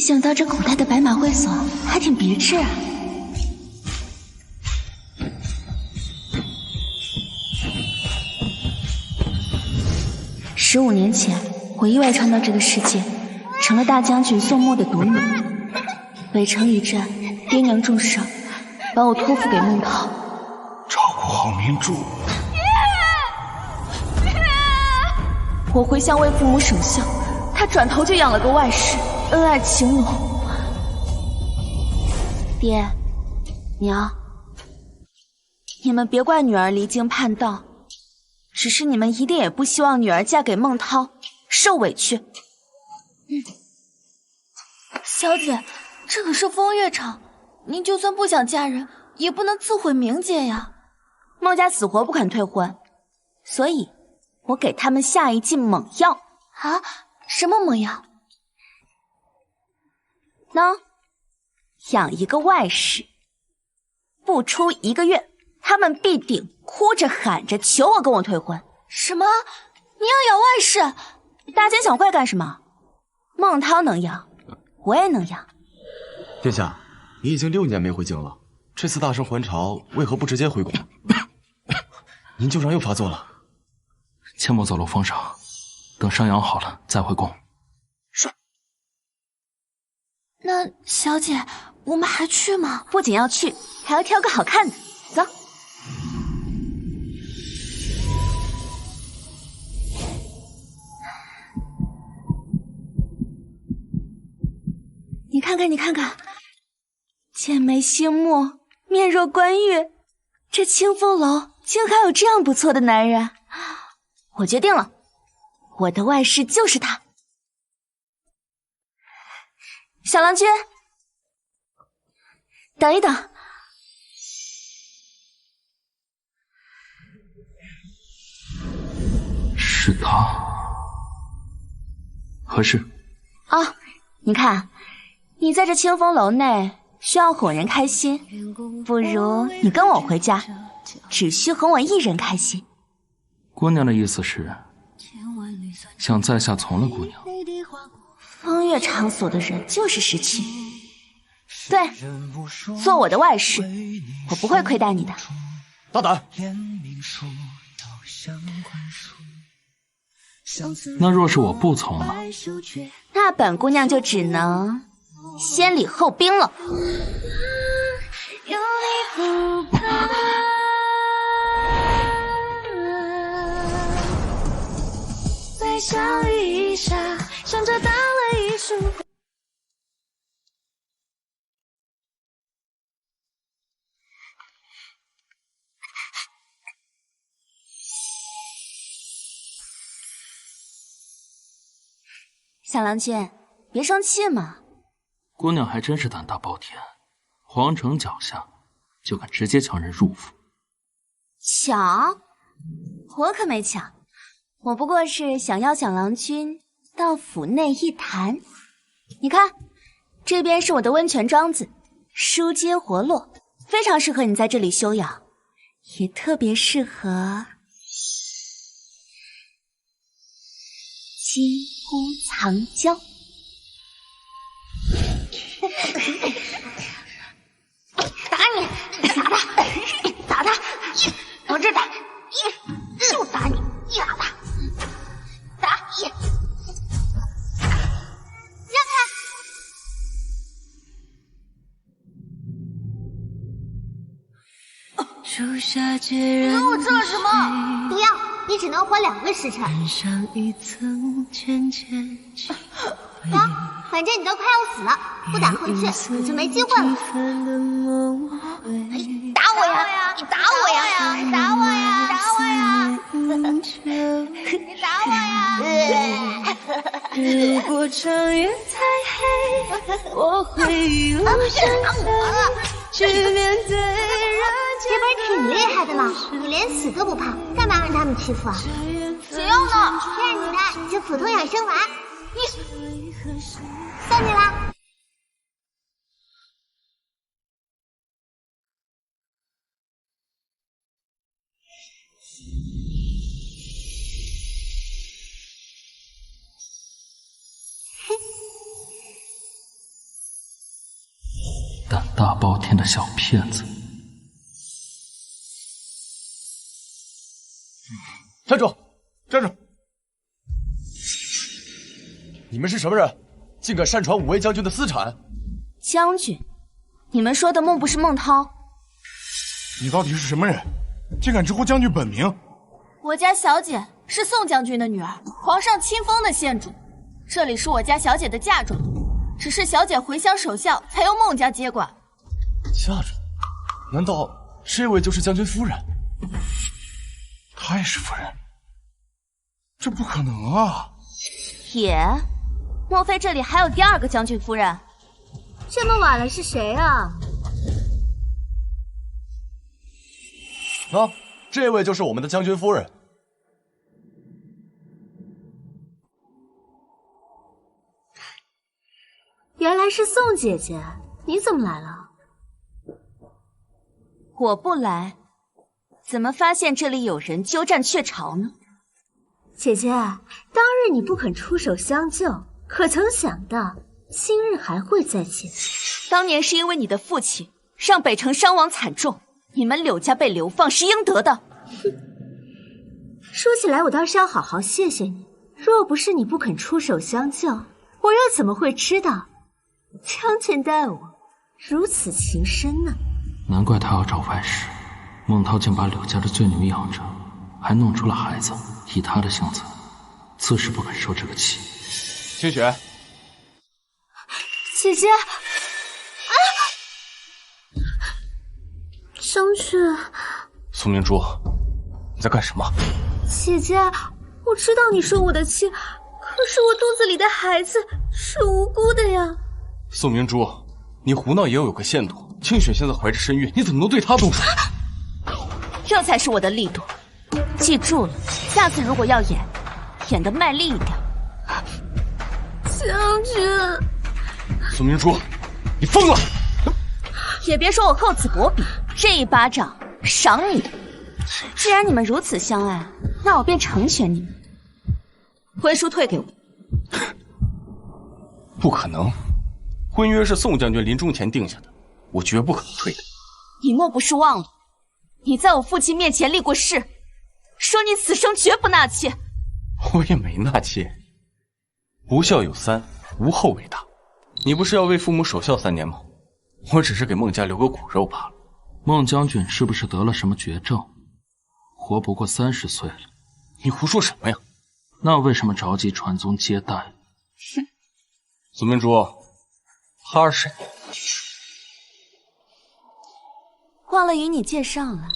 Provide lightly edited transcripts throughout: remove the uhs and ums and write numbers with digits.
想到这古代的白马会所还挺别致啊。15年前，我意外穿到这个世界，成了大将军宋墨的独女。北城一战，爹娘重伤，把我托付给孟涛，照顾好明珠。我回乡为父母守孝，他转头就养了个外室，恩爱情浓。爹娘，你们别怪女儿离经叛道，只是你们一定也不希望女儿嫁给孟涛受委屈。小姐，这可是风月场，您就算不想嫁人，也不能自毁名节呀。孟家死活不肯退婚，所以我给他们下一剂猛药。啊？什么猛药？喏，养一个外室，不出1个月，他们必定哭着喊着求我跟我退婚。什么？你要养外室？大惊小怪干什么？孟涛能养，我也能养。殿下，你已经6年没回京了，这次大圣还朝，为何不直接回宫？您旧伤又发作了。切莫走漏风声，等伤养好了再回宫。是。那小姐，我们还去吗？不仅要去，还要挑个好看的。走。你看看，你看看，剑眉星目，面若冠玉，这清风楼竟还有这样不错的男人。我决定了，我的外室就是他。小郎君，等一等。是他？何事？哦，你看，你在这清风楼内需要哄人开心，不如你跟我回家，只需哄我一人开心。姑娘的意思是想在下从了姑娘？风月场所的人就是识趣。对，做我的外室，我不会亏待你的。大胆！那若是我不从了，那本姑娘就只能先礼后兵了。再相遇一刹，像这淡了一束。小郎君，别生气嘛。姑娘还真是胆大包天，皇城脚下就敢直接强人入府。抢？我可没抢，我不过是想邀小郎君到府内一谈。你看，这边是我的温泉庄子，书街活络，非常适合你在这里休养，也特别适合金屋藏娇。打你，打他，打他，往这打，就打你，打他，打你，让开！你跟我吃了什么？不要，你只能活2个时辰。反正你都快要死了，不打回去可就没机会了。打我呀！你打我呀！你打我呀！打我呀！你打我呀！如果长夜太黑，我会一路向前去面对人间。这本挺厉害的了，你连死都不怕，干嘛让他们欺负啊？谁要呢？骗你的，这普通养生丸。你算你了。胆大包天的小骗子。站住！站住！你们是什么人？竟敢擅闯五位将军的私产！将军，你们说的梦不是孟涛？你到底是什么人？竟敢直呼将军本名？我家小姐是宋将军的女儿，皇上亲封的县主。这里是我家小姐的嫁妆，只是小姐回乡守孝，才由孟家接管。嫁妆？难道这位就是将军夫人？她也是夫人？这不可能啊！也，莫非这里还有第二个将军夫人？这么晚了是谁啊？啊，这位就是我们的将军夫人。原来是宋姐姐，你怎么来了？我不来，怎么发现这里有人鸠占鹊巢呢？姐姐，当日你不肯出手相救，可曾想到今日还会再见？当年是因为你的父亲让北城伤亡惨重，你们柳家被流放是应得的。说起来，我倒是要好好谢谢你。若不是你不肯出手相救，我又怎么会知道将军待我如此情深呢？难怪他要找外室，孟涛竟把柳家的罪女养着，还弄出了孩子。以他的性子，自是不肯受这个气。清雪，姐姐，将军，苏明珠，你在干什么？姐姐，我知道你说我的气，可是我肚子里的孩子是无辜的呀。宋明珠，你胡闹也要有个限度。清雪现在怀着身孕，你怎么能对她动手？这才是我的力度。记住了，下次如果要演，演得卖力一点。将军，宋明珠，你疯了！也别说我厚此薄彼，这一巴掌赏你。既然你们如此相爱，那我便成全你们。婚书退给我。不可能，婚约是宋将军临终前定下的，我绝不可能退的。你莫不是忘了，你在我父亲面前立过誓，说你此生绝不纳妾。我也没纳妾。不孝有三，无后为大。你不是要为父母守孝3年吗？我只是给孟家留个骨肉罢了。孟将军是不是得了什么绝症，活不过30岁了？你胡说什么呀？那为什么着急传宗接代？哼，苏明珠，他是谁？忘了与你介绍了，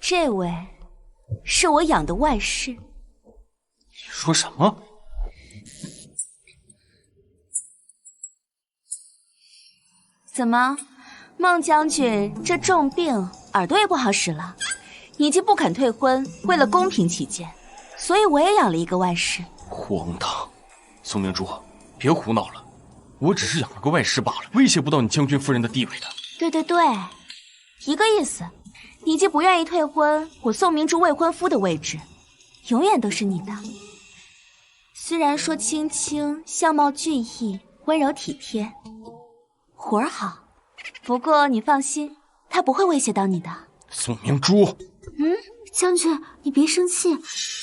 这位是我养的外室。你说什么？怎么，孟将军这重病，耳朵也不好使了？你既不肯退婚，为了公平起见，所以我也养了一个外室。荒唐！苏明珠，别胡闹了，我只是养了个外室罢了，威胁不到你将军夫人的地位的。对对对，一个意思。你既不愿意退婚，我宋明珠未婚夫的位置永远都是你的。虽然说青青相貌俊逸，温柔体贴，活儿好，不过你放心，他不会威胁到你的。宋明珠，将军，你别生气，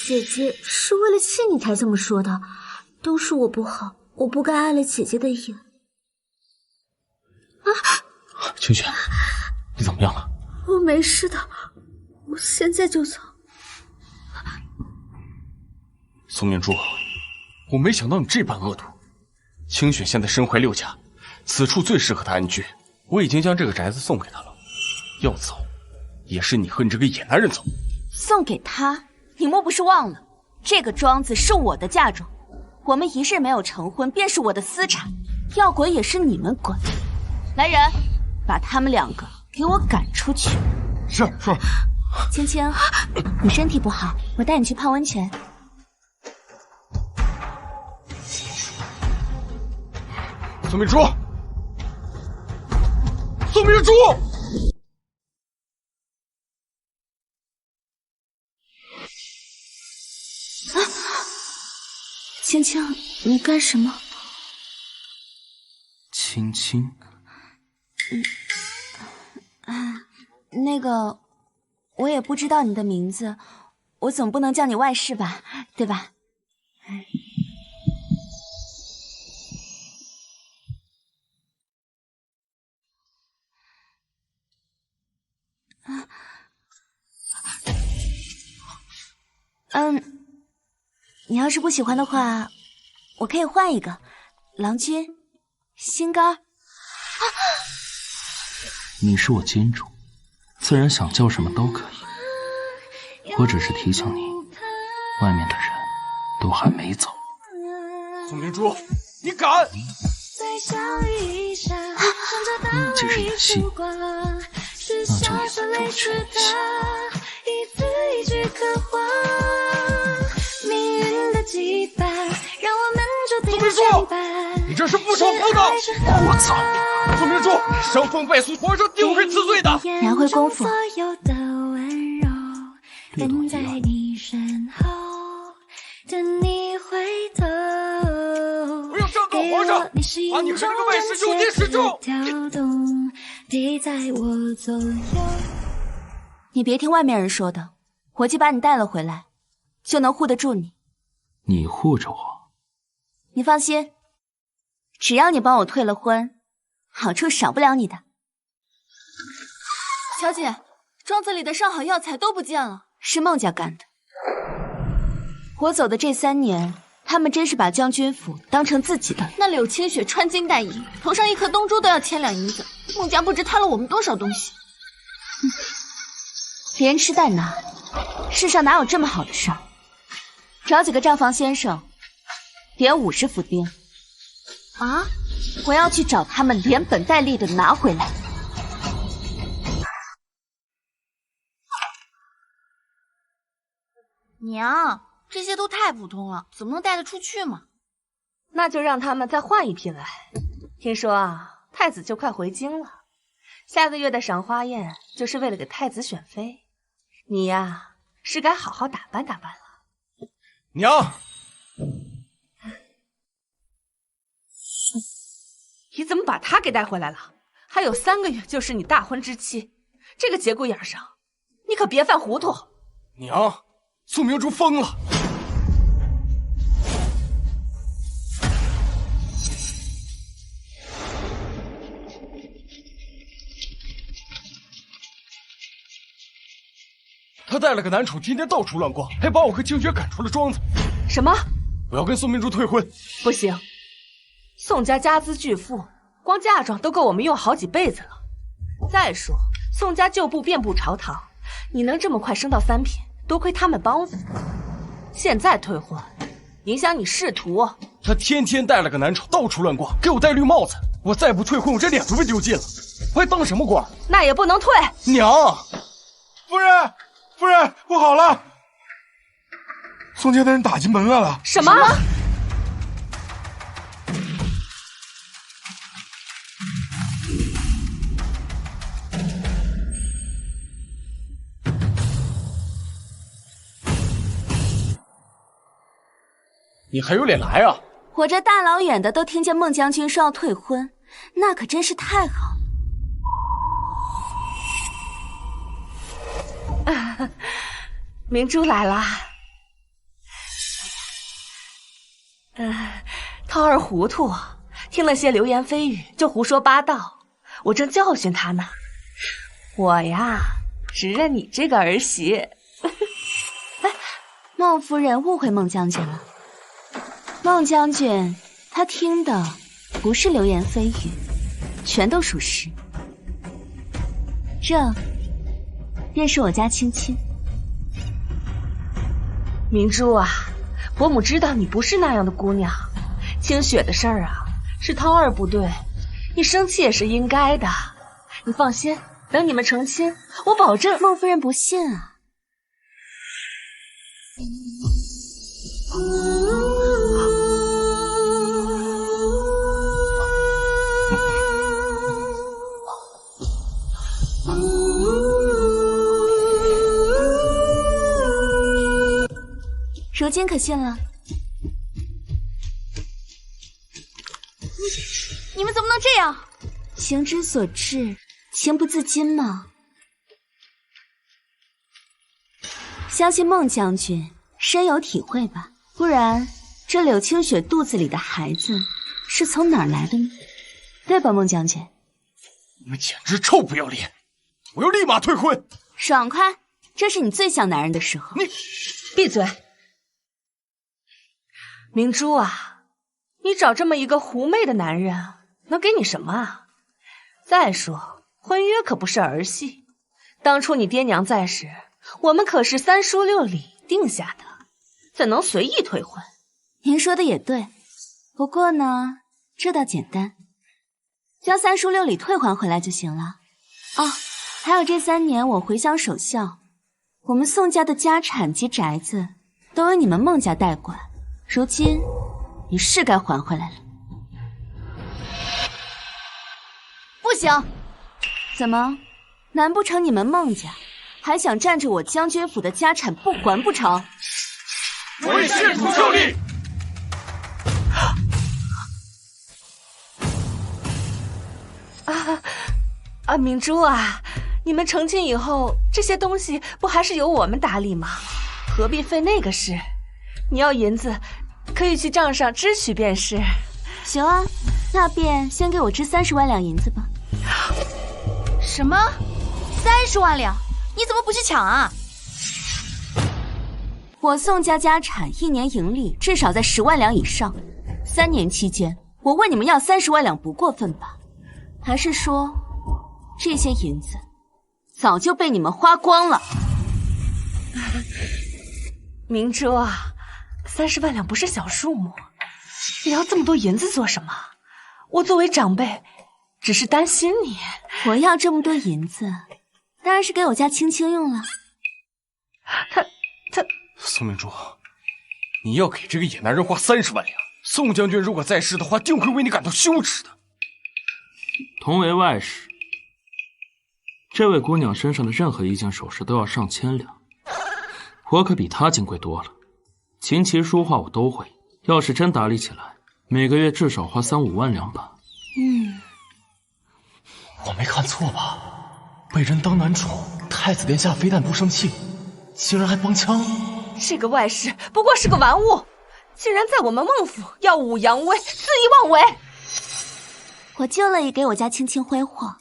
姐姐是为了气你才这么说的，都是我不好，我不该碍了姐姐的眼。清雪，你怎么样了？我没事的，我现在就走。宋明珠，我没想到你这般恶毒。清雪现在身怀6甲，此处最适合她安居。我已经将这个宅子送给她了，要走，也是你和你这个野男人走。送给他？你莫不是忘了，这个庄子是我的嫁妆，我们一日没有成婚，便是我的私产，要滚也是你们滚。来人，把他们2个给我赶出去。是。青青，你身体不好，我带你去泡温泉。宋明珠，宋明珠！青青，你干什么？青青。那个，我也不知道你的名字，我总不能叫你外室吧，对吧？你要是不喜欢的话，我可以换一个。郎君，心肝。你是我金主，自然想叫什么都可以。我只是提醒你，外面的人都还没走。宋明珠，你敢！既是演戏，那就演得周全一些。宋明珠，你这是不守妇道！我操！宋明珠，伤风败俗，皇上定会赐罪的。拿回功夫。略懂一二。我要上告皇上，把你和这个外室有奸使众！你别听外面人说的，伙计把你带了回来，就能护得住你。你护着我？你放心，只要你帮我退了婚，好处少不了你的。小姐，庄子里的上好药材都不见了，是孟家干的。我走的这3年，他们真是把将军府当成自己的。那柳清雪穿金戴银，头上一颗东珠都要1000两银子，孟家不知贪了我们多少东西。连吃带拿，世上哪有这么好的事儿？找几个账房先生，点50府丁。啊！我要去找他们，连本带利的拿回来。娘，这些都太普通了，怎么能带得出去嘛？那就让他们再换一批来。听说啊，太子就快回京了，下个月的赏花宴就是为了给太子选妃。你呀，是该好好打扮打扮了。娘，你怎么把他给带回来了？还有3个月就是你大婚之期，这个节骨眼上，你可别犯糊涂。娘，宋明珠疯了。他带了个男宠，天天到处乱逛，还把我和清雪赶出了庄子。什么？我要跟宋明珠退婚。不行，宋家家资巨富，光嫁妆都够我们用好几辈子了。再说宋家旧部遍布朝堂，你能这么快升到3品，多亏他们帮扶。现在退婚，影响你仕途。他天天带了个男宠，到处乱逛，给我戴绿帽子。我再不退婚，我这脸都被丢尽了。我还当什么官？那也不能退。娘，夫人，夫人，不好了！宋家的人打进门来了。什么？你还有脸来啊？我这大老远的都听见孟将军说要退婚，那可真是太好了。明珠来了。涛儿糊涂，听了些流言蜚语就胡说八道，我正教训他呢。我呀，只认你这个儿媳。哎，孟夫人误会孟将军了。孟将军他听的不是流言蜚语，全都属实。这便是我家亲亲。明珠啊，伯母知道你不是那样的姑娘。清雪的事儿啊，是涛儿不对，你生气也是应该的。你放心，等你们成亲，我保证。孟夫人不信啊。如今可信了？你们怎么能这样？情之所至，情不自禁嘛。相信孟将军深有体会吧？不然这柳清雪肚子里的孩子是从哪儿来的呢？对吧，孟将军？你们简直臭不要脸！我要立马退婚！爽快，这是你最像男人的时候。你闭嘴！明珠啊，你找这么一个狐媚的男人，能给你什么啊？再说，婚约可不是儿戏，当初你爹娘在时，我们可是三书六礼定下的，怎能随意退婚？您说的也对，不过呢，这倒简单，将三书六礼退还回来就行了。哦，还有这3年我回乡守孝，我们宋家的家产及宅子都由你们孟家代管，如今你是该还回来了。不行！怎么？难不成你们孟家还想占着我将军府的家产不还不成？为县主效力！明珠啊，你们成亲以后，这些东西不还是由我们打理吗？何必费那个事？你要银子，可以去账上支取便是。行啊，那便先给我支30万两银子吧。什么？30万两？你怎么不去抢啊？我宋家家产1年盈利至少在10万两以上，3年期间，我问你们要30万两不过分吧？还是说，这些银子早就被你们花光了？明珠啊，30万两不是小数目，你要这么多银子做什么？我作为长辈，只是担心你。我要这么多银子，当然是给我家青青用了。他，宋明珠，你要给这个野男人花30万两，宋将军如果在世的话，定会为你感到羞耻的。同为外室，这位姑娘身上的任何一件首饰都要上千两，我可比她金贵多了。琴棋书画我都会，要是真打理起来，每个月至少花3、5万两吧。我没看错吧？被人当男宠，太子殿下非但不生气，竟然还帮腔。这个外室不过是个玩物，竟然在我们孟府耀武扬威，肆意妄为。我就乐意给我家青青挥霍，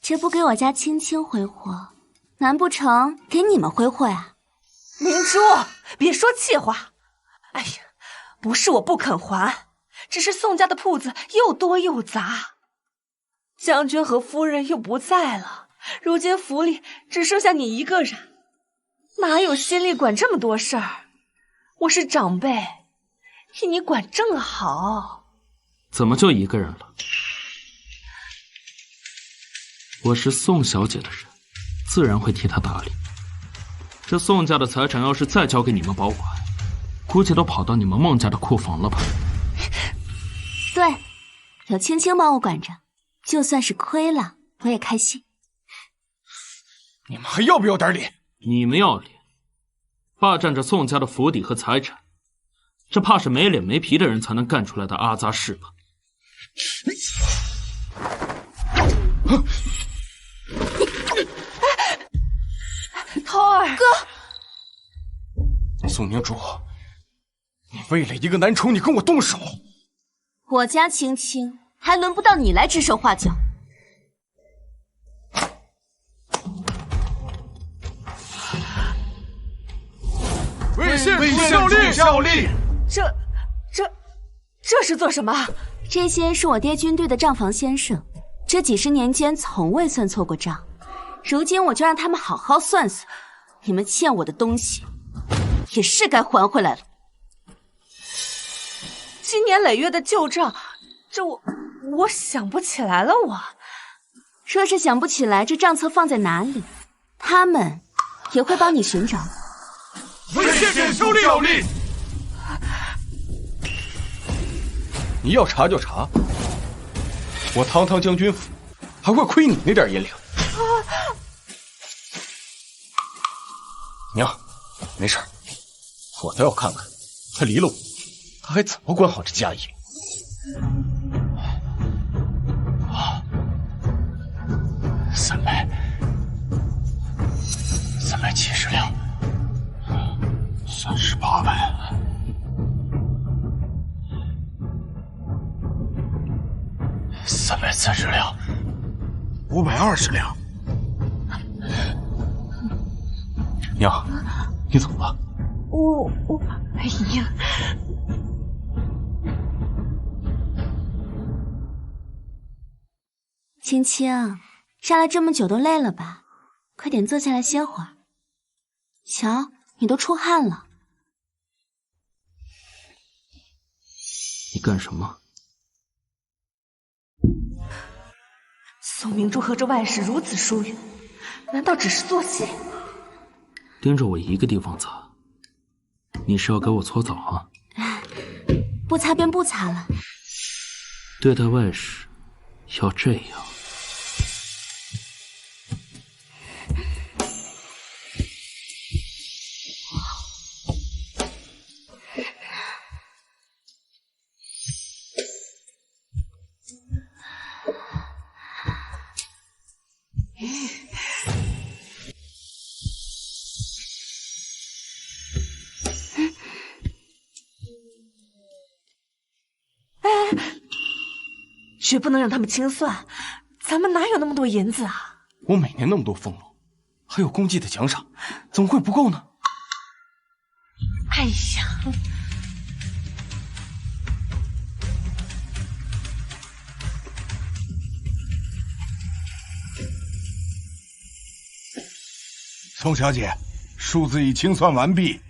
这不给我家青青挥霍，难不成给你们挥霍呀？明珠，别说气话。哎呀，不是我不肯还，只是宋家的铺子又多又杂，将军和夫人又不在了，如今府里只剩下你一个人，哪有心力管这么多事儿？我是长辈，替你管正好。怎么就一个人了？我是宋小姐的人，自然会替她打理。这宋家的财产要是再交给你们保管，估计都跑到你们孟家的库房了吧？对，有青青帮我管着，就算是亏了，我也开心。你们还要不要点脸？你们要脸，霸占着宋家的府邸和财产，这怕是没脸没皮的人才能干出来的阿杂事吧？涛儿哥，宋明珠，你为了一个男宠，你跟我动手？我家青青还轮不到你来指手画脚。为县主效力！这是做什么？这些是我爹军队的账房先生，这几10年间从未算错过账，如今我就让他们好好算算，你们欠我的东西也是该还回来了。经年累月的旧账，这我想不起来了。若是想不起来这账册放在哪里，他们也会帮你寻找。为县主效力！你要查就查，我堂堂将军府还会亏你那点银两？娘，没事，我倒要看看他离了我，他还怎么管好这家业。30两，520两。娘，你怎么了？哎呀，青青，杀了这么久都累了吧？快点坐下来歇会儿。瞧，你都出汗了。你干什么？宋明珠和这外室如此疏远，难道只是做戏？盯着我一个地方擦，你是要给我搓澡啊？不擦便不擦了。对待外室要这样。绝不能让他们清算，咱们哪有那么多银子啊？我每年那么多俸禄，还有功绩的奖赏，怎么会不够呢？哎呀，宋小姐，数字已清算完毕。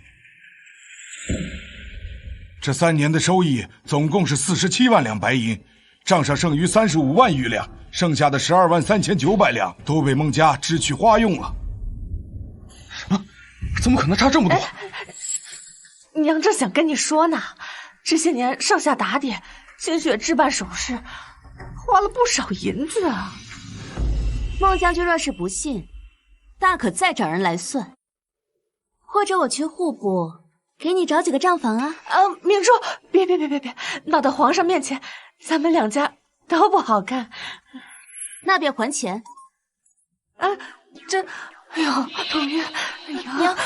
这3年的收益总共是47万两白银。账上剩余35万余两，剩下的12万3900两都被孟家支去花用了。什么？怎么可能差这么多？娘正想跟你说呢，这些年上下打点，心血置办首饰，花了不少银子啊。孟将军若是不信，大可再找人来算，或者我去户部给你找几个账房啊。明珠，别，闹到皇上面前，咱们两家都不好看。那便还钱。哎呦，头晕，哎呀！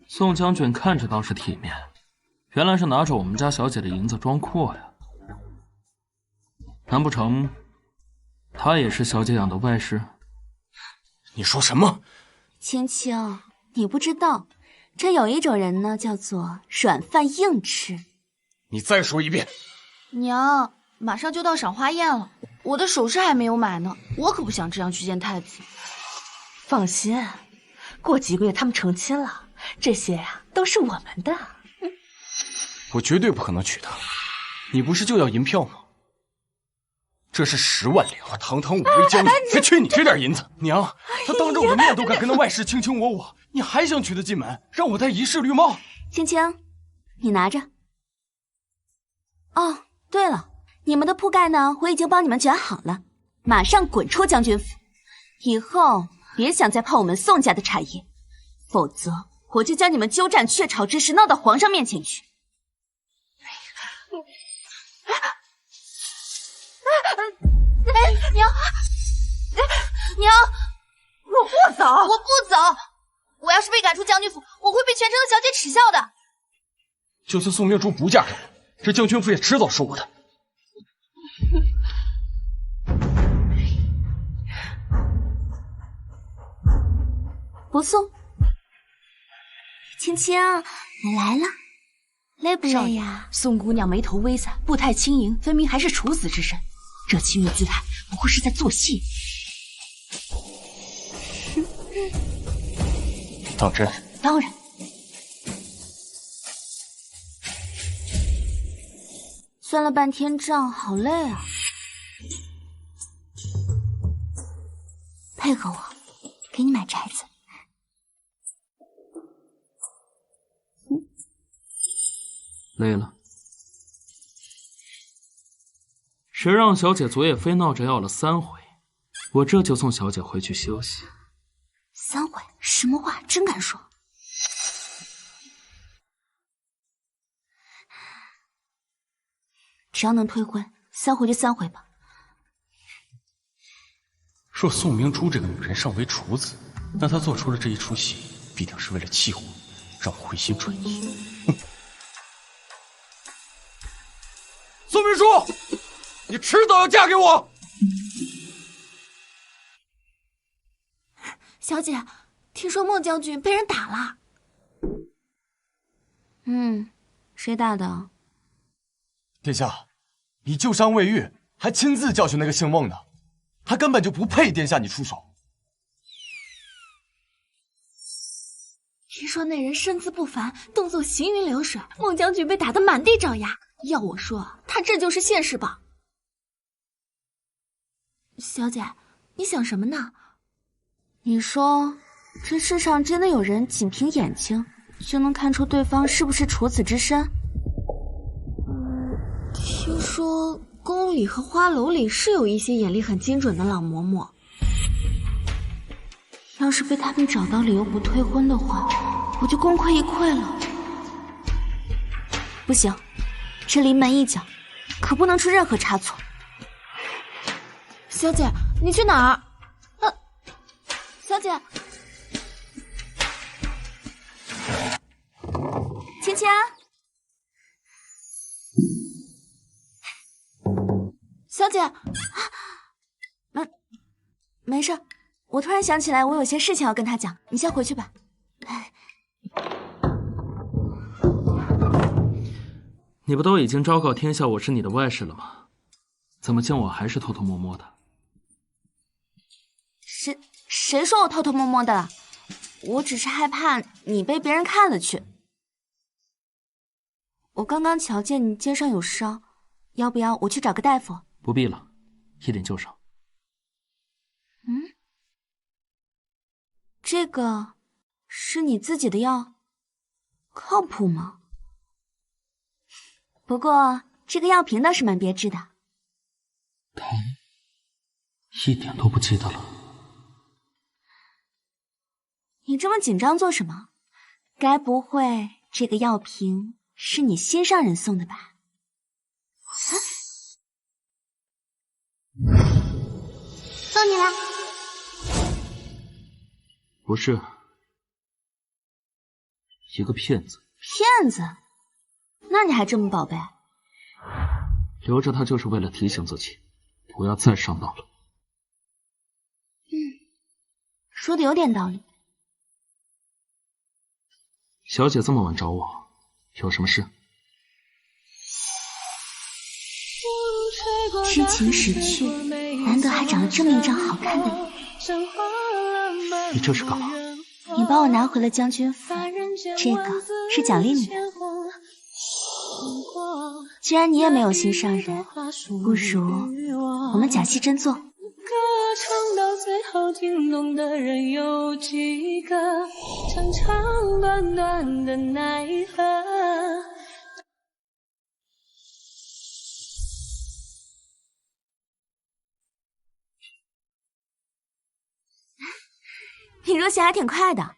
宋将军看着倒是体面，原来是拿着我们家小姐的银子装阔呀。难不成他也是小姐养的外室？你说什么？青青，你不知道，这有一种人呢，叫做软饭硬吃。你再说一遍。娘，马上就到赏花宴了，我的首饰还没有买呢，我可不想这样去见太子。放心，过几个月他们成亲了，这些呀都是我们的。我绝对不可能娶她。你不是就要银票吗？这是10万两，我堂堂武威将军才缺你这点银子。娘，他当着我的面都敢跟那外室卿卿我，你还想娶她进门，让我戴一世绿帽？青青，你拿着。哦，对了，你们的铺盖呢，我已经帮你们卷好了，马上滚出将军府。以后别想再碰我们宋家的产业，否则我就将你们鸠占鹊巢之事闹到皇上面前去。娘，我不走，我不走！我要是被赶出将军府，我会被全城的小姐耻笑的。就算宋明珠不嫁给我，这将军府也迟早是我的。不送。青青，我来了，累不累呀？宋姑娘眉头微散，步态轻盈，分明还是处子之身。这轻蔑姿态，不过是在做戏。当真？当然。算了半天账，好累啊！配合我，给你买宅子。累了。谁让小姐昨夜非闹着要了3回，我这就送小姐回去休息。3回？什么话？真敢说？只要能退婚，3回就3回吧。若宋明珠这个女人尚为处子，那她做出了这一出戏，必定是为了气我，让我回心转意。宋明珠，你迟早要嫁给我。小姐，听说孟将军被人打了。谁打的？殿下，你救伤未愈，还亲自教训那个姓孟的，他根本就不配殿下你出手。听说那人身姿不凡，动作行云流水，孟将军被打得满地找牙。要我说，他这就是现世报。小姐，你想什么呢？你说，这世上真的有人仅凭眼睛就能看出对方是不是处子之身？听说宫里和花楼里是有一些眼力很精准的老嬷嬷。要是被他们找到理由不退婚的话，我就功亏一篑了。不行，这临门一脚，可不能出任何差错。小姐，你去哪儿？小姐，芊芊，小姐，没事。我突然想起来，我有些事情要跟他讲，你先回去吧。你不都已经昭告天下我是你的外室了吗？怎么见我还是偷偷摸摸的？谁说我偷偷摸摸的了？我只是害怕你被别人看了去。我刚刚瞧见你肩上有伤，要不要我去找个大夫？不必了，一点旧伤。这个是你自己的药，靠谱吗？不过这个药瓶倒是蛮别致的。疼，一点都不记得了。你这么紧张做什么？该不会这个药瓶是你心上人送的吧？送你了。不是，一个骗子。骗子？那你还这么宝贝？留着他就是为了提醒自己，不要再上当了。说的有点道理。小姐这么晚找我，有什么事？知情识趣，难得还长了这么一张好看的脸。你这是干嘛？你帮我拿回了将军府，这个是奖励你的。既然你也没有心上人，不如我们假戏真做。歌唱到最后听懂的人有几个？长长短短的奈何？你入戏还挺快的，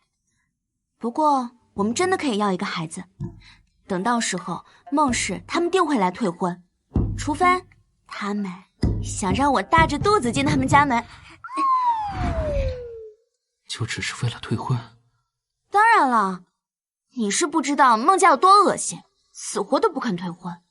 不过我们真的可以要一个孩子。等到时候孟氏他们定会来退婚，除非他们想让我大着肚子进他们家门。就只是为了退婚？当然了，你是不知道孟家有多恶心，死活都不肯退婚。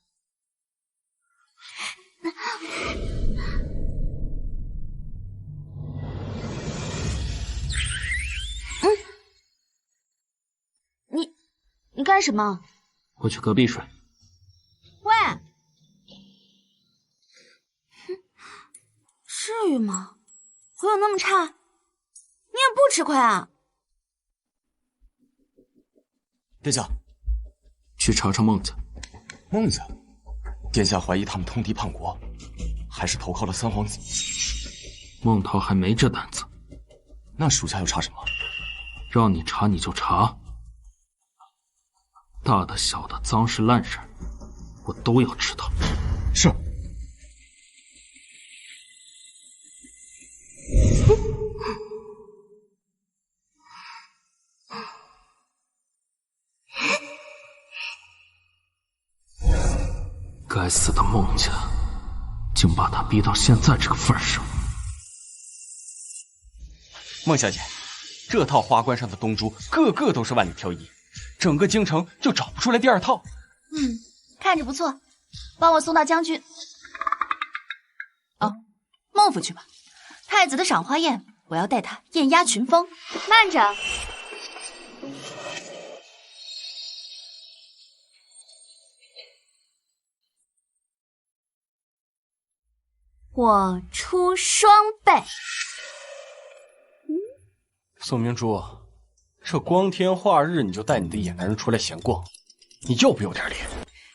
你干什么？我去隔壁睡。喂，至于吗？我有那么差？你也不吃亏啊！殿下，去查查孟家。孟家，殿下怀疑他们通敌叛国，还是投靠了三皇子？孟涛还没这胆子。那属下要查什么？让你查你就查。大的小的脏事烂事，我都要知道。是。该死的孟家，竟把他逼到现在这个份上。孟小姐，这套花冠上的东珠，个个都是万里挑一。整个京城就找不出来第二套。看着不错，帮我送到将军。孟府去吧。太子的赏花宴，我要带他艳压群峰。慢着，我出双倍。宋明珠，这光天化日你就带你的野男人出来闲逛，你要不要点脸？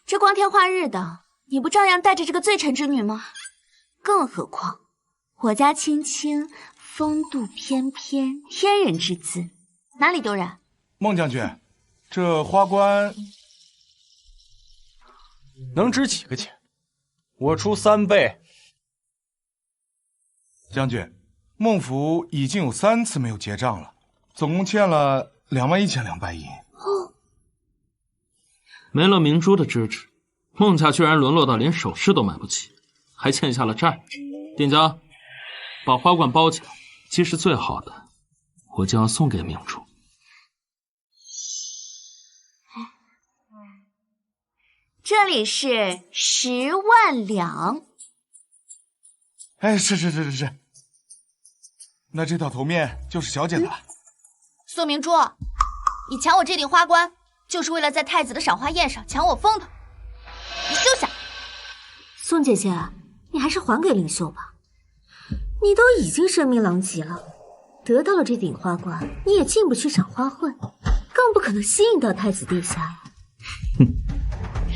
这光天化日的，你不照样带着这个罪臣之女吗？更何况，我家青青风度翩翩，天人之姿，哪里丢人？孟将军，这花冠能值几个钱？我出3倍。将军，孟府已经有3次没有结账了，总共欠了21200白银。没了明珠的支持，孟家居然沦落到连首饰都买不起，还欠下了债。店家，把花冠包起来，既是最好的，我就要送给明珠。这里是10万两。哎，是。那这套头面就是小姐的了。宋明珠，你抢我这顶花冠，就是为了在太子的赏花宴上抢我风头。你休想！宋姐姐，你还是还给灵秀吧。你都已经声名狼藉了，得到了这顶花冠，你也进不去赏花会，更不可能吸引到太子殿下呀。哼，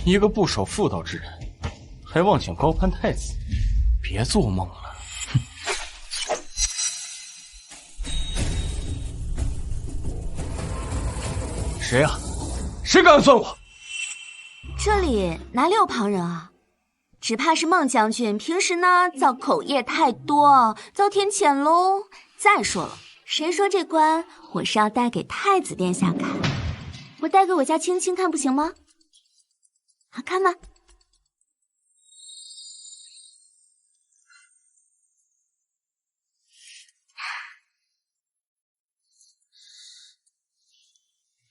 一个不守妇道之人，还妄想高攀太子，别做梦了。谁呀？谁敢算我？这里哪里有旁人啊？只怕是孟将军平时呢造口业太多，遭天谴喽。再说了，谁说这关我是要带给太子殿下看？我带给我家青青看不行吗？好看吗？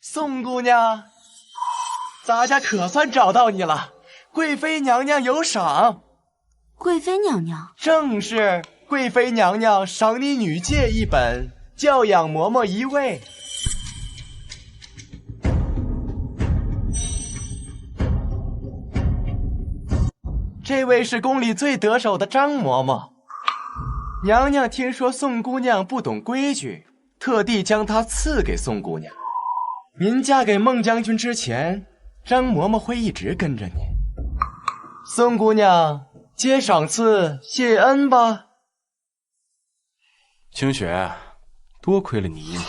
宋姑娘，咱家可算找到你了。贵妃娘娘有赏。贵妃娘娘？正是，贵妃娘娘赏你女诫1本，教养嬷嬷1位。这位是宫里最得手的张嬷嬷。娘娘听说宋姑娘不懂规矩，特地将她赐给宋姑娘。您嫁给孟将军之前，张嬷嬷会一直跟着您。宋姑娘，接赏赐谢恩吧。清雪，多亏了你一母，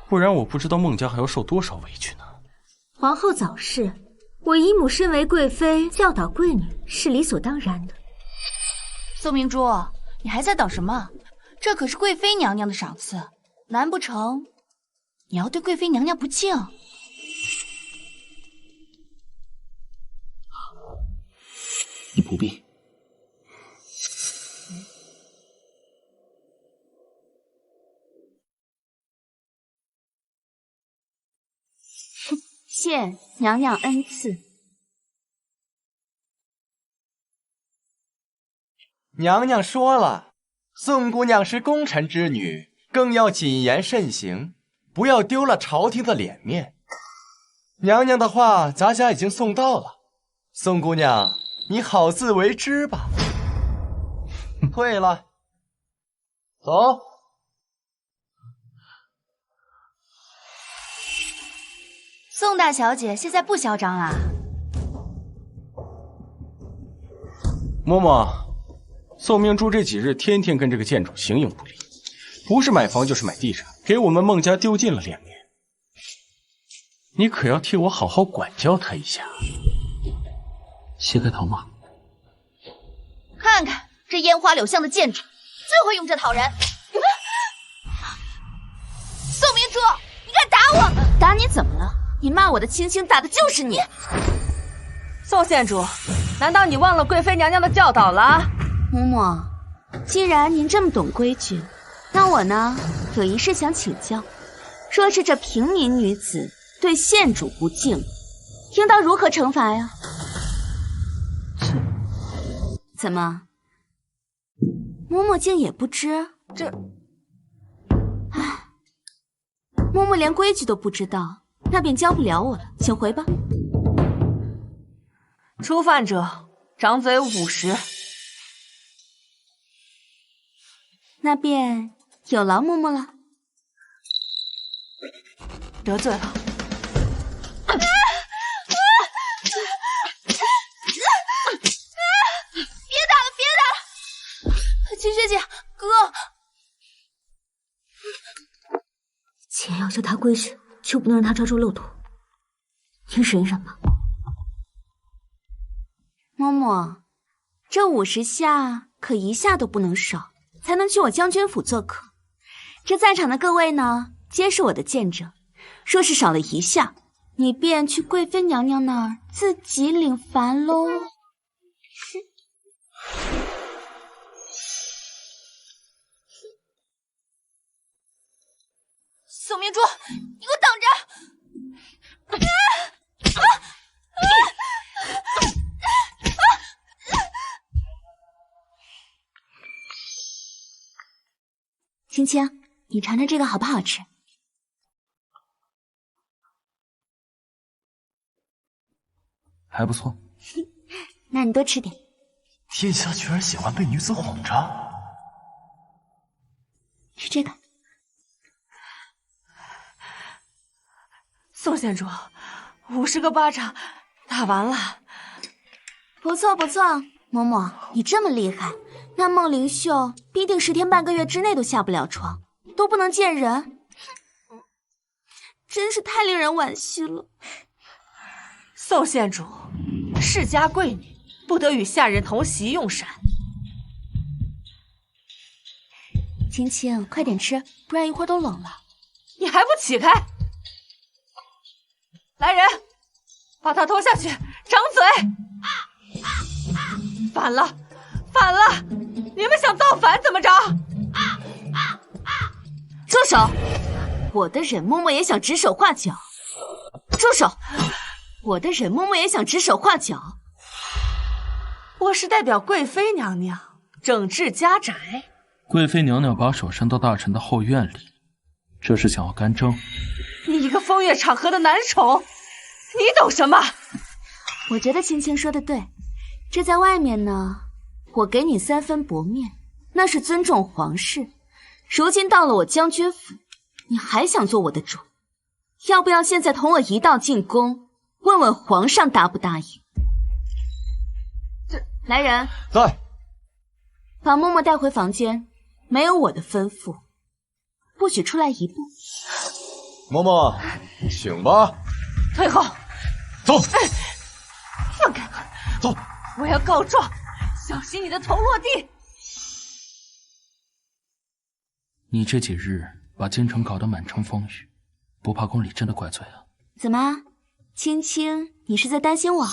不然我不知道孟家还要受多少委屈呢。皇后早逝，我姨母身为贵妃，教导贵女是理所当然的。宋明珠，你还在等什么？这可是贵妃娘娘的赏赐，难不成你要对贵妃娘娘不敬？你不必。谢娘娘恩赐。娘娘说了，宋姑娘是功臣之女，更要谨言慎行，不要丢了朝廷的脸面。娘娘的话，咱家已经送到了。宋姑娘，你好自为之吧。退了，走。宋大小姐现在不嚣张啦。嬷嬷，宋明珠这几日天天跟这个贱种形影不离，不是买房就是买地产，给我们孟家丢尽了脸面。你可要替我好好管教他一下。掀开头吗？看看这烟花柳巷的贱种，最会用这讨人。宋明珠，你敢打我？打你怎么了？你骂我的青青，打的就是你。宋县主，难道你忘了贵妃娘娘的教导了？嬷嬷，既然您这么懂规矩，那我呢有一事想请教。若是这平民女子对县主不敬，应当如何惩罚呀？怎么，嬷嬷竟也不知？这……唉，嬷嬷连规矩都不知道，那便教不了我了，请回吧。初犯者掌嘴50。那便有劳嬷嬷了。得罪了。秦学姐，哥，既然要教他规矩，就不能让他抓住漏洞。你忍忍吧。嬷嬷，这50下可一下都不能少，才能去我将军府做客。这在场的各位呢，皆是我的见证。若是少了1下，你便去贵妃娘娘那儿自己领罚喽。宋明珠，你给我等着！青青，你尝尝这个好不好吃？还不错。那你多吃点。殿下居然喜欢被女子哄着？是这个。宋县主，50个巴掌打完了。不错不错，嬷嬷，你这么厉害，那孟灵秀必定10天半个月之内都下不了床，都不能见人。真是太令人惋惜了。宋县主，世家贵女，不得与下人同席用膳。青青，快点吃，不然一会儿都冷了。你还不起开！来人，把他拖下去，掌嘴！反了，反了！你们想造反怎么着？住手！我的忍嬷嬷也想指手画脚。住手！我的忍嬷嬷也想指手画脚。我是代表贵妃娘娘整治家宅。贵妃娘娘把手伸到大臣的后院里，这是想要干政？你一个风月场合的男宠，你懂什么？我觉得青青说的对，这在外面呢，我给你3分薄面，那是尊重皇室。如今到了我将军府，你还想做我的主？要不要现在同我一道进宫，问问皇上答不答应？来人，在，把嬷嬷带回房间，没有我的吩咐，不许出来一步。嬷嬷，请吧。退后，走。放开！走！我要告状，小心你的头落地！你这几日把京城搞得满城风雨，不怕宫里真的怪罪啊？怎么，青青，你是在担心我？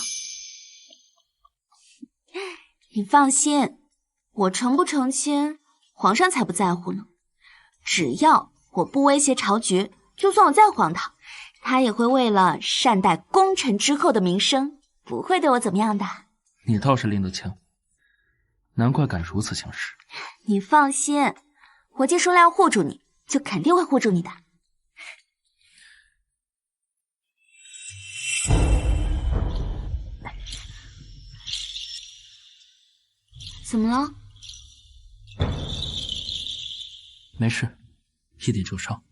你放心，我成不成亲，皇上才不在乎呢。只要我不威胁朝局，就算我再荒唐，他也会为了善待功臣之后的名声，不会对我怎么样的。你倒是拎得清，难怪敢如此行事。你放心，我既说了要护住你，就肯定会护住你的。怎么了？没事，一点旧伤。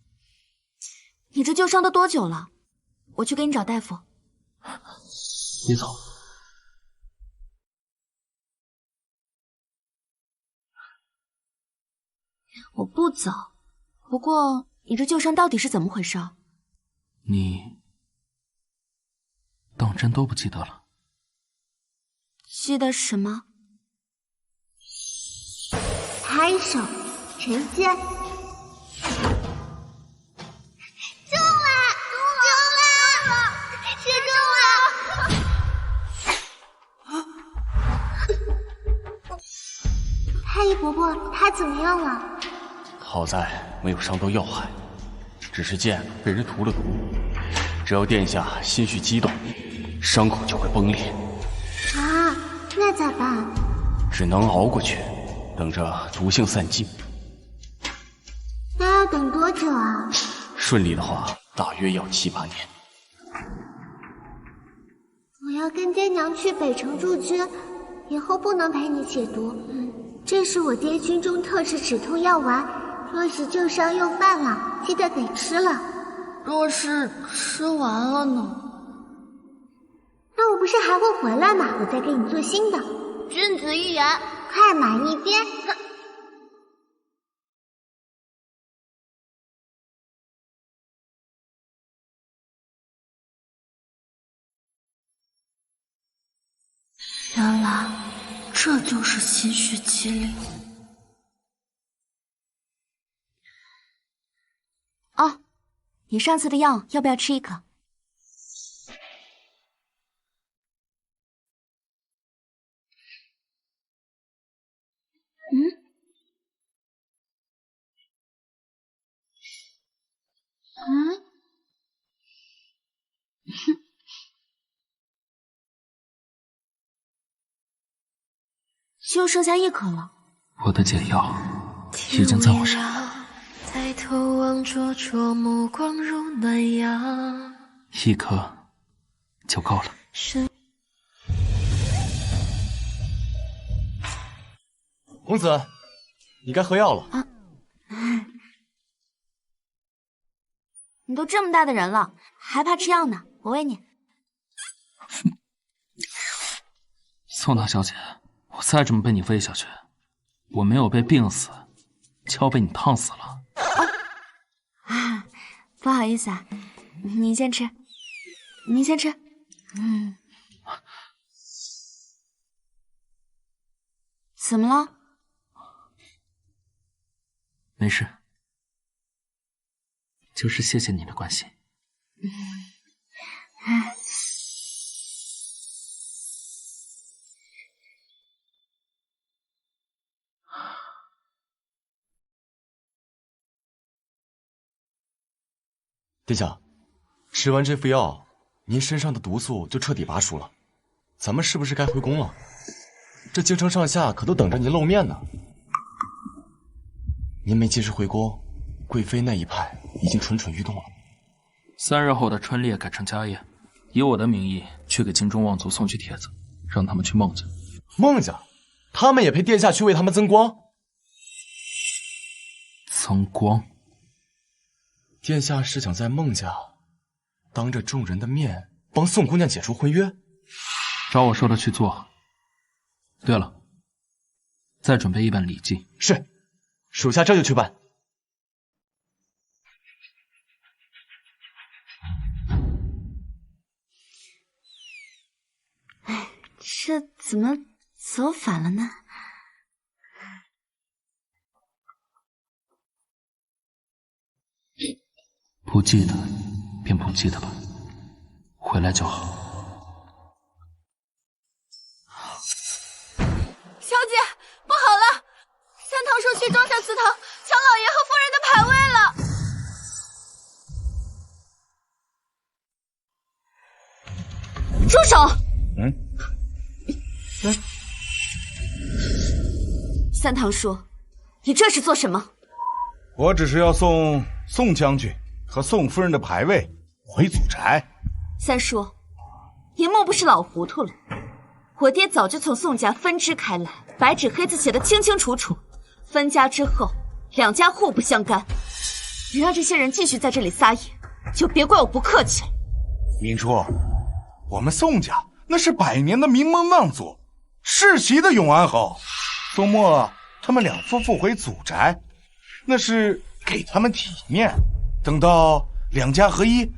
你这旧伤都多久了？我去给你找大夫。你走。我不走。不过你这旧伤到底是怎么回事？你当真都不记得了？记得什么？抬手，沉肩。中了！中了！是中了！太医伯伯，他怎么样了？好在没有伤到要害，只是剑被人涂了毒。只要殿下心绪激动，伤口就会崩裂。啊，那咋办？只能熬过去。等着毒性散尽。那要等多久啊？顺利的话，大约要7、8年。我要跟爹娘去北城驻军，以后不能陪你解毒。这是我爹军中特制止痛药丸，若是旧伤又犯了，记得得吃了。若是吃完了呢？那我不是还会回来吗？我再给你做新的。君子一言，快马一鞭。原来这就是心血机灵。哦，你上次的药要不要吃一口？就剩下一口了。我的解药已经在我身。抬头望灼灼目光如暖阳，一颗就够了。公子，你该喝药了。啊！你都这么大的人了，还怕吃药呢？我喂你。宋大小姐，我再这么被你喂下去，我没有被病死，就要被你烫死了。不好意思啊，你先吃，你先吃。怎么了？没事，就是谢谢你的关心。殿下，吃完这副药，您身上的毒素就彻底拔除了。咱们是不是该回宫了？这京城上下可都等着您露面呢。您没及时回宫，贵妃那一派已经蠢蠢欲动了。3日后的春猎改成家宴，以我的名义去给京中望族送去帖子，让他们去孟家。孟家，他们也陪殿下去为他们增光。增光？殿下是想在孟家当着众人的面帮宋姑娘解除婚约？照我说的去做。对了，再准备一本礼记。是，属下这就去办。这怎么走反了呢？不记得便不记得吧，回来就好。小姐，不好了！三堂说去庄下祠堂抢老爷和夫人的牌位了。住手！三堂叔，你这是做什么？我只是要送宋将军和宋夫人的牌位回祖宅。三叔，你莫不是老糊涂了？我爹早就从宋家分支开来，白纸黑字写得清清楚楚。分家之后，两家互不相干。你让这些人继续在这里撒野，就别怪我不客气了。明珠，我们宋家那是100年的名门望族，世袭的永安侯。宋墨他们2夫妇回祖宅，那是给他们体面。等到2家合一，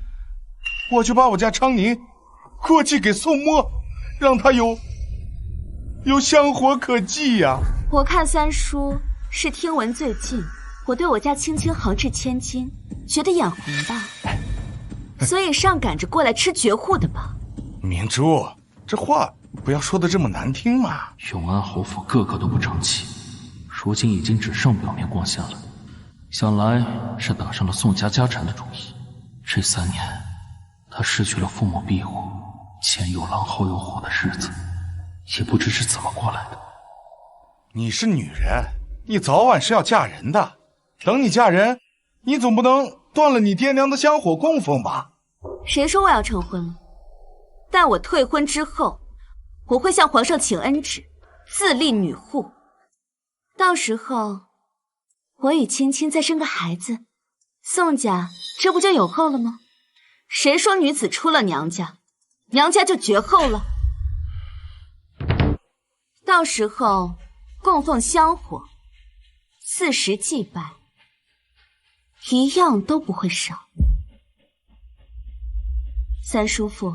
我就把我家昌宁过继给宋墨，让他有香火可祭呀。我看三叔是听闻最近我对我家青青豪掷千金，觉得眼红吧，所以上赶着过来吃绝户的吧。明珠，这话不要说的这么难听嘛。永安侯府个个都不成器，如今已经只剩表面光鲜了，想来是打上了宋家家产的主意。这3年，他失去了父母庇护，前有狼后有虎的日子，也不知是怎么过来的。你是女人，你早晚是要嫁人的。等你嫁人，你总不能断了你爹娘的香火供奉吧？谁说我要成婚了？待我退婚之后，我会向皇上请恩旨，自立女户。到时候，我与青青再生个孩子，宋家这不就有后了吗？谁说女子出了娘家，娘家就绝后了？到时候供奉香火，40祭拜，一样都不会少。三叔父，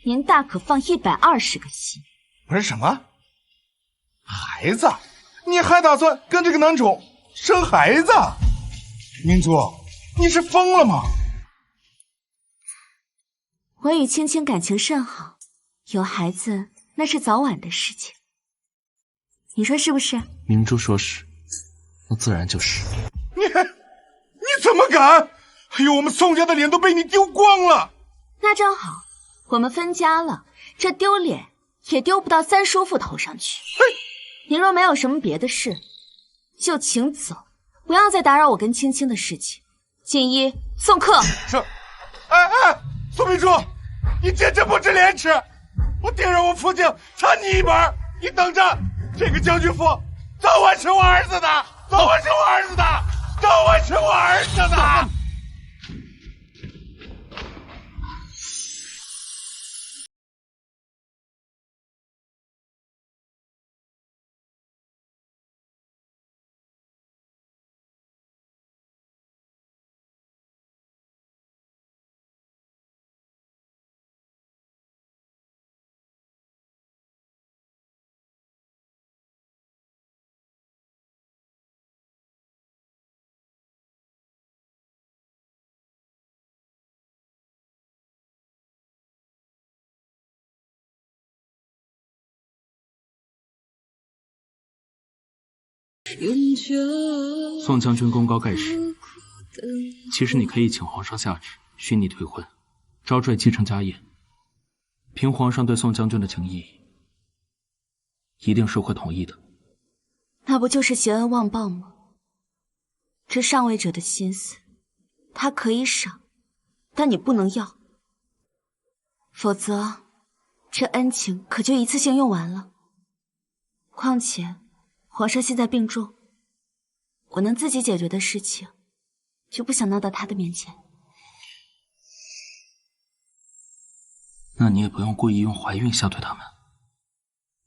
您大可放120个心。不是什么孩子？你还打算跟这个男宠生孩子？明珠，你是疯了吗？我与青青感情甚好，有孩子那是早晚的事情。你说是不是？明珠说是，那自然就是。你怎么敢？哎呦，我们宋家的脸都被你丢光了。那正好，我们分家了，这丢脸也丢不到三叔父头上去。您若没有什么别的事，就请走，不要再打扰我跟青青的事情。锦衣送客。是。宋明珠，你简直不知廉耻！我爹让我父亲插你一把，你等着，这个将军府早晚是我儿子的，早晚是我儿子的，早晚是我儿子的。宋将军功高盖世，其实你可以请皇上下旨，许你退婚，招赘继承家业。凭皇上对宋将军的情谊，一定是会同意的。那不就是挟恩忘报吗？这上位者的心思，他可以赏，但你不能要，否则这恩情可就一次性用完了。况且皇上现在病重，我能自己解决的事情，就不想闹到他的面前。那你也不用故意用怀孕吓退他们，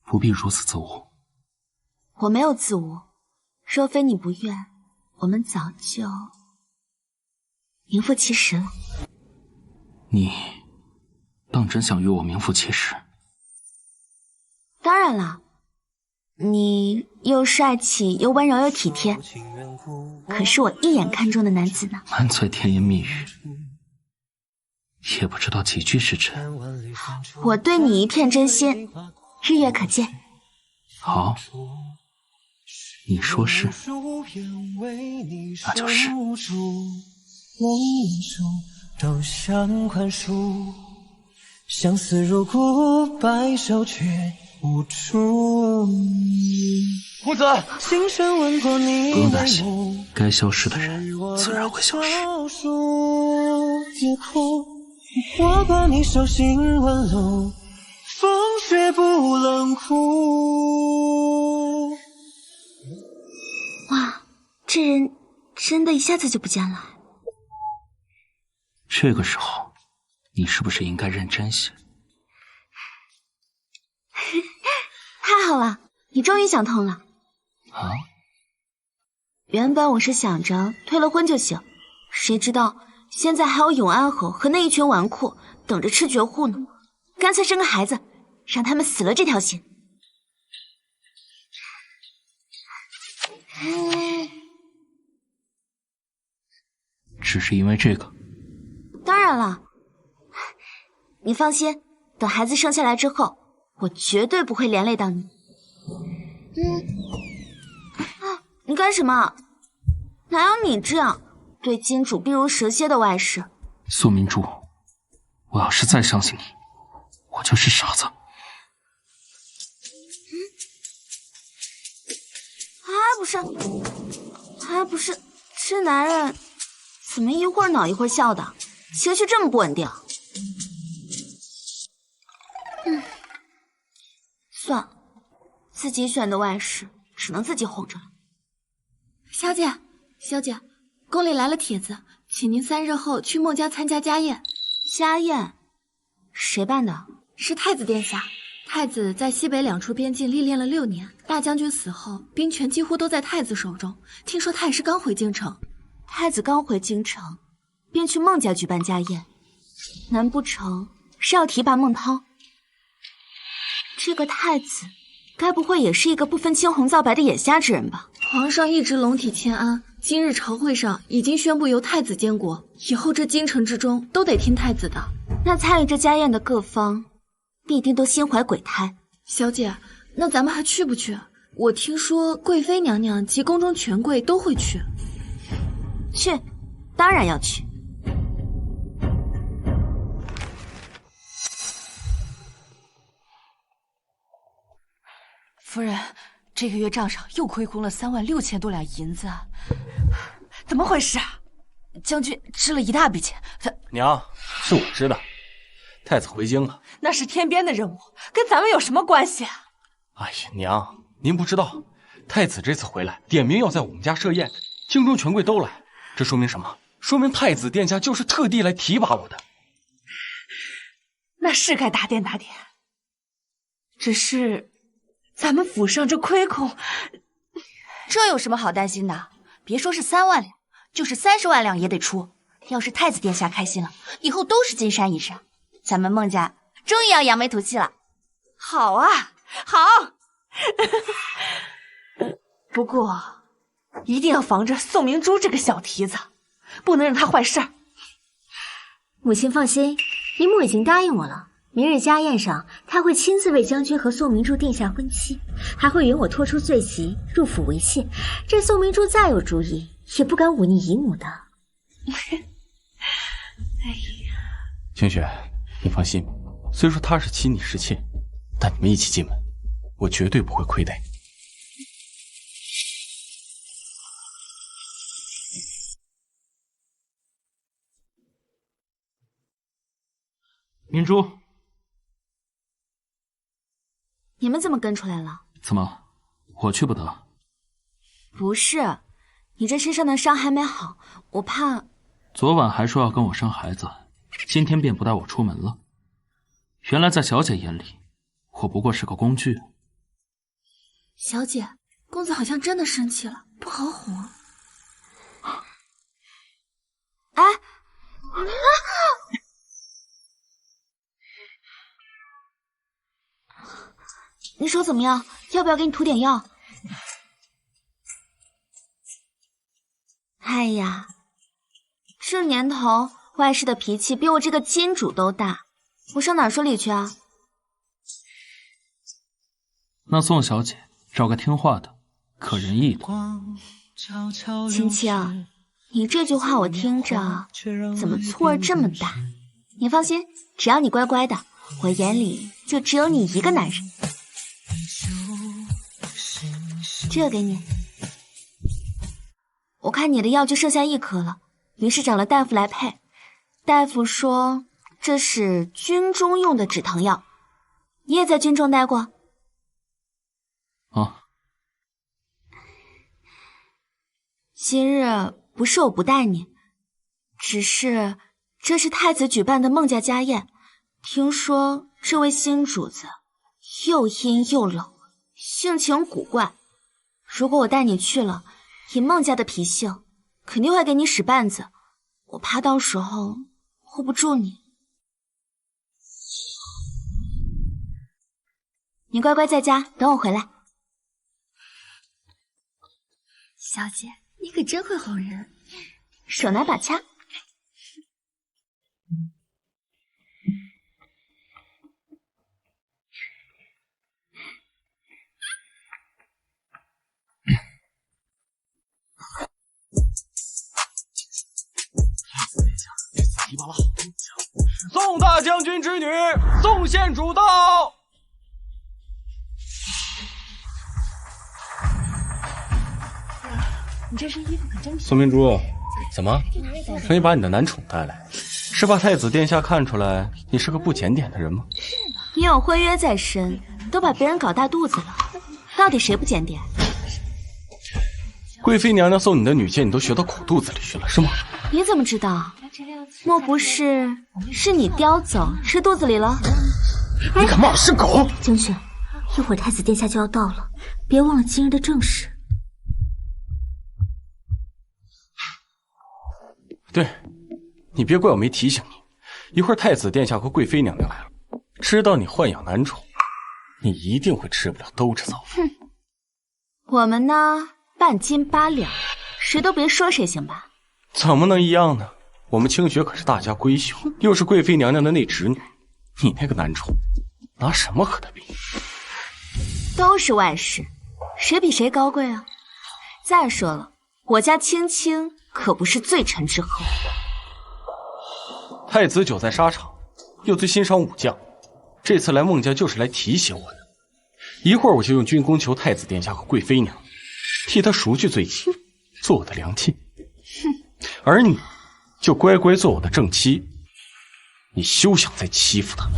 不必如此自误。我没有自误，若非你不愿，我们早就名副其实了。你当真想与我名副其实？当然了，你又帅气又温柔又体贴，可是我一眼看中的男子呢。满嘴甜言蜜语，也不知道几句是真。我对你一片真心，日月可见。好，你说是，那就是。都想宽恕，相思如故，白首却无处。公子，心深问过你，不用担心，该消失的人自然会消失。我把你手心纹路，风雪不冷酷。哇，这人真的一下子就不见了。这个时候，你是不是应该认真些？太好了，你终于想通了。啊？原本我是想着退了婚就行，谁知道现在还有永安侯和那一群纨绔等着吃绝户呢。干脆生个孩子，让他们死了这条心。只是因为这个？当然了，你放心，等孩子生下来之后，我绝对不会连累到你。你干什么？哪有你这样对金主避如蛇蝎的外事？宋明珠，我要是再相信你，我就是傻子。这男人怎么一会儿恼一会儿笑的，情绪这么不稳定？算了，自己选的外室只能自己哄着了。小姐，宫里来了帖子，请您3日后去孟家参加家宴。家宴？谁办的？是太子殿下。太子在西北2处边境历练了6年，大将军死后，兵权几乎都在太子手中。听说他也是刚回京城。太子刚回京城，便去孟家举办家宴，难不成是要提拔孟涛？这个太子，该不会也是一个不分青红皂白的眼瞎之人吧？皇上一直龙体欠安，今日朝会上已经宣布由太子监国，以后这京城之中都得听太子的。那参与这家宴的各方必定都心怀鬼胎。小姐，那咱们还去不去？我听说贵妃娘娘及宫中权贵都会去。去，当然要去。夫人，这个月账上又亏空了36000多两银子，怎么回事啊？将军吃了一大笔钱。娘，是我知道，太子回京了，那是天边的任务，跟咱们有什么关系啊？哎呀，娘，您不知道，太子这次回来点名要在我们家设宴，京中权贵都来，这说明什么？说明太子殿下就是特地来提拔我的。那是该打点打点，只是咱们府上这亏空，这有什么好担心的？别说是3万两，就是30万两也得出。要是太子殿下开心了，以后都是金山银山，咱们孟家终于要扬眉吐气了。好啊，好。不过一定要防着宋明珠这个小蹄子，不能让她坏事儿。母亲放心，姨母已经答应我了，明日家宴上，她会亲自为将军和宋明珠定下婚期，还会允我拖出罪席，入府为妾。这宋明珠再有主意，也不敢忤逆姨母的。哎呀，清雪，你放心，虽说她是妻你是妾，但你们一起进门，我绝对不会亏待。明珠，你们怎么跟出来了？怎么，我去不得？不是，你这身上的伤还没好，我怕。昨晚还说要跟我生孩子，今天便不带我出门了。原来在小姐眼里，我不过是个工具。小姐，公子好像真的生气了，不好哄。哎，你手怎么样？要不要给你涂点药？哎呀，这年头外室的脾气比我这个金主都大，我上哪儿说理去啊？那宋小姐找个听话的、可人意的。青青，你这句话我听着怎么醋味这么大？你放心，只要你乖乖的，我眼里就只有你一个男人。这个给你，我看你的药就剩下1颗了，于是找了大夫来配。大夫说这是军中用的止疼药，你也在军中待过？啊。今日不是我不带你，只是这是太子举办的孟家家宴，听说这位新主子又阴又冷，性情古怪。如果我带你去了，以孟家的脾性，肯定会给你使绊子，我怕到时候护不住你。你乖乖在家等我回来。小姐，你可真会哄人，手拿把掐。提拔了，宋大将军之女宋县主到。你这身衣服可真宋明珠，怎么？可以把你的男宠带来，是怕太子殿下看出来你是个不检点的人吗？你有婚约在身，都把别人搞大肚子了，到底谁不检点？贵妃娘娘送你的女戒，你都学到苦肚子里去了，是吗？你怎么知道？莫不是你叼走吃肚子里了？你敢骂我是狗？江雪，一会儿太子殿下就要到了，别忘了今日的正事。对，你别怪我没提醒你，一会儿太子殿下和贵妃娘娘来了，知道你豢养男宠，你一定会吃不了兜着走。哼，我们呢，半斤八两，谁都别说谁行吧？怎么能一样呢？我们清雪可是大家闺秀，又是贵妃娘娘的内侄女，你那个男宠，拿什么和他比？都是外室，谁比谁高贵啊？再说了，我家青青可不是罪臣之后。太子久在沙场，又最欣赏武将，这次来孟家就是来提携我的。一会儿我就用军功求太子殿下和贵妃娘，替他赎去罪己，做我的良妻。而你，就乖乖做我的正妻，你休想再欺负他。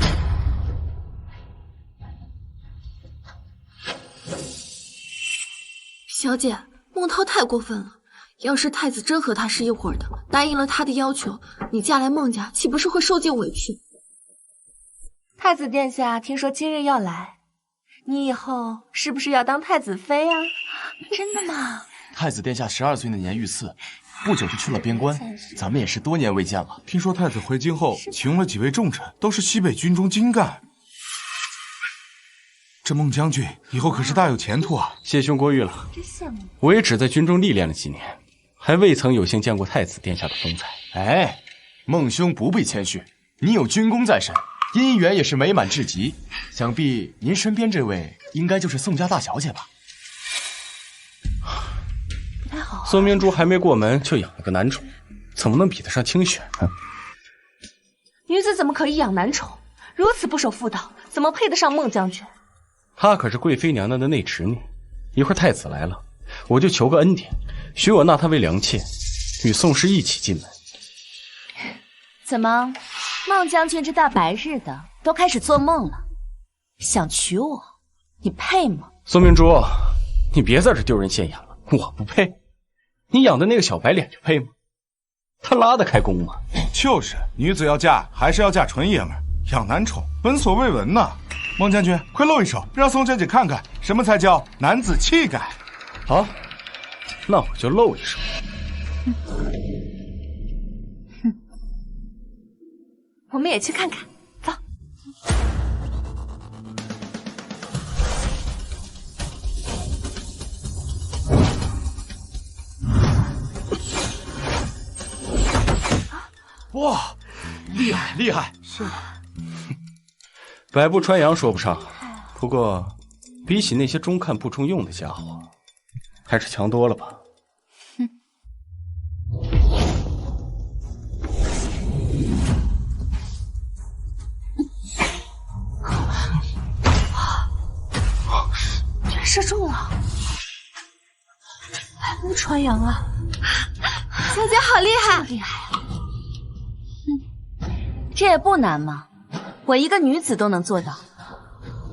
小姐，孟涛太过分了。要是太子真和他是一伙的，答应了他的要求，你嫁来孟家，岂不是会受尽委屈？太子殿下听说今日要来，你以后是不是要当太子妃啊？真的吗？太子殿下12岁那年遇刺，不久就去了边关，咱们也是多年未见了。听说太子回京后，请了几位重臣，都是西北军中精干。这孟将军以后可是大有前途啊！谢兄过誉了，我也只在军中历练了几年，还未曾有幸见过太子殿下的风采。哎，孟兄不必谦虚，你有军功在身，姻缘也是美满至极。想必您身边这位应该就是宋家大小姐吧？不太好。宋明珠还没过门就养了个男宠，怎么能比得上清雪呢？女子怎么可以养男宠？如此不守妇道，怎么配得上孟将军？她可是贵妃娘娘的内侄女，一会儿太子来了，我就求个恩典，许我纳她为良妾，与宋氏一起进门。怎么，孟将军这大白日的都开始做梦了？想娶我，你配吗？宋明珠，你别在这丢人现眼了，我不配，你养的那个小白脸就配吗？他拉得开弓吗？就是，女子要嫁还是要嫁纯爷们儿，养男宠闻所未闻呐。孟将军，快露一手，让宋小姐看看什么才叫男子气概。好，那我就露一手。我们也去看看，走。哇，厉害厉害！是。百步穿杨说不上，不过比起那些中看不中用的家伙，还是强多了吧。哼。居然射中了！百步穿杨啊！小姐好厉害，厉害啊！这也不难嘛。我一个女子都能做到，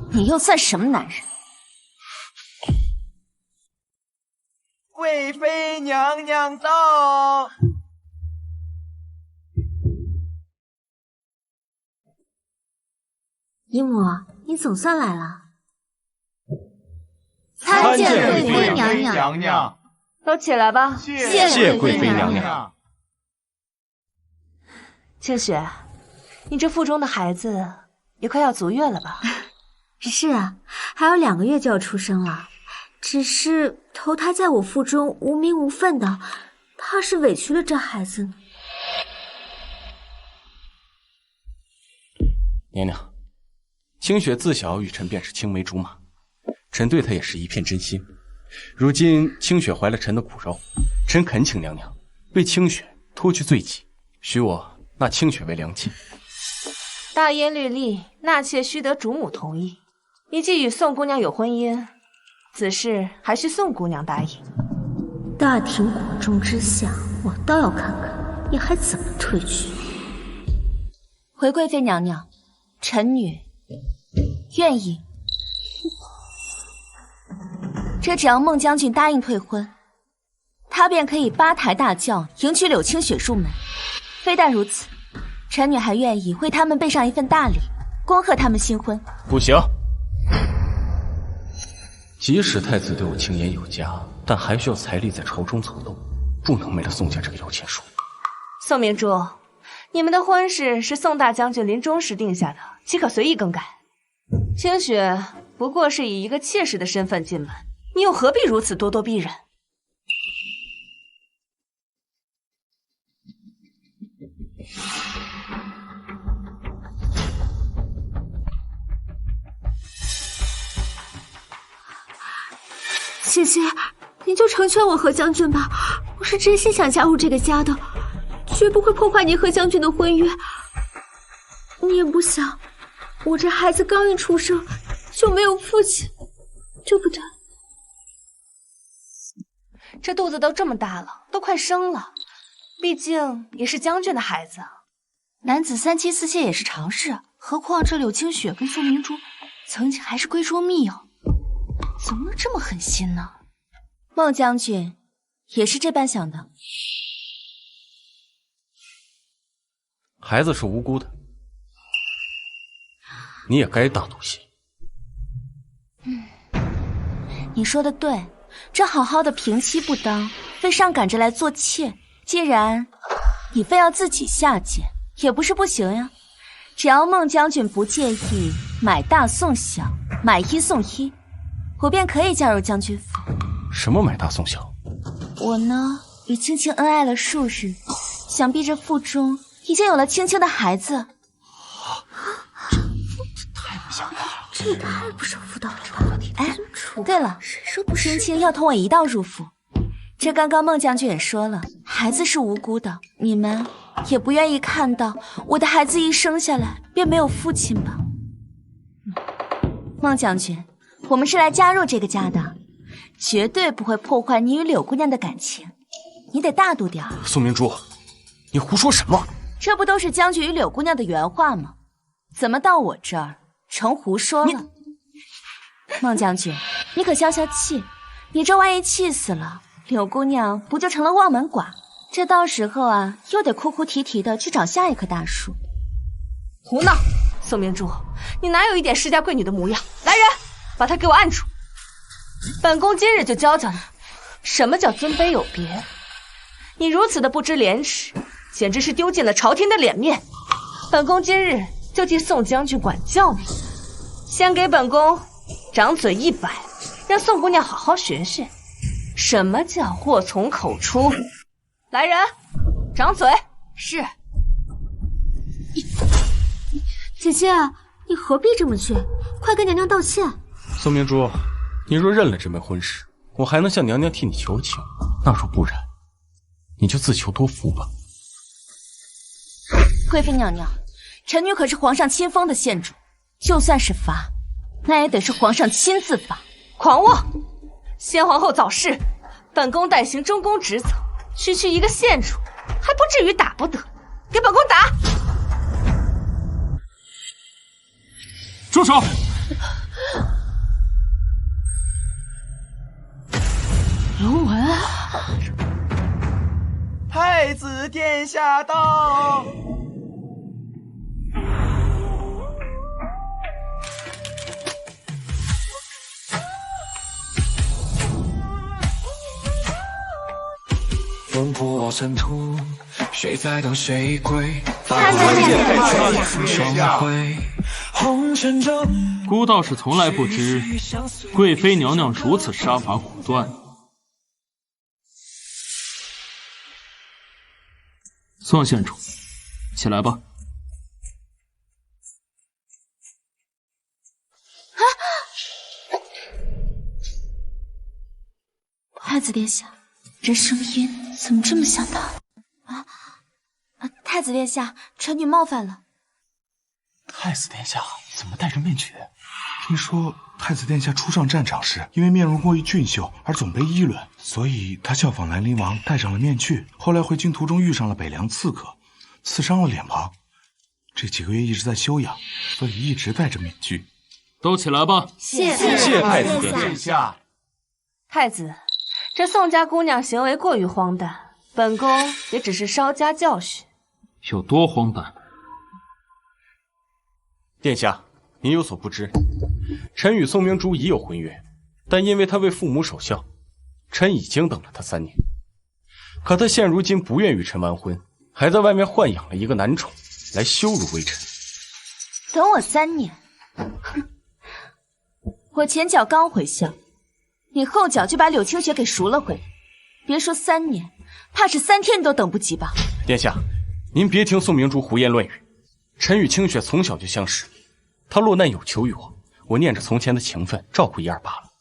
你又算什么男人？贵妃娘娘到！姨母，你总算来了。参见贵妃娘娘。都起来吧。谢贵妃娘娘。清雪，你这腹中的孩子也快要足月了吧？是啊，还有2个月就要出生了。只是投胎在我腹中无名无分的，怕是委屈了这孩子呢。娘娘，清雪自小与臣便是青梅竹马，臣对她也是一片真心。如今清雪怀了臣的骨肉，臣恳请娘娘为清雪脱去罪己，许我纳清雪为良妻。大燕律例，纳妾须得主母同意。你既与宋姑娘有婚姻，此事还需宋姑娘答应。大庭广众之下，我倒要看看你还怎么退去。回贵妃娘娘，臣女愿意。这只要孟将军答应退婚，他便可以八抬大轿迎娶柳青雪入门。非但如此，臣女还愿意为他们备上一份大礼，恭贺他们新婚。不行，即使太子对我青言有加，但还需要财力在朝中走动，不能没了宋家这个摇钱树。宋明珠，你们的婚事是宋大将军临终时定下的，岂可随意更改？青雪不过是以一个妾室的身份进门，你又何必如此咄咄逼人？姐姐，你就成全我和将军吧，我是真心想加入这个家的，绝不会破坏你和将军的婚约。你也不想我这孩子刚一出生就没有父亲，对不对？这肚子都这么大了，都快生了，毕竟也是将军的孩子。男子三妻四妾也是常事，何况这柳青雪跟宋明珠曾经还是闺中密友，怎么能这么狠心呢？孟将军也是这般想的。孩子是无辜的，你也该大度些。你说的对，这好好的平妻不当，非上赶着来做妾。既然你非要自己下贱，也不是不行呀。只要孟将军不介意买大送小，买一送一，我便可以加入将军府。什么买大送小？我呢，与青青恩爱了数日，想必这腹中已经有了青青的孩子。太不像话了，这也太不守妇道了吧！哎，对了，青青要同我一道入府。这刚刚孟将军也说了，孩子是无辜的，你们也不愿意看到我的孩子一生下来便没有父亲吧？孟将军，我们是来加入这个家的，绝对不会破坏你与柳姑娘的感情，你得大度点儿。宋明珠，你胡说什么？这不都是将军与柳姑娘的原话吗？怎么到我这儿成胡说了？孟将军，你可消消气，你这万一气死了，柳姑娘不就成了望门寡？这到时候啊，又得哭哭啼啼的去找下一棵大树。胡闹！宋明珠，你哪有一点世家贵女的模样？来人，把她给我按住！本宫今日就教教你，什么叫尊卑有别。你如此的不知廉耻，简直是丢尽了朝廷的脸面。本宫今日就替宋将军管教你，先给本宫掌嘴100，让宋姑娘好好学学什么叫祸从口出。来人，掌嘴！是。姐姐，你何必这么倔？快跟娘娘道歉。宋明珠，你若认了这门婚事，我还能向娘娘替你求情；那若不然，你就自求多福吧。贵妃娘娘，臣女可是皇上亲封的县主，就算是罚，那也得是皇上亲自罚。狂妄！先皇后早逝，本宫代行中宫职责，区区一个县主，还不至于打不得。给本宫打！住手！刘文，太子殿下到。风波深处，谁在等谁归？红尘中，孤道士从来不知贵妃娘娘如此杀伐果断。宋县主，起来吧。太子殿下，这声音怎么这么像他？太子殿下，臣女冒犯了。太子殿下怎么戴着面具？听说太子殿下初上战场时，因为面容过于俊秀而总被议论，所以他效仿兰陵王戴上了面具。后来回京途中遇上了北凉刺客，刺伤了脸庞。这几个月一直在休养，所以一直戴着面具。都起来吧。谢太子殿下。太子，这宋家姑娘行为过于荒诞，本宫也只是稍加教训。有多荒诞？殿下，您有所不知，臣与宋明珠已有婚约，但因为她为父母守孝，臣已经等了她3年。可她现如今不愿与臣完婚，还在外面豢养了一个男宠来羞辱微臣。等我3年？哼！我前脚刚回乡，你后脚就把柳清雪给赎了回来，别说3年，怕是3天都等不及吧？殿下，您别听宋明珠胡言乱语。臣与清雪从小就相识，她落难有求于我，我念着从前的情分，照顾一二罢了。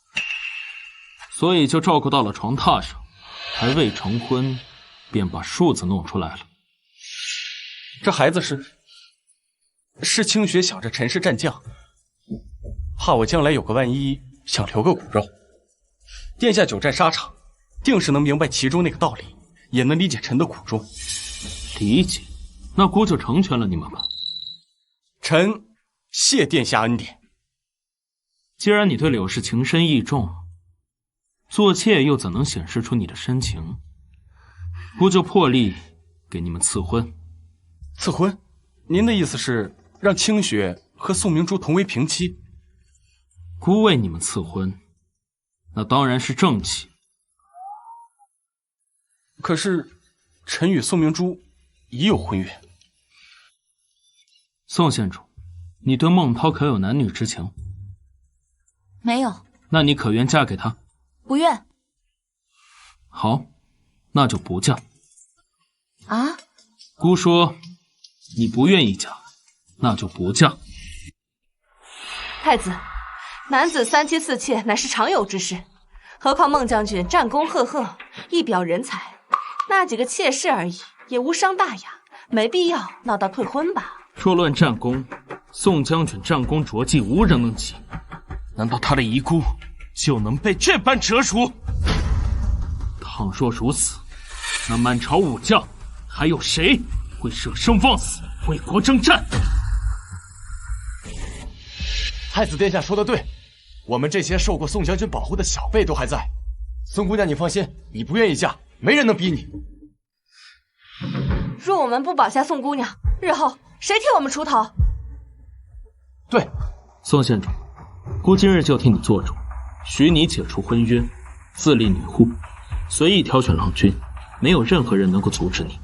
所以就照顾到了床榻上，还未成婚，便把数字弄出来了。这孩子是清雪想着陈氏战将，怕我将来有个万一，想留个骨肉。殿下久战沙场，定是能明白其中那个道理，也能理解臣的苦衷。理解？那姑就成全了你们吧。臣谢殿下恩典。既然你对柳氏情深意重，做妾又怎能显示出你的深情？姑就破例给你们赐婚。赐婚？您的意思是让清雪和宋明珠同为平妻？姑为你们赐婚，那当然是正妻。可是臣与宋明珠已有婚约。宋县主，你对孟涛可有男女之情？没有。那你可愿嫁给他？不愿。好，那就不嫁。啊？姑说你不愿意嫁，那就不嫁。太子，男子3妻4妾乃是常有之事，何况孟将军战功赫赫，一表人才，那几个妾室而已，也无伤大雅，没必要闹到退婚吧。若论战功，宋将军战功卓迹，无人能及。难道他的遗孤就能被这般折辱？倘若如此，那满朝武将还有谁会舍生忘死为国征战？太子殿下说的对，我们这些受过宋将军保护的小辈都还在。宋姑娘，你放心，你不愿意嫁，没人能逼你。若我们不保下宋姑娘，日后谁替我们出头？对，宋县主，姑今日就替你做主，许你解除婚约，自立女护，随意挑选郎君，没有任何人能够阻止你。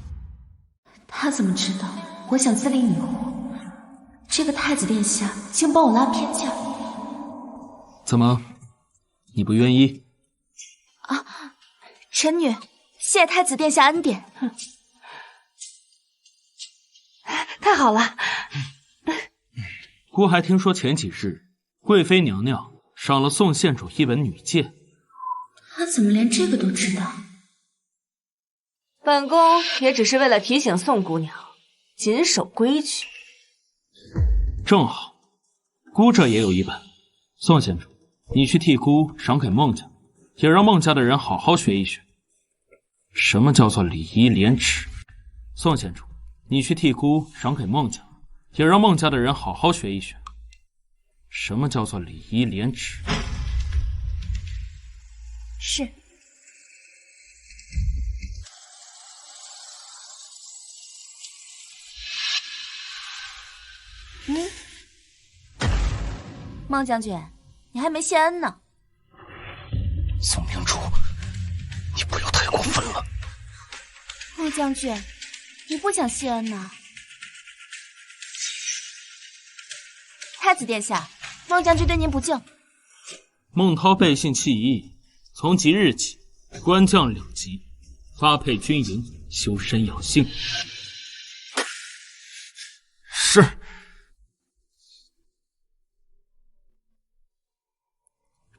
他怎么知道我想自立女护？这个太子殿下竟帮我拉偏架。怎么，你不愿意？啊，臣女谢太子殿下恩典。太好了。姑还听说前几日贵妃娘娘赏了宋县主一本女诫。他怎么连这个都知道？本宫也只是为了提醒宋姑娘谨守规矩。正好，姑这也有一本。宋县主，你去替姑赏给孟家，也让孟家的人好好学一学什么叫做礼仪廉耻。宋县主，你去替姑赏给孟家，也让孟家的人好好学一学什么叫做礼仪廉耻。是。孟将军，你还没谢恩呢。宋明珠，你不要太过分了。孟将军，你不想谢恩呢？太子殿下，孟将军对您不敬。孟涛背信弃义，从即日起，官降2级，发配军营，修身养性。是。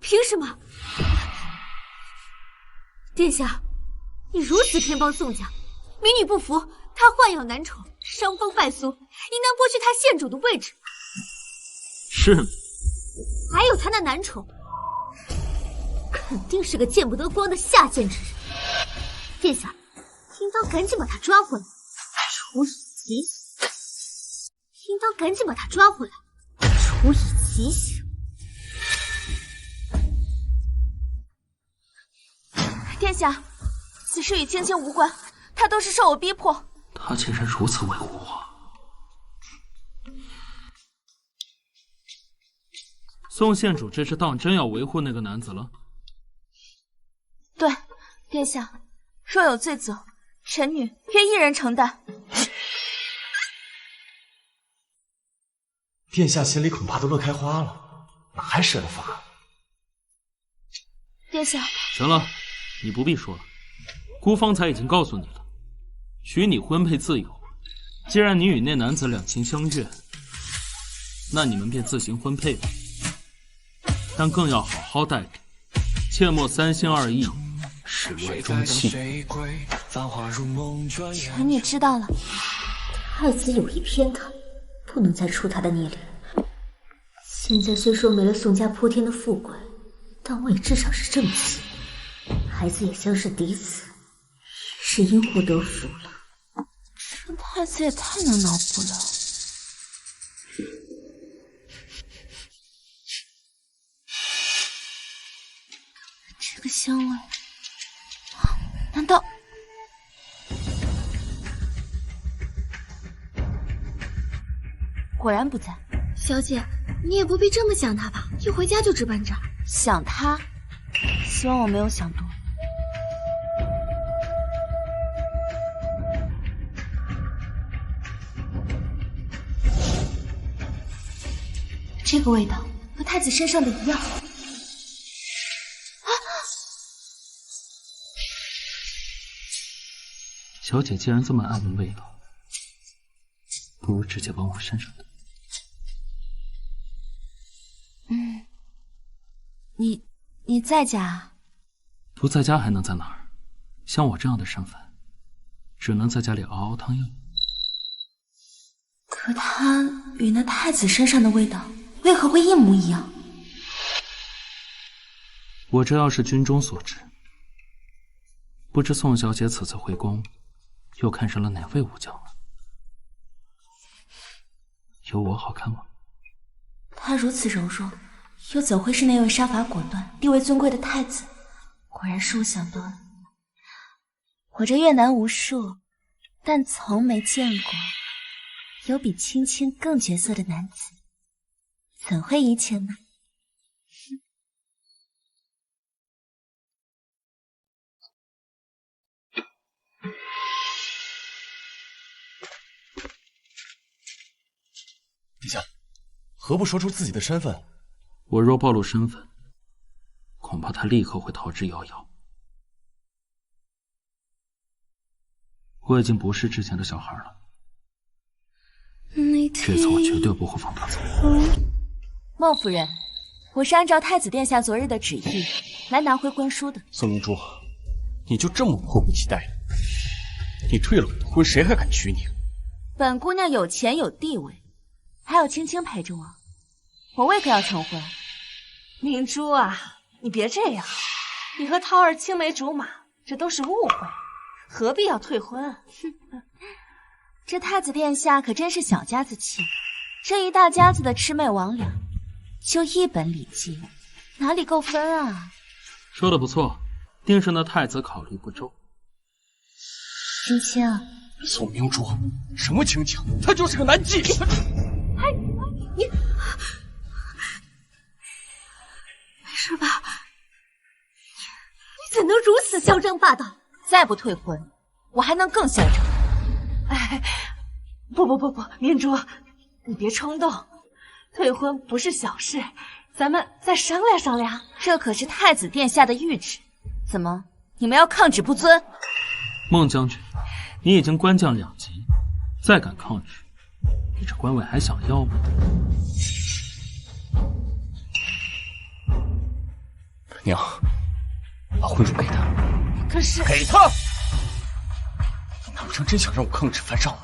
凭什么？殿下，你如此偏帮宋家，民女不服，他豢养男宠，伤风败俗，应当剥去他县主的位置。是。还有他那男宠，肯定是个见不得光的下贱之人。殿下，听刀赶紧把他抓回来，处以极刑。听刀赶紧把他抓回来，处以极刑。殿下，此事与青青无关，他都是受我逼迫。他竟然如此维护我。宋县主这是当真要维护那个男子了？对，殿下，若有罪责，臣女愿一人承担。殿下心里恐怕都乐开花了，哪还舍得罚？殿下，行了，你不必说了，孤方才已经告诉你了，许你婚配自由。既然你与那男子两情相悦，那你们便自行婚配吧。但更要好好待着，切莫三心二意，始乱终弃。臣女知道了。太子有意偏袒，不能再触他的逆鳞。现在虽说没了宋家铺天的富贵，但我也至少是正妻，孩子也相是嫡子，也是因祸得福了。这太子也太能脑补了。这个香味，难道……果然不在。小姐，你也不必这么想他吧，一回家就直奔这儿。想他，希望我没有想多。这个味道和太子身上的一样。小姐既然这么爱闻味道，不如直接闻我身上的。你在家？不在家还能在哪儿？像我这样的身份，只能在家里熬熬汤药。可他与那太子身上的味道为何会一模一样？我这要是军中所知，不知宋小姐此次回宫，又看上了哪位武将了？有我好看吗？他如此柔弱，又怎会是那位杀伐果断、地位尊贵的太子？果然是我想多了。我这越南无数，但从没见过有比青青更绝色的男子，怎会移情呢？陛下，何不说出自己的身份？我若暴露身份，恐怕他立刻会逃之夭夭。我已经不是之前的小孩了，这次我绝对不会放他走。孟夫人，我是按照太子殿下昨日的旨意来拿回婚书的。宋明珠，你就这么迫不及待了？你退了我的婚，谁还敢娶你？本姑娘有钱有地位，还有青青陪着我，我为何要成婚？明珠啊，你别这样，你和涛儿青梅竹马，这都是误会，何必要退婚？这太子殿下可真是小家子气，这一大家子的魑魅魍魉，就一本礼记，哪里够分啊？说的不错，定是那太子考虑不周。青青，宋明珠，什么青青？他就是个男妓。你没事吧？你怎能如此嚣张霸道？再不退婚，我还能更嚣张。哎，不，明珠，你别冲动，退婚不是小事，咱们再商量商量。这可是太子殿下的谕旨，怎么你们要抗旨不遵？孟将军，你已经官降2级，再敢抗旨，你这官位还想要吗？娘，把婚书给他。可是给他！难不成真想让我抗旨犯上吗？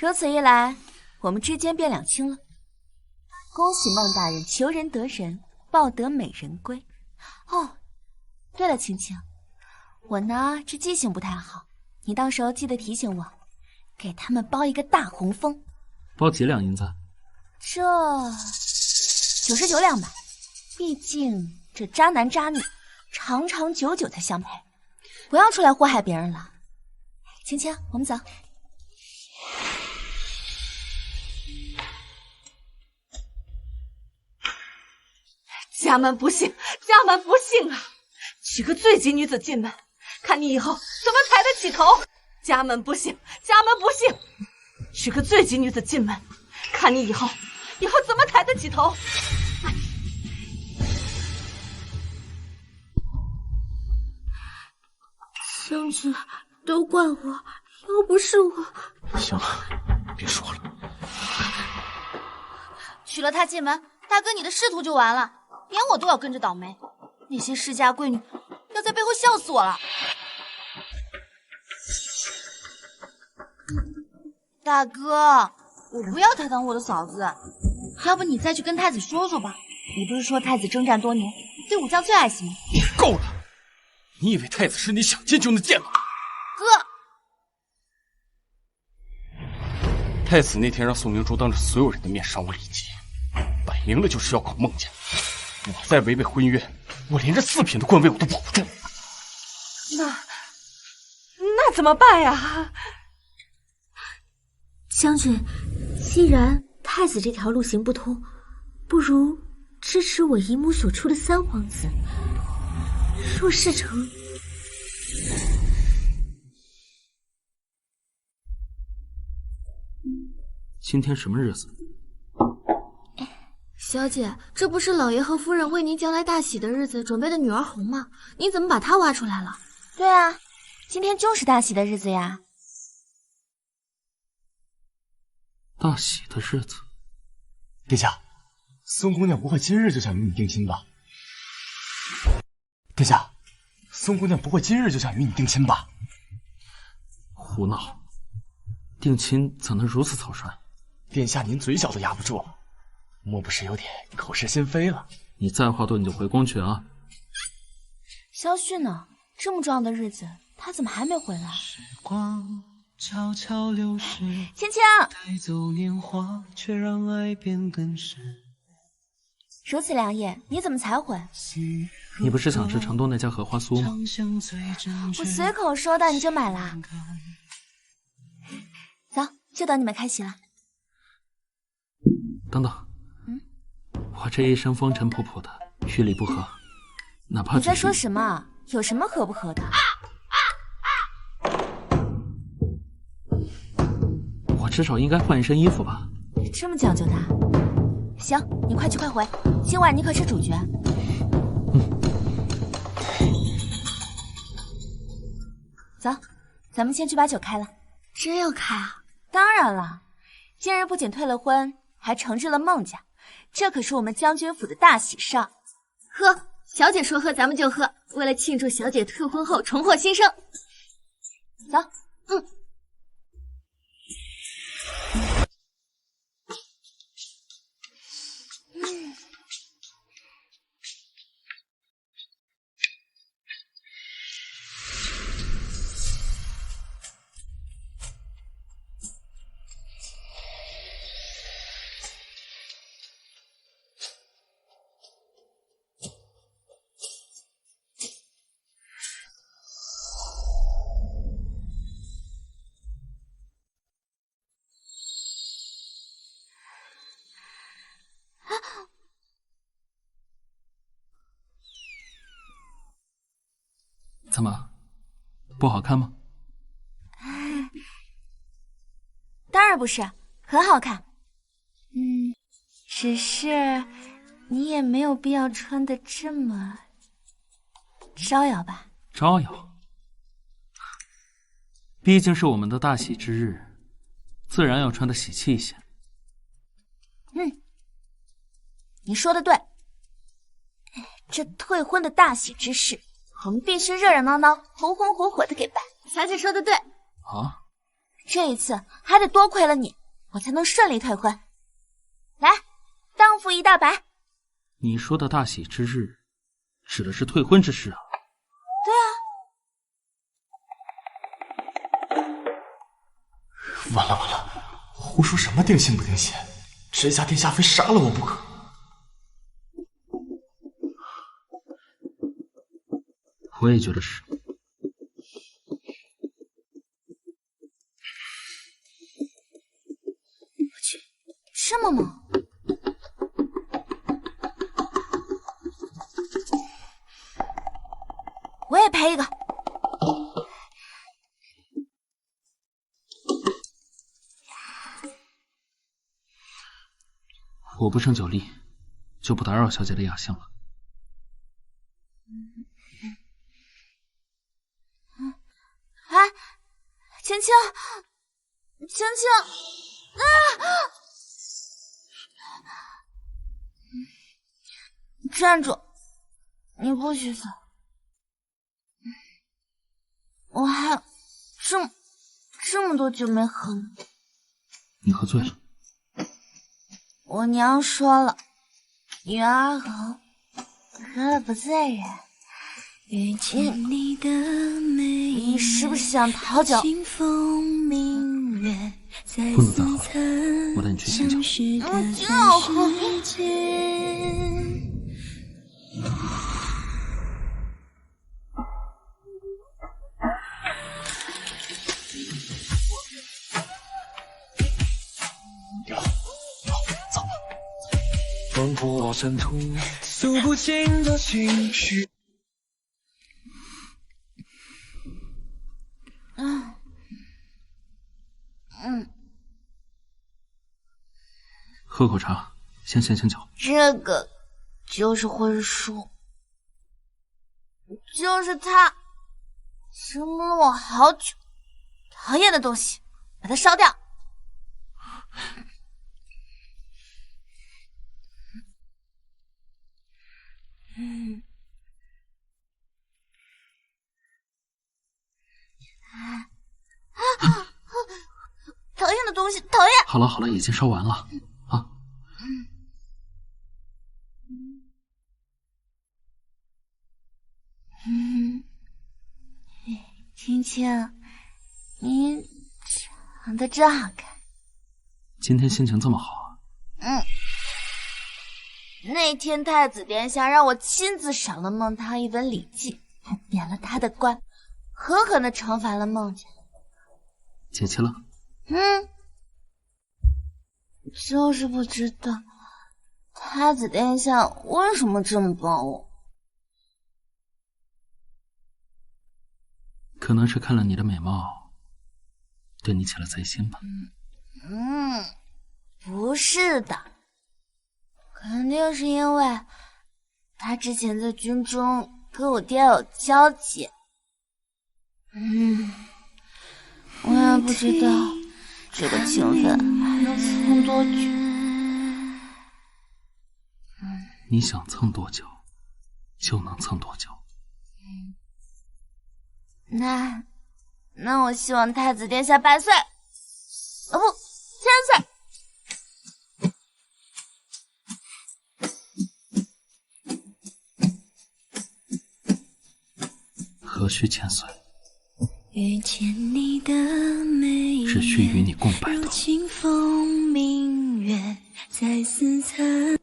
如此一来，我们之间便两清了。恭喜孟大人求人得人，抱得美人归。哦，对了，青青，我呢这记性不太好，你到时候记得提醒我，给他们包一个大红封。包几两银子？这99两吧，毕竟这渣男渣女长长久久才相配，不要出来祸害别人了。青青，我们走。家门不幸，家门不幸啊！娶个罪籍女子进门，看你以后怎么抬得起头！家门不幸，家门不幸，娶个罪籍女子进门，看你以后怎么抬得起头！香姐，都怪我，要不是我……行了，别说了。娶了她进门，大哥你的仕途就完了，连我都要跟着倒霉。那些世家闺女要在背后笑死我了。大哥，我不要她当我的嫂子，要不你再去跟太子说说吧。你不是说太子征战多年，对武将最爱惜吗？够了！你以为太子是你想见就能见吗？哥，太子那天让宋明珠当着所有人的面伤我李姬，摆明了就是要搞孟家。我再违背婚约，我连这4品的官位我都保不住。那怎么办呀？将军，既然太子这条路行不通，不如支持我姨母所出的3皇子。若事成，今天什么日子？小姐，这不是老爷和夫人为您将来大喜的日子准备的女儿红吗？你怎么把她挖出来了？对啊，今天就是大喜的日子呀。大喜的日子？殿下，孙姑娘不会今日就想与你定亲吧？殿下，孙姑娘不会今日就想与你定亲吧？胡闹！定亲怎能如此草率？殿下，您嘴角都压不住了，莫不是有点口是心非了？你再话多你就回宫去啊！萧旭呢？这么重要的日子，他怎么还没回来？时光悄悄流逝，青青，带走年华，却让爱变更深。如此良夜，你怎么才回？你不是想吃成都那家荷花酥吗？我随口说的，你就买啦？走，就等你们开席了。等等，我这一身风尘仆仆的，与理不合，哪怕你在说什么？有什么合不合的？我至少应该换一身衣服吧？这么讲究的？行，你快去快回，今晚你可是主角。走，咱们先去把酒开了。真要开啊？当然了，今日不仅退了婚，还承制了孟家，这可是我们将军府的大喜事。喝，小姐说喝咱们就喝，为了庆祝小姐退婚后重获新生。走。怎么，不好看吗？当然不是，很好看。只是你也没有必要穿得这么招摇吧？招摇？毕竟是我们的大喜之日，自然要穿得喜气一些。你说的对。这退婚的大喜之事，我们必须热热闹闹、红红火火的给办。小姐说的对。啊？这一次还得多亏了你，我才能顺利退婚。来，当父一大白。你说的大喜之日，指的是退婚之事啊？对啊。完了完了，胡说什么定心不定心，这下殿下非杀了我不可。我也觉得是。我去，这么猛！我也赔一个。我不胜酒力，就不打扰小姐的雅兴了。哎，青青，青青，站住！你不许走！我还这么多酒没喝呢。你喝醉了。我娘说了，女儿红，喝了不在人。你是不是想逃酒？不能再喝了，我带你去醒酒。我就要喝。风波深处，诉不尽的情绪。喝口茶，先醒醒酒。这个就是会输，就是他折磨了我好久，讨厌的东西，把它烧掉。讨厌的东西，讨厌！好了好了，已经烧完了啊。青青，你长得真好看。今天心情这么好啊？那天太子殿下让我亲自赏了孟汤一本礼记，还免了他的官，狠狠地惩罚了孟家。解气了？就是不知道太子殿下为什么这么帮我。可能是看了你的美貌，对你起了贼心吧。不是的，肯定是因为他之前在军中跟我爹有交集。我也不知道这个情分还能蹭多久。你想蹭多久，就能蹭多久。那我希望太子殿下100岁，不，1000岁。何须1000岁？遇见你的每只需与你共白头。如清风明月在似曾。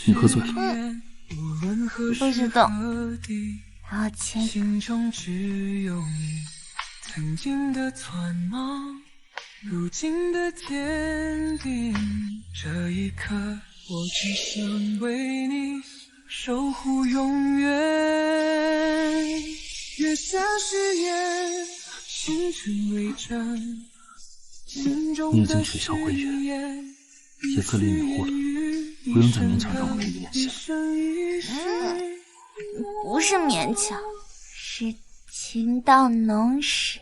你喝醉了。不许动，好亲。心中只有你，曾经的匆忙，如今的坚定。这一刻，我只想为你守护永远。月下誓言，星辰为证，心中你已经取消会员，也自立迷糊了，不用再勉强让我陪你演戏了。不是勉强，是情到浓时。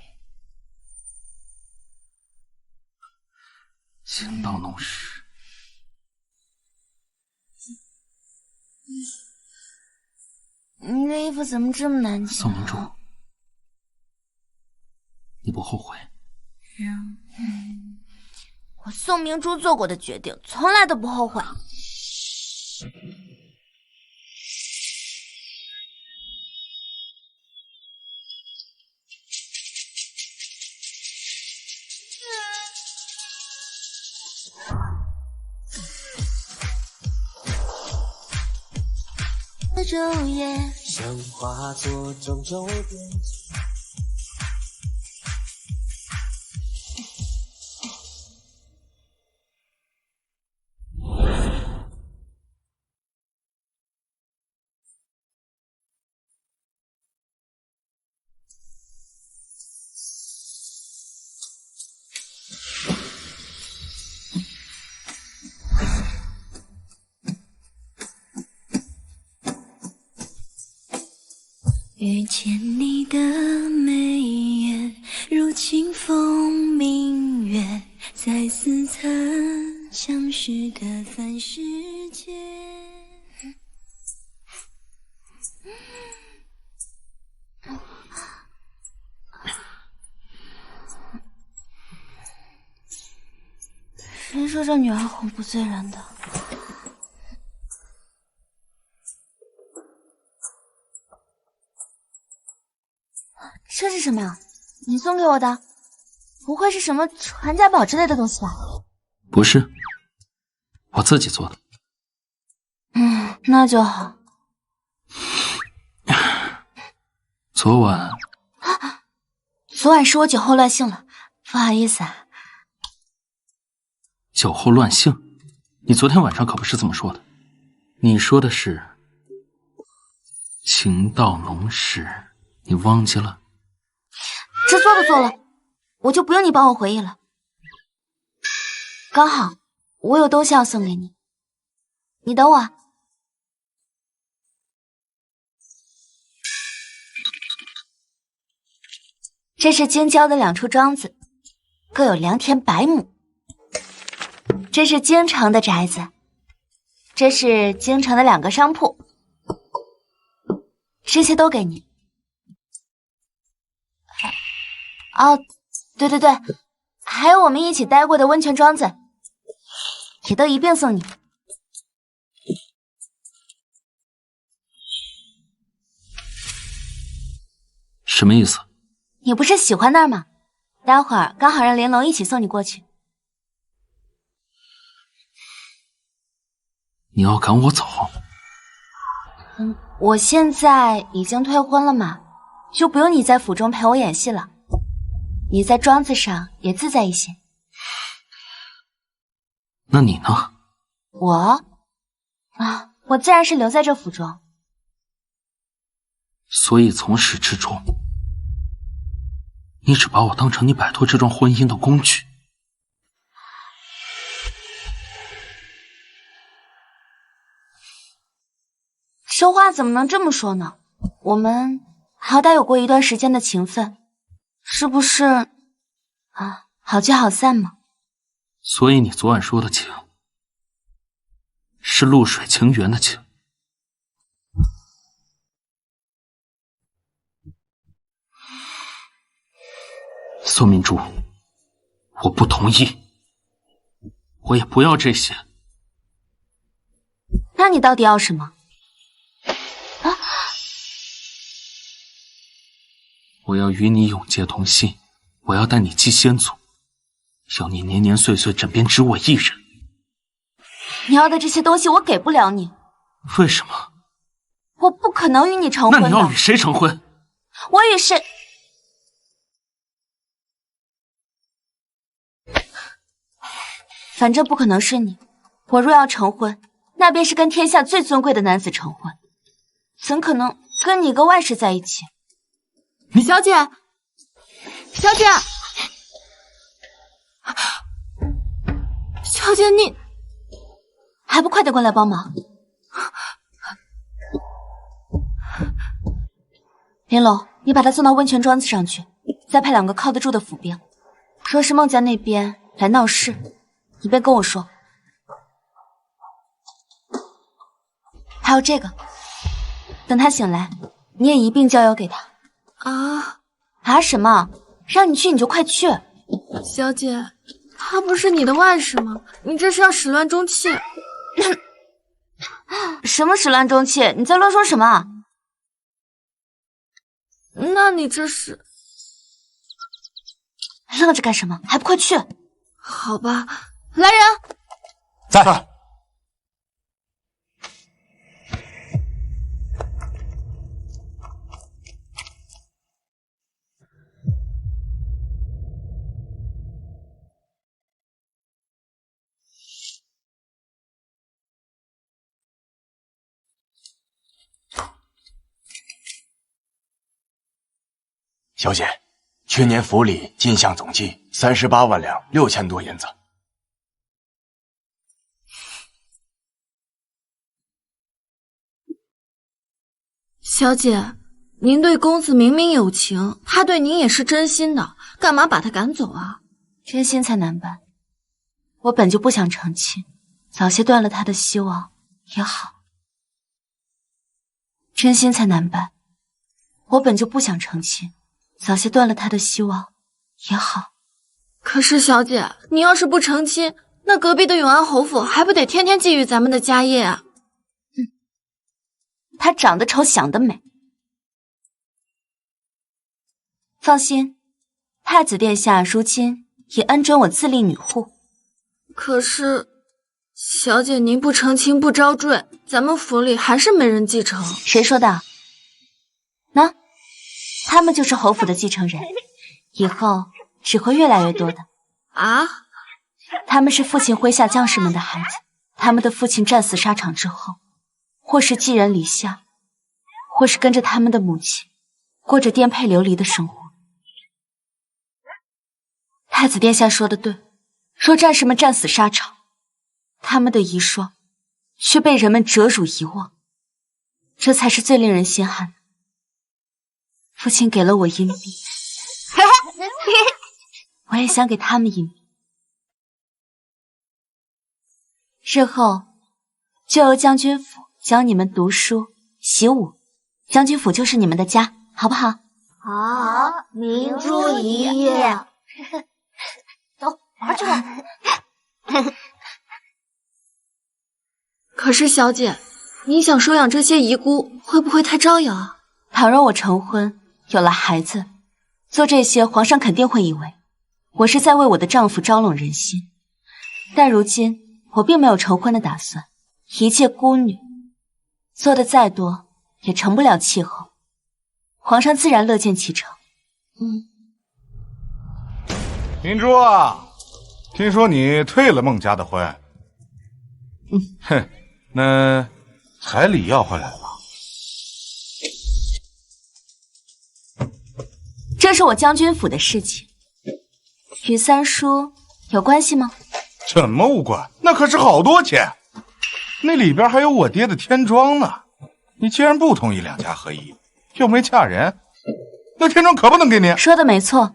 情到浓时。你这衣服怎么这么难瞧？宋明珠，你不后悔？我宋明珠做过的决定，从来都不后悔。昼夜像化作种种变。遇见你的眉眼，如清风明月，在似曾相识的凡世间。谁说这女儿红不醉人的？这是什么呀？你送给我的？不会是什么传家宝之类的东西吧？不是，我自己做的。那就好。昨晚是我酒后乱性了，不好意思啊。酒后乱性？你昨天晚上可不是这么说的。你说的是情到浓时，你忘记了？这做都做了，我就不用你帮我回忆了。刚好我有东西要送给你，你等我。这是京郊的2处庄子，各有良田100亩。这是京城的宅子，这是京城的2个商铺，这些都给你。哦，对，还有我们一起待过的温泉庄子，也都一并送你。什么意思？你不是喜欢那儿吗？待会儿刚好让玲珑一起送你过去。你要赶我走？我现在已经退婚了嘛，就不用你在府中陪我演戏了。你在庄子上也自在一些。那你呢？我自然是留在这府中。所以从始至终，你只把我当成你摆脱这桩婚姻的工具。说话怎么能这么说呢？我们好歹有过一段时间的情分，是不是好聚好散嘛？所以你昨晚说的情，是露水情缘的情。宋明珠，我不同意，我也不要这些。那你到底要什么？我要与你永结同心，我要带你祭先祖，要你年年岁岁枕边只我一人。你要的这些东西我给不了你。为什么？我不可能与你成婚的。那你要与谁成婚？我与谁？反正不可能是你。我若要成婚，那便是跟天下最尊贵的男子成婚，怎可能跟你一个外室在一起？小姐，小姐，小姐，你还不快点过来帮忙！玲珑，你把他送到温泉庄子上去，再派2个靠得住的府兵，说是孟家那边来闹事，你别跟我说。还有这个，等他醒来，你也一并交由给他。啊什么？让你去你就快去。小姐，他不是你的外室吗？你这是要始乱终弃。什么始乱终弃？你在乱说什么？那你这是愣着干什么？还不快去！好吧，来人，在。小姐，去年府里进项总计38万两6000多银子。小姐，您对公子明明有情，他对您也是真心的，干嘛把他赶走啊？真心才难办。我本就不想成亲，早些断了他的希望也好。真心才难办，我本就不想成亲。早些断了他的希望也好。可是小姐，你要是不成亲，那隔壁的永安侯府还不得天天觊觎咱们的家业啊？他长得丑，想得美。放心，太子殿下如今已恩准我自立女护。可是，小姐您不成亲不招赘，咱们府里还是没人继承。谁说的？那？他们就是侯府的继承人，以后只会越来越多的。啊？他们是父亲麾下将士们的孩子，他们的父亲战死沙场之后，或是寄人篱下，或是跟着他们的母亲，过着颠沛流离的生活。太子殿下说的对，若战士们战死沙场，他们的遗孀却被人们折辱遗忘，这才是最令人心寒的。父亲给了我银币，我也想给他们银币。日后就由将军府教你们读书习武，将军府就是你们的家，好不好？好，明珠一夜。走，玩去吧。可是小姐，你想收养这些遗孤，会不会太招摇啊？倘若我成婚，有了孩子，做这些皇上肯定会以为我是在为我的丈夫招拢人心。但如今我并没有成婚的打算，一介孤女，做的再多也成不了气候，皇上自然乐见其成。明珠啊，听说你退了孟家的婚。哼，那彩礼要回来了。这是我将军府的事情，与三叔有关系吗？怎么无关？那可是好多钱，那里边还有我爹的天庄呢。你既然不同意两家合一，又没嫁人，那天庄可不能给你。说的没错，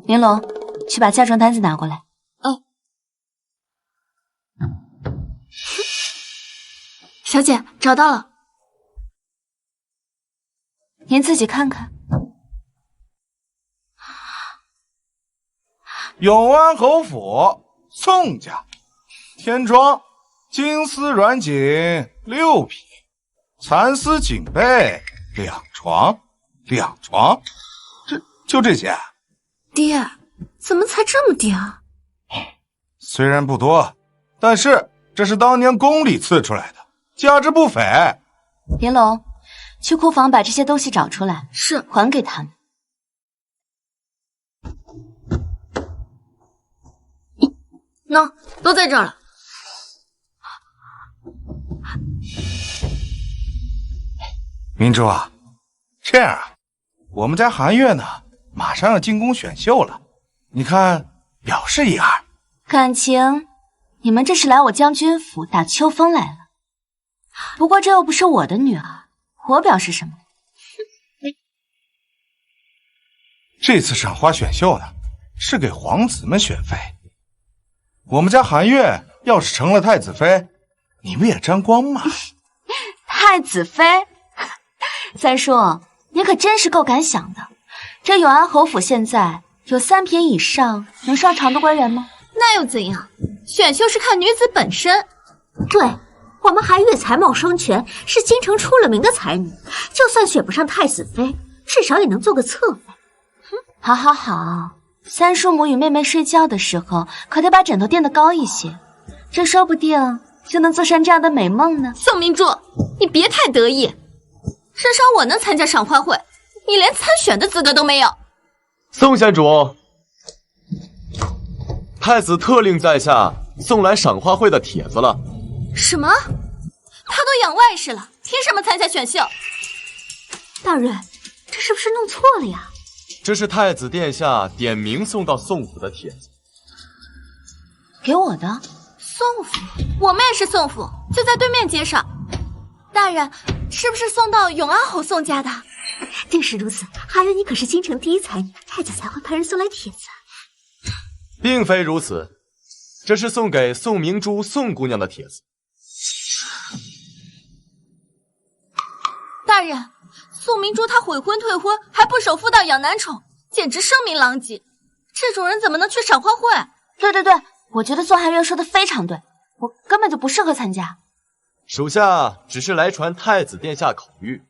玲珑，去把嫁妆单子拿过来。小姐，找到了，您自己看看。永安侯府宋家天庄金丝软锦6匹，蚕丝锦被2床，就这些。爹，怎么才这么点啊？虽然不多，但是这是当年宫里赐出来的，价值不菲。玲珑，去库房把这些东西找出来，是，还给他们。喏，都在这儿了。明珠啊，这样啊，我们家韩月呢，马上要进宫选秀了，你看表示一二。感情你们这是来我将军府打秋风来了。不过这又不是我的女儿，我表示什么？这次赏花选秀呢，是给皇子们选妃。我们家韩月要是成了太子妃，你不也沾光吗？太子妃，三叔，你可真是够敢想的。这永安侯府现在有3品以上能上常的官员吗？那又怎样？选秀是看女子本身。对，我们韩月才貌双全，是京城出了名的才女，就算选不上太子妃，至少也能做个侧妃。好好好，三叔母与妹妹睡觉的时候，可得把枕头垫得高一些，这说不定就能做上这样的美梦呢。宋明珠，你别太得意，至少我能参加赏花会，你连参选的资格都没有。宋县主，太子特令在下送来赏花会的帖子了。什么？他都养外室了，凭什么参加选秀？大人，这是不是弄错了呀？这是太子殿下点名送到宋府的帖子。给我的？宋府？我们也是宋府，就在对面街上。大人，是不是送到永安侯宋家的？正是如此，韩月你可是京城第一才女，太子才会派人送来帖子。并非如此，这是送给宋明珠宋姑娘的帖子。大人，宋明珠她悔婚退婚，还不守妇道养男宠，简直声名狼藉。这种人怎么能去赏花会？对，我觉得宋寒月说的非常对，我根本就不适合参加。属下只是来传太子殿下口谕。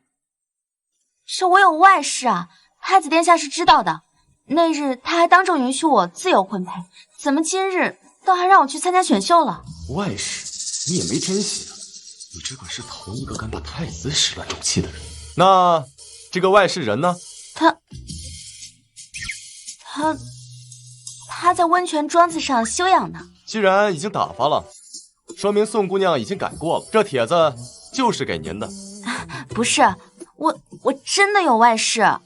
是我有外室啊，太子殿下是知道的。那日他还当众允许我自由婚配，怎么今日倒还让我去参加选秀了？外室，你也没珍惜呢。你只管是头一个敢把太子始乱终弃的人。那这个外室人呢？他在温泉庄子上休养呢。既然已经打发了，说明宋姑娘已经改过了。这帖子就是给您的。不是，我真的有外室。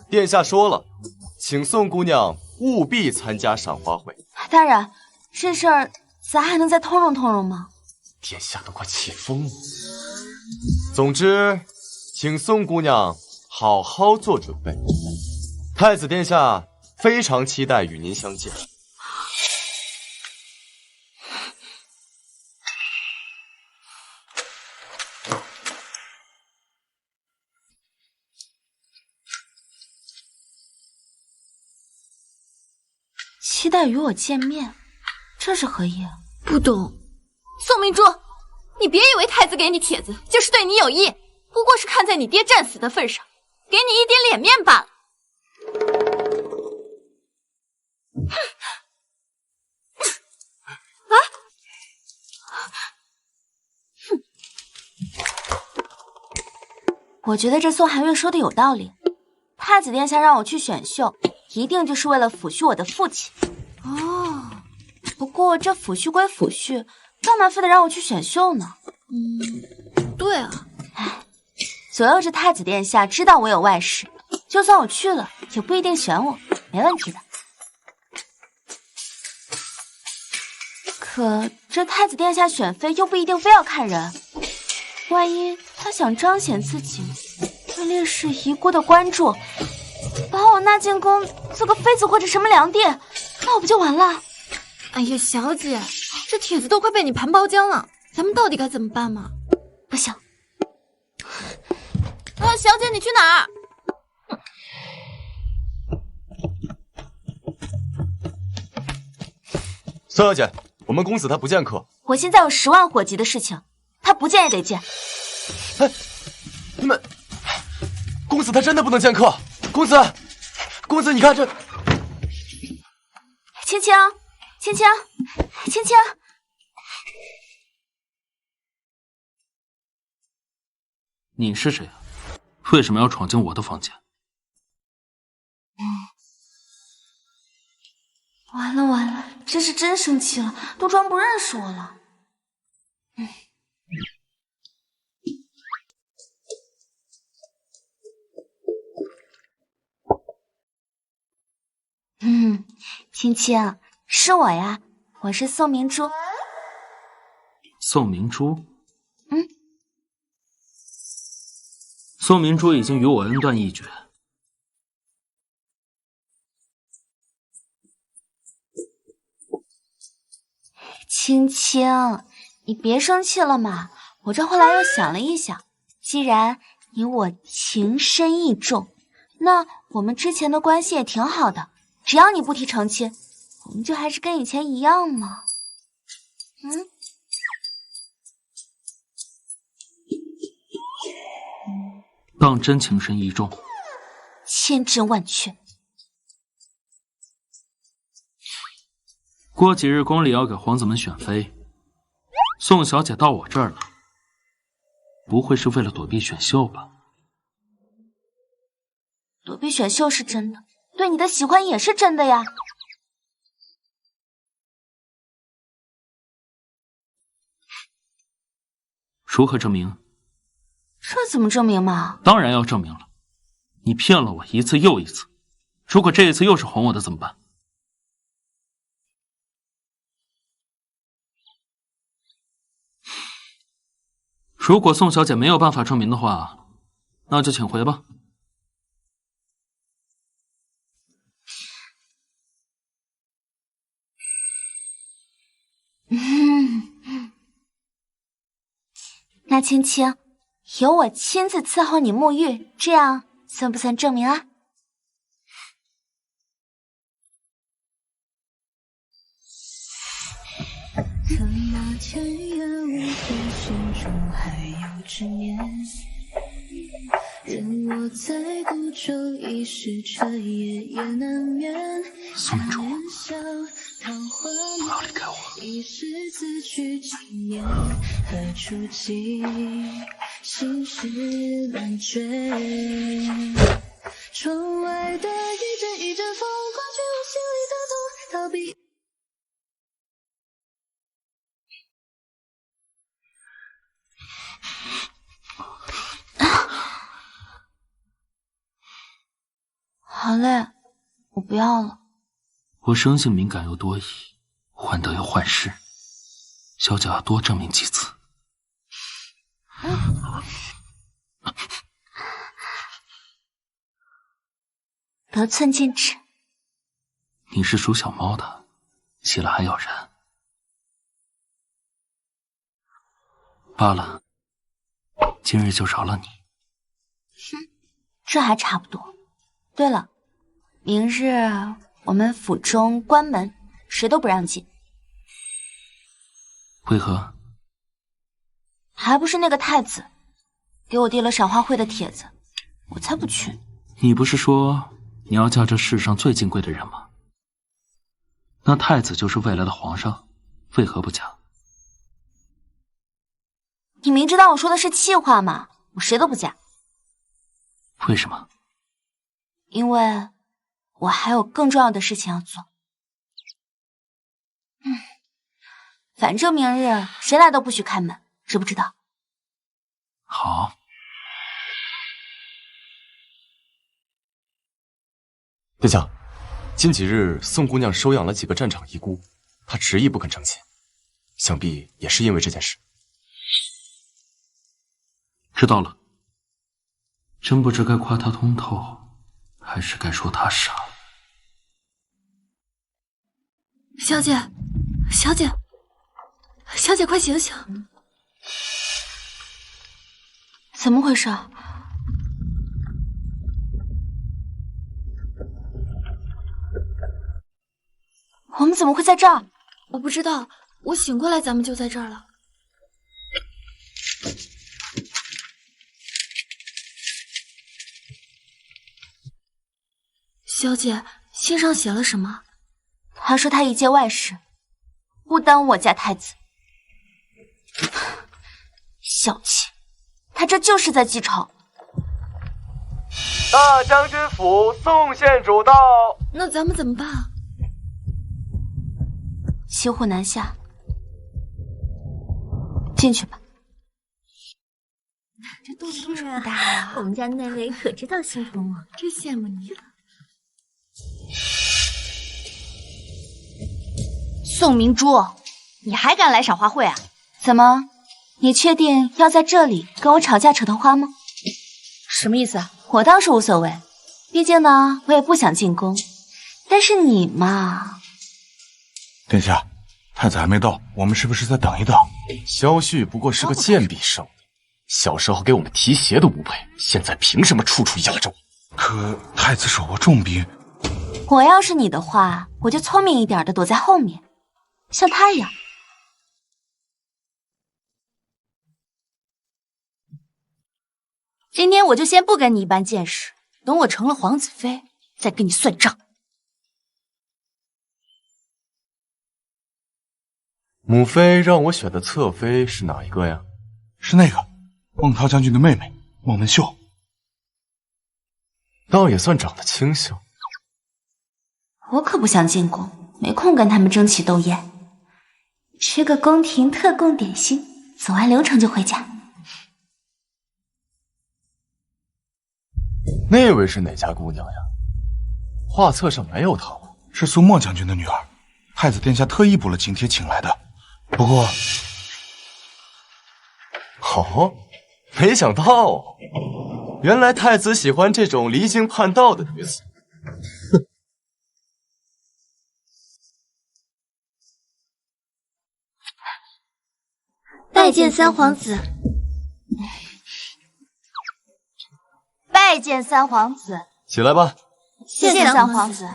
殿下说了，请宋姑娘务必参加赏花会。大人，这事儿咱还能再通融通融吗？殿下都快气疯了。总之，请宋姑娘好好做准备。太子殿下非常期待与您相见。期待与我见面，这是何意？不懂。宋明珠，你别以为太子给你帖子就是对你有意，不过是看在你爹战死的份上，给你一点脸面罢了。我觉得这宋寒月说的有道理，太子殿下让我去选秀，一定就是为了抚恤我的父亲。哦，不过这抚恤归抚恤，干嘛非得让我去选秀呢？对啊，左右这太子殿下知道我有外室，就算我去了，也不一定选我，没问题的。可这太子殿下选妃又不一定非要看人，万一他想彰显自己对烈士遗孤的关注，把我纳进宫做个妃子或者什么良娣，那我不就完了？哎呀，小姐，这帖子都快被你盘包浆了，咱们到底该怎么办嘛？不行。小姐你去哪儿？孙小姐，我们公子他不见客。我现在有10万火急的事情，他不见也得见。哎，你们，公子他真的不能见客。公子，你看这。青青，青青，青青。你是谁啊？为什么要闯进我的房间？完了，这是真生气了，都装不认识我了。青青，是我呀，我是宋明珠。宋明珠？宋明珠已经与我恩断义绝。青青，你别生气了嘛。我这后来又想了一想，既然你我情深意重，那我们之前的关系也挺好的。只要你不提成亲，我们就还是跟以前一样嘛。当真情深意重，千真万确。过几日宫里要给皇子们选妃，宋小姐到我这儿来，不会是为了躲避选秀吧？躲避选秀是真的，对你的喜欢也是真的呀。如何证明？这怎么证明嘛？当然要证明了。你骗了我一次又一次，如果这一次又是哄我的怎么办？如果宋小姐没有办法证明的话，那就请回吧。那青青，由我亲自伺候你沐浴，这样算不算证明啊？可那天也无悔，心中还有执念，任我在孤舟一时彻夜也难眠。宋明珠，不要离开我。一时自去经年，何处寄心事难追。窗外的一阵一阵风，刮去我心里的痛，逃避。好累，我不要了。我生性敏感又多疑，患得又患失，小姐要多证明几次。得寸进尺。你是属小猫的，洗了还咬人。罢了，今日就饶了你。这还差不多。对了，明日我们府中关门，谁都不让进。为何？还不是那个太子给我递了赏花会的帖子，我才不去。你不是说你要嫁这世上最金贵的人吗？那太子就是未来的皇上，为何不嫁？你明知道我说的是气话吗？我谁都不嫁。为什么？因为我还有更重要的事情要做。反正明日谁来都不许开门，知不知道？好。殿下，近几日宋姑娘收养了几个战场遗孤，她执意不肯成亲，想必也是因为这件事。知道了。真不知该夸她通透，还是该说她傻。小姐，小姐，小姐，快醒醒！怎么回事？我们怎么会在这儿？我不知道，我醒过来咱们就在这儿了。小姐，信上写了什么？他说他一介外士，不耽误我家太子。小气，他这就是在记仇。大将军府宋县主到。那咱们怎么办？骑虎难下，进去吧。这肚子这么大呀！我们家奈维可知道心疼我，真羡慕你了。宋明珠，你还敢来赏花会啊？怎么，你确定要在这里跟我吵架扯头花吗？什么意思啊？我倒是无所谓，毕竟呢，我也不想进宫。但是你嘛，殿下，太子还没到，我们是不是再等一等？萧旭不过是个贱婢生，小时候给我们提鞋都不配，现在凭什么处处压着我？可太子手握重兵，我要是你的话，我就聪明一点的躲在后面，像他一样。今天我就先不跟你一般见识，等我成了皇子妃，再跟你算账。母妃让我选的侧妃是哪一个呀？是那个孟涛将军的妹妹孟文秀，倒也算长得清秀。我可不想进宫，没空跟他们争奇斗艳，吃个宫廷特供点心，走完流程就回家。那位是哪家姑娘呀？画册上没有她吗？是苏沫将军的女儿，太子殿下特意补了请帖请来的。不过，哦，没想到哦，原来太子喜欢这种离经叛道的女子。哼！拜见三皇子。拜见三皇子。起来吧。谢谢三皇子。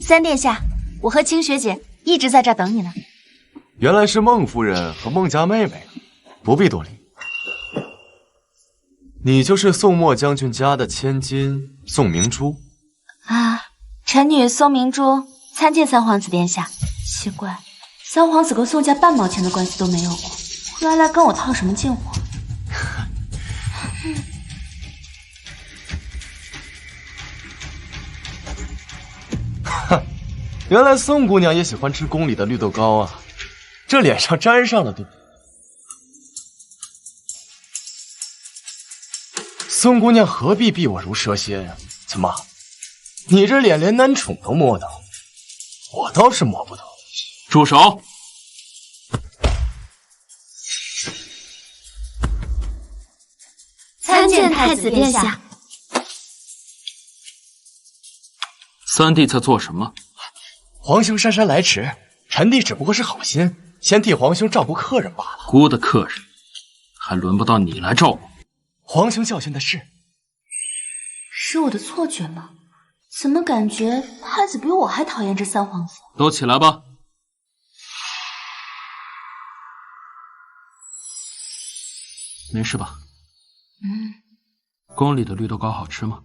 三殿下，我和清雪姐一直在这儿等你呢。原来是孟夫人和孟家妹妹，不必多礼。你就是宋末将军家的千金宋明珠啊，臣女宋明珠参见三皇子殿下。奇怪，三皇子和宋家半毛钱的关系都没有过，忽然来跟我套什么近乎？原来宋姑娘也喜欢吃宫里的绿豆糕啊，这脸上沾上了对不对？宋姑娘何必避我如蛇蝎呀？怎么，你这脸连男宠都摸到，我倒是摸不到。住手！参见太子殿下。三弟在做什么？皇兄姗姗来迟，臣弟只不过是好心，先替皇兄照顾客人罢了。姑的客人，还轮不到你来照顾。皇兄教训的是。是我的错觉吗？怎么感觉太子比我还讨厌这三皇子？都起来吧。没事吧？宫里的绿豆糕好吃吗？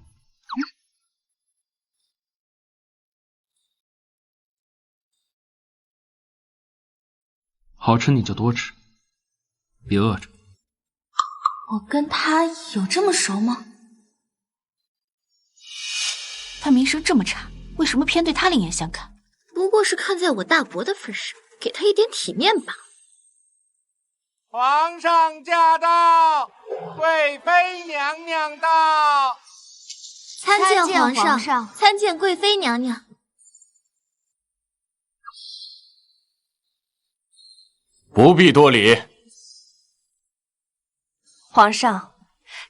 好吃你就多吃，别饿着。我跟他有这么熟吗？他名声这么差，为什么偏对他另眼相看？不过是看在我大伯的份上，给他一点体面吧。皇上驾到，贵妃娘娘到。参见皇上，参见贵妃娘娘。不必多礼。皇上，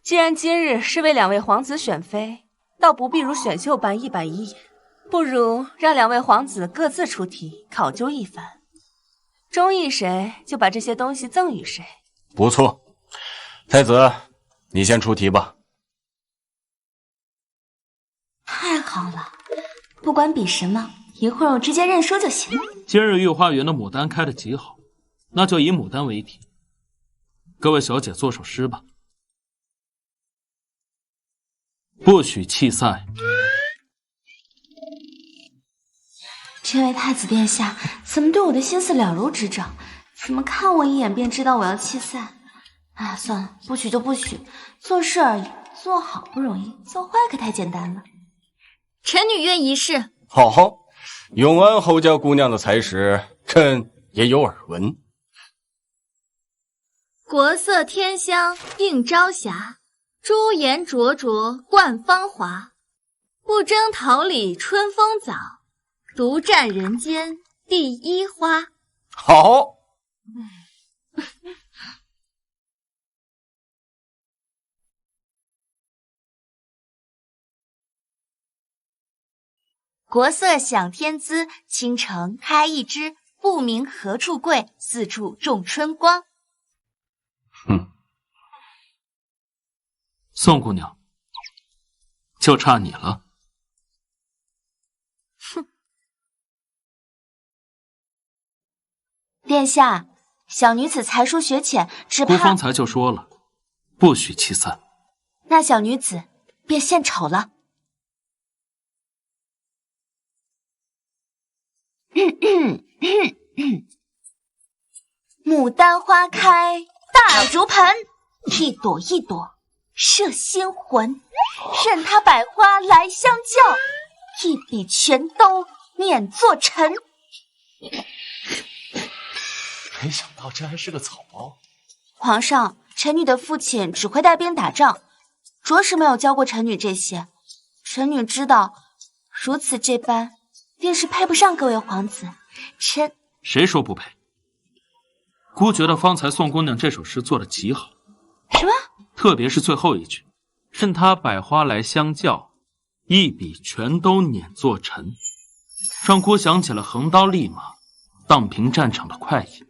既然今日是为两位皇子选妃，倒不必如选秀般一板一眼，不如让两位皇子各自出题，考究一番，中意谁就把这些东西赠与谁。不错，太子，你先出题吧。太好了，不管比什么，一会儿我直接认输就行。今日御花园的牡丹开得极好，那就以牡丹为题。各位小姐做首诗吧。不许弃赛。这位太子殿下怎么对我的心思了如指掌？怎么看我一眼便知道我要弃赛？啊，算了，不许就不许，做事而已，做好不容易，做坏可太简单了。臣女愿一试。好，永安侯家姑娘的才识，朕也有耳闻。国色天香映朝霞，朱颜灼灼冠芳华。不争桃李春风早，独占人间第一花。好。国色享天姿，倾城开一枝，不明何处贵，四处种春光。宋姑娘，就差你了。哼！殿下，小女子才疏学浅，只怕……孤方才就说了，不许弃散。那小女子便献丑了。牡丹花开，大竹盆，一朵一朵摄心魂。任他百花来相叫，一笔全都碾作尘。没想到这还是个草包。皇上，臣女的父亲只会带兵打仗，着实没有教过臣女这些。臣女知道，如此这般，便是配不上各位皇子。谁说不配？孤觉得方才宋姑娘这首诗做得极好。什么？特别是最后一句，任他百花来相叫，一笔全都碾作尘，让孤想起了横刀立马，荡平战场的快意。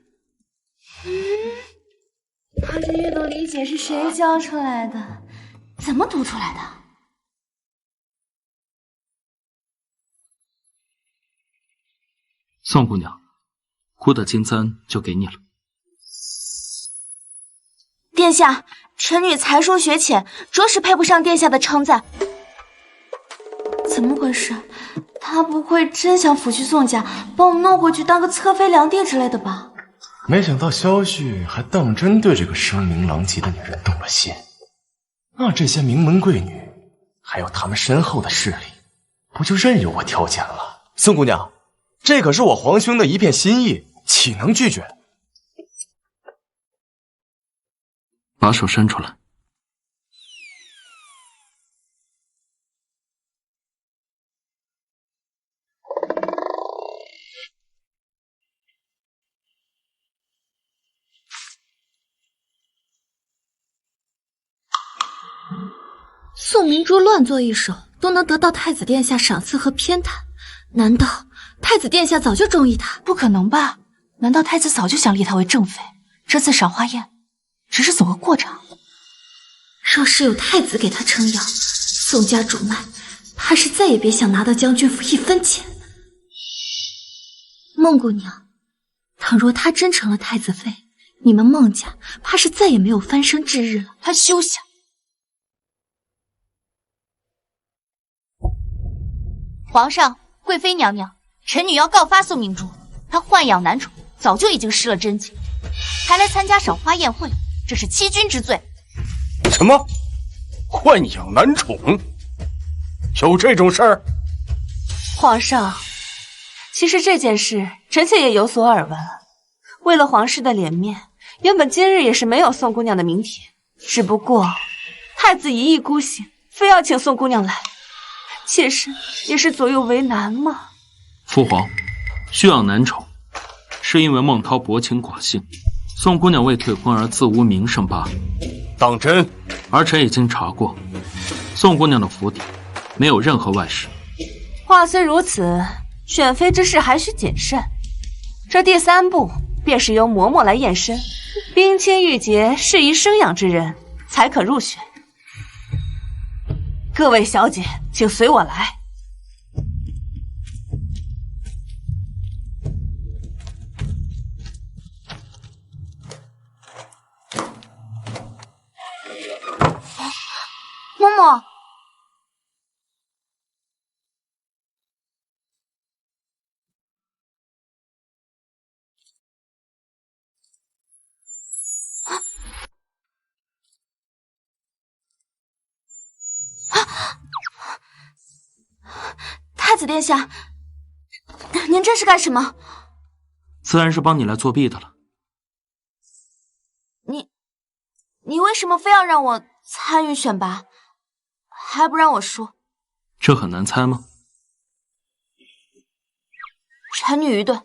他这阅读理解是谁教出来的？怎么读出来的？宋姑娘，孤的金簪就给你了。殿下，臣女才疏学浅，着实配不上殿下的称赞。怎么回事？他不会真想抚恤宋家，把我们弄回去当个侧妃良娣之类的吧？没想到萧旭还当真对这个声名狼藉的女人动了心。那这些名门贵女，还有他们身后的势力，不就任由我挑拣了？宋姑娘，这可是我皇兄的一片心意，岂能拒绝？把手伸出来。宋明珠乱作一手，都能得到太子殿下赏赐和偏袒，难道太子殿下早就中意他？不可能吧？难道太子早就想立他为正妃？这次赏花宴只是走个过场。若是有太子给他撑腰，宋家主脉怕是再也别想拿到将军府一分钱。孟姑娘，倘若她真成了太子妃，你们孟家怕是再也没有翻身之日了。她休想！皇上，贵妃娘娘，臣女要告发宋明珠，她豢养男宠，早就已经失了贞洁，还来参加赏花宴会，这是欺君之罪。什么？豢养男宠？有这种事儿？皇上，其实这件事臣妾也有所耳闻。为了皇室的脸面，原本今日也是没有宋姑娘的名帖，只不过太子一意孤行，非要请宋姑娘来，妾身也是左右为难嘛。父皇，需养男宠，是因为孟涛薄情寡性，宋姑娘为退婚而自污名声罢了。当真？儿臣已经查过，宋姑娘的府邸没有任何外室。话虽如此，选妃之事还需谨慎。这第3步便是由嬷嬷来验身，冰清玉洁、适宜生养之人才可入选。各位小姐，请随我来。嬷嬷，太子殿下，您这是干什么？自然是帮你来作弊的了。你为什么非要让我参与选拔，还不让我输？这很难猜吗？臣女愚钝。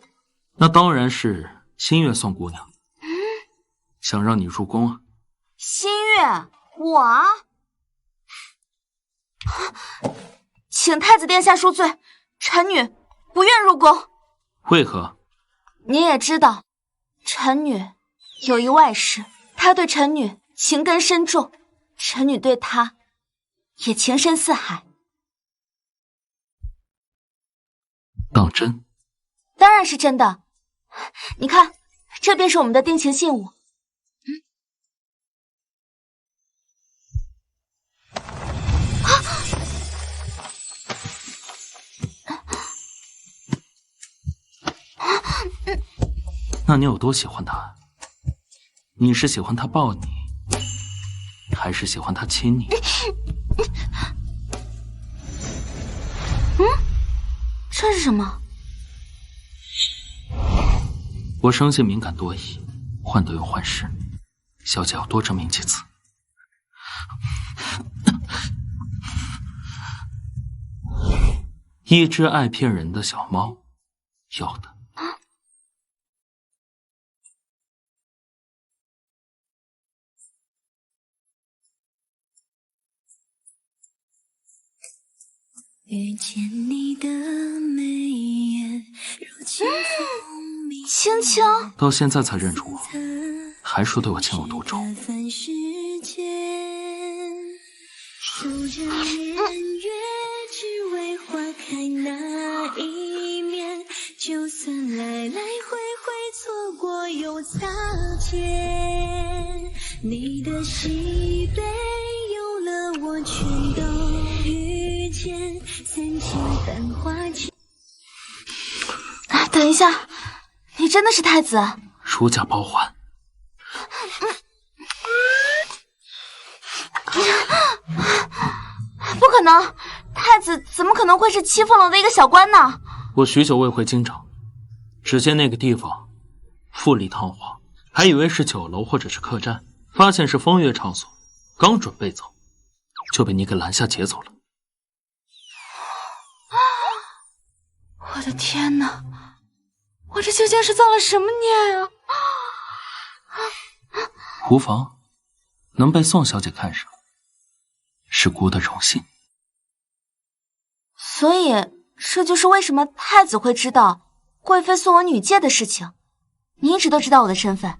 那当然是新月宋姑娘，想让你入宫啊。新月，我啊，请太子殿下恕罪，臣女不愿入宫。为何？你也知道，臣女有一外室，他对臣女情根深重，臣女对他也情深似海。当真？当然是真的。你看，这便是我们的定情信物。那你有多喜欢他？你是喜欢他抱你，还是喜欢他亲你？这是什么？我生性敏感多疑，患得有患失，小姐要多证明几次。一只爱骗人的小猫，要的。遇见你的眉眼，如清风迷。青青，到现在才认出我，还说对我情有独钟。数着年月，只为花开那一面。就算来来回回错过又擦肩，你的喜悲有了我全都遇见。三千繁华间。等一下，你真的是太子？如假包换。不可能，太子怎么可能会是七凤楼的一个小官呢？我许久未回京城，只见那个地方富丽堂皇，还以为是酒楼或者是客栈，发现是风月场所，刚准备走，就被你给拦下劫走了。我的天哪，我这究竟是造了什么孽啊！无妨，能被宋小姐看上，是姑的荣幸。所以这就是为什么太子会知道贵妃送我女戒的事情。你一直都知道我的身份，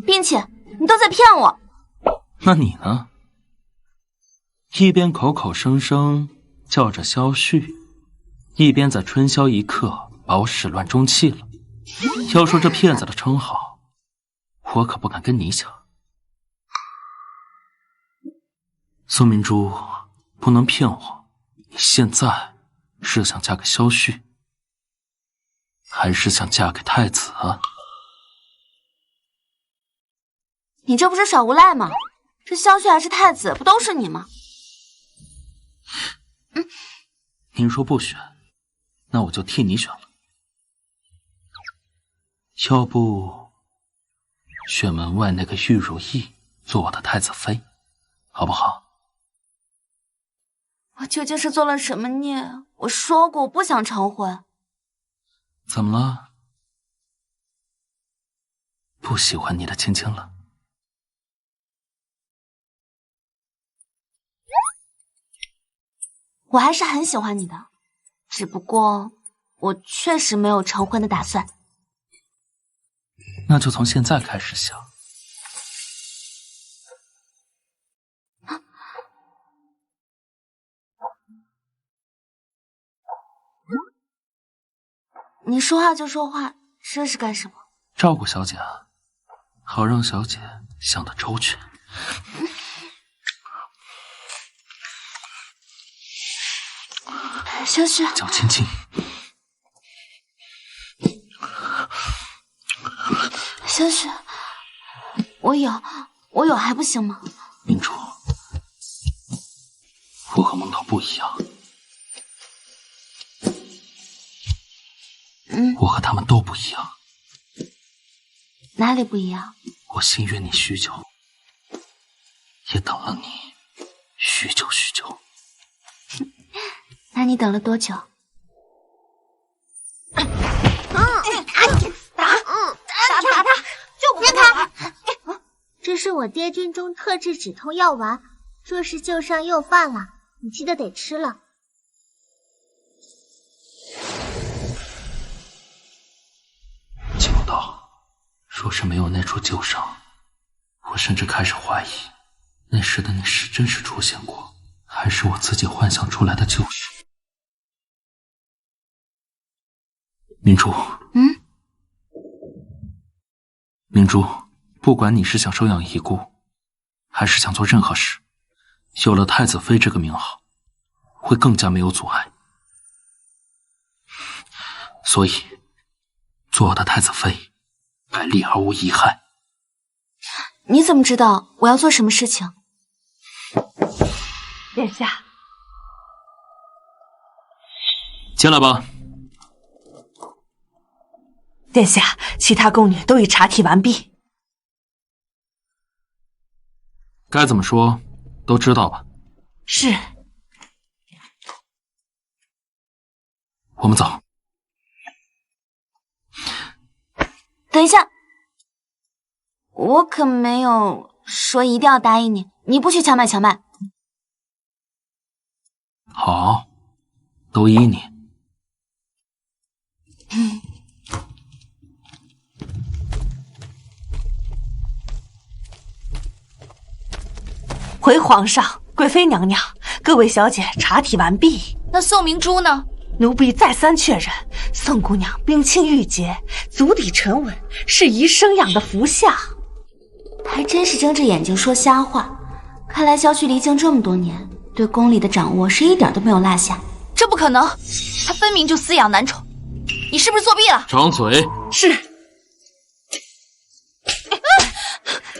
并且你都在骗我。那你呢？一边口口声声叫着萧旭，一边在春宵一刻把我始乱终弃了。要说这骗子的称号，我可不敢跟你抢。宋明珠，不能骗我，你现在是想嫁给萧旭，还是想嫁给太子啊？你这不是耍无赖吗？这萧旭还是太子，不都是你吗？您说不选，那我就替你选了。要不选门外那个玉如意做我的太子妃，好不好？我究竟是做了什么孽？我说过我不想成婚。怎么了？不喜欢你的青青了？我还是很喜欢你的，只不过我确实没有成婚的打算。那就从现在开始想。你说话就说话，这是干什么？照顾小姐啊，好让小姐想得周全。萧旭，叫青青。萧旭，我有还不行吗？明珠，我和梦桃不一样。我和他们都不一样。哪里不一样？我心悦你许久，也等了你许久许久。那你等了多久？打他！就别他！这是我爹军中特制止痛药丸，若是旧伤又犯了，你记得得吃了。若是没有那处旧伤，我甚至开始怀疑，那时的你是真实出现过，还是我自己幻想出来的旧事。明珠，明珠，不管你是想收养遗孤，还是想做任何事，有了太子妃这个名号，会更加没有阻碍。所以，做我的太子妃，百利而无一害。你怎么知道我要做什么事情？殿下，进来吧。殿下，其他宫女都已查体完毕。该怎么说，都知道吧？是。我们走。等一下，我可没有说一定要答应你，你不许强买强卖。好，都依你。回皇上，贵妃娘娘，各位小姐查体完毕。那宋明珠呢？奴婢再三确认，宋姑娘冰清玉洁，足底沉稳，适宜生养的福相。还真是睁着眼睛说瞎话。看来萧旭离京这么多年，对宫里的掌握是一点都没有落下。这不可能，他分明就饲养男宠，你是不是作弊了？张嘴！是。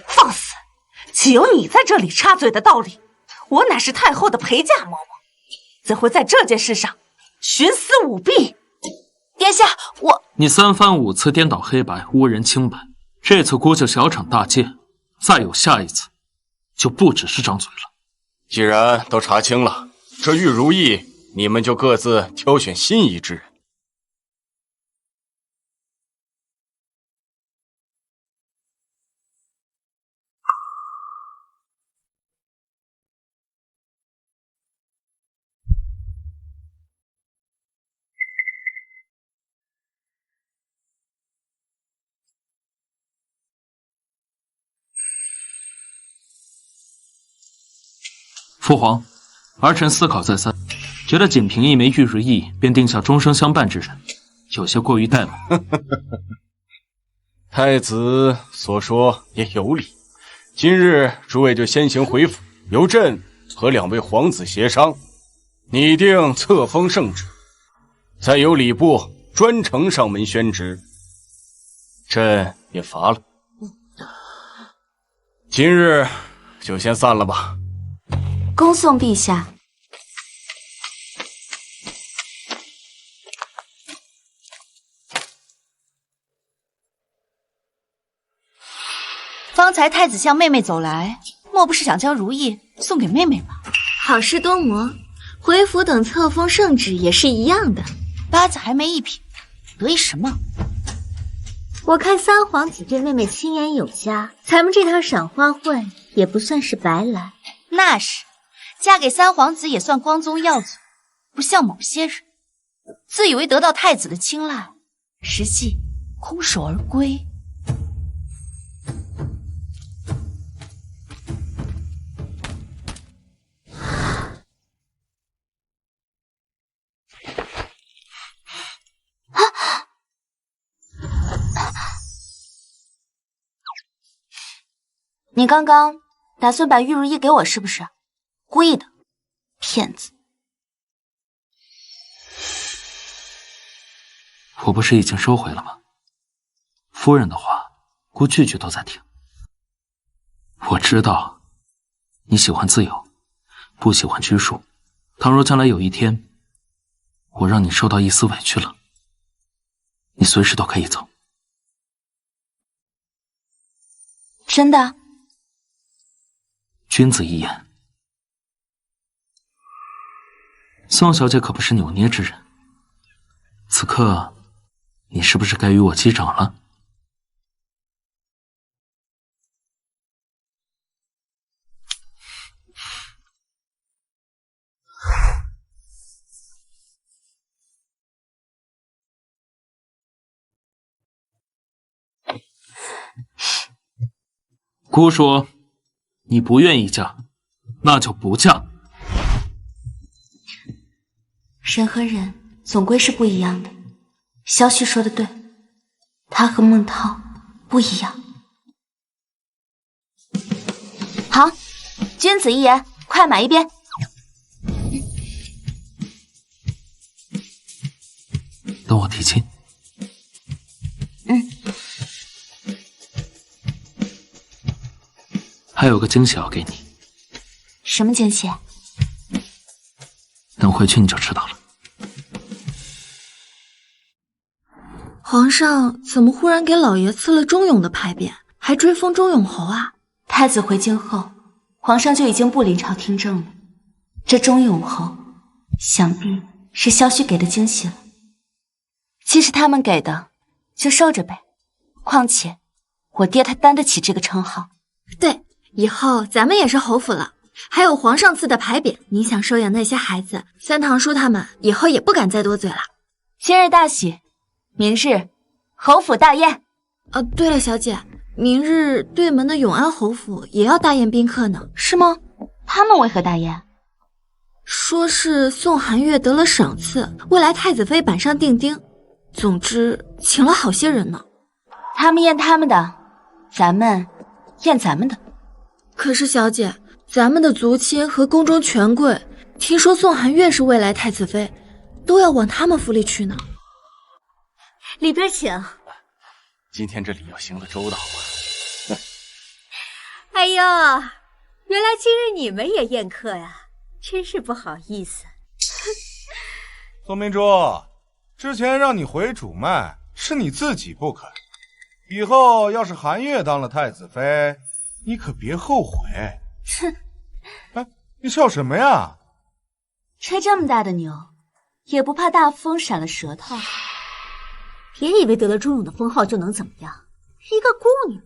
放肆！岂有你在这里插嘴的道理？我乃是太后的陪嫁嬷嬷，怎会在这件事上徇私舞弊？殿下，你三番五次颠倒黑白，污人清白，这次估计小惩大戒，再有下一次，就不只是张嘴了。既然都查清了，这玉如意，你们就各自挑选心仪之人。父皇，儿臣思考再三，觉得仅凭一枚玉如意便定下终生相伴之人，有些过于怠慢。太子所说也有理，今日诸位就先行回府，由朕和2位皇子协商，拟定册封圣旨，再由礼部专程上门宣旨，朕也乏了。今日就先散了吧。恭送陛下。方才太子向妹妹走来，莫不是想将如意送给妹妹吧？好事多磨，回府等册封圣旨也是一样的。八字还没一撇，得意什么？我看三皇子对妹妹亲言有加，咱们这趟赏花会也不算是白来。那是。嫁给三皇子也算光宗耀祖，不像某些人，自以为得到太子的青睐，实际空手而归。你刚刚打算把玉如意给我是不是？故意的，骗子！我不是已经收回了吗？夫人的话，姑句句都在听。我知道你喜欢自由，不喜欢拘束。倘若将来有一天，我让你受到一丝委屈了，你随时都可以走。真的？君子一言。宋小姐可不是扭捏之人，此刻你是不是该与我击掌了？姑说你不愿意嫁，那就不嫁。人和人总归是不一样的。萧旭说的对，他和孟涛不一样。好，君子一言，快马一鞭。等我提亲。还有个惊喜要给你。什么惊喜？等回去你就知道了。皇上怎么忽然给老爷赐了忠勇的牌匾，还追封忠勇侯啊？太子回京后，皇上就已经不临朝听政了。这忠勇侯，想必是萧旭给的惊喜了。既是他们给的，就受着呗。况且，我爹他担得起这个称号。对，以后咱们也是侯府了。还有皇上赐的牌匾，你想收养那些孩子，三堂叔他们以后也不敢再多嘴了。今日大喜，明日侯府大宴。对了，小姐，明日对门的永安侯府也要大宴宾客呢。是吗？他们为何大宴？说是宋寒月得了赏赐，未来太子妃板上钉钉。总之，请了好些人呢。他们宴他们的，咱们宴咱们的。可是小姐，咱们的族亲和宫中权贵，听说宋寒月是未来太子妃，都要往他们府里去呢。里边请。今天这礼要行得周到啊！哎呦，原来今日你们也宴客呀，真是不好意思。宋明珠，之前让你回主脉是你自己不肯，以后要是寒月当了太子妃，你可别后悔。哼！哎，你笑什么呀？吹这么大的牛，也不怕大风闪了舌头？别以为得了忠勇的封号就能怎么样，一个姑娘，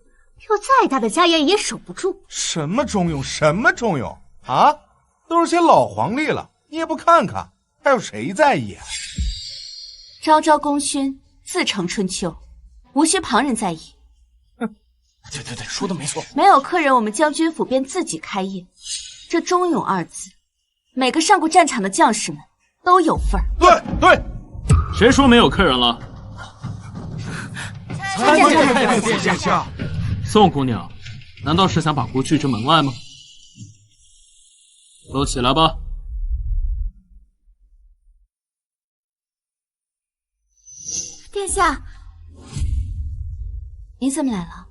有再大的家业也守不住。什么忠勇，什么忠勇啊？都是些老黄历了，你也不看看，还有谁在意啊？朝朝功勋，自成春秋，无需旁人在意。对，说的没错。没有客人，我们将军府便自己开业。这忠勇二字，每个上过战场的将士们都有份儿。对，谁说没有客人了？参见太子殿下。宋姑娘，难道是想把姑拒之门外吗？都起来吧。殿下，你怎么来了？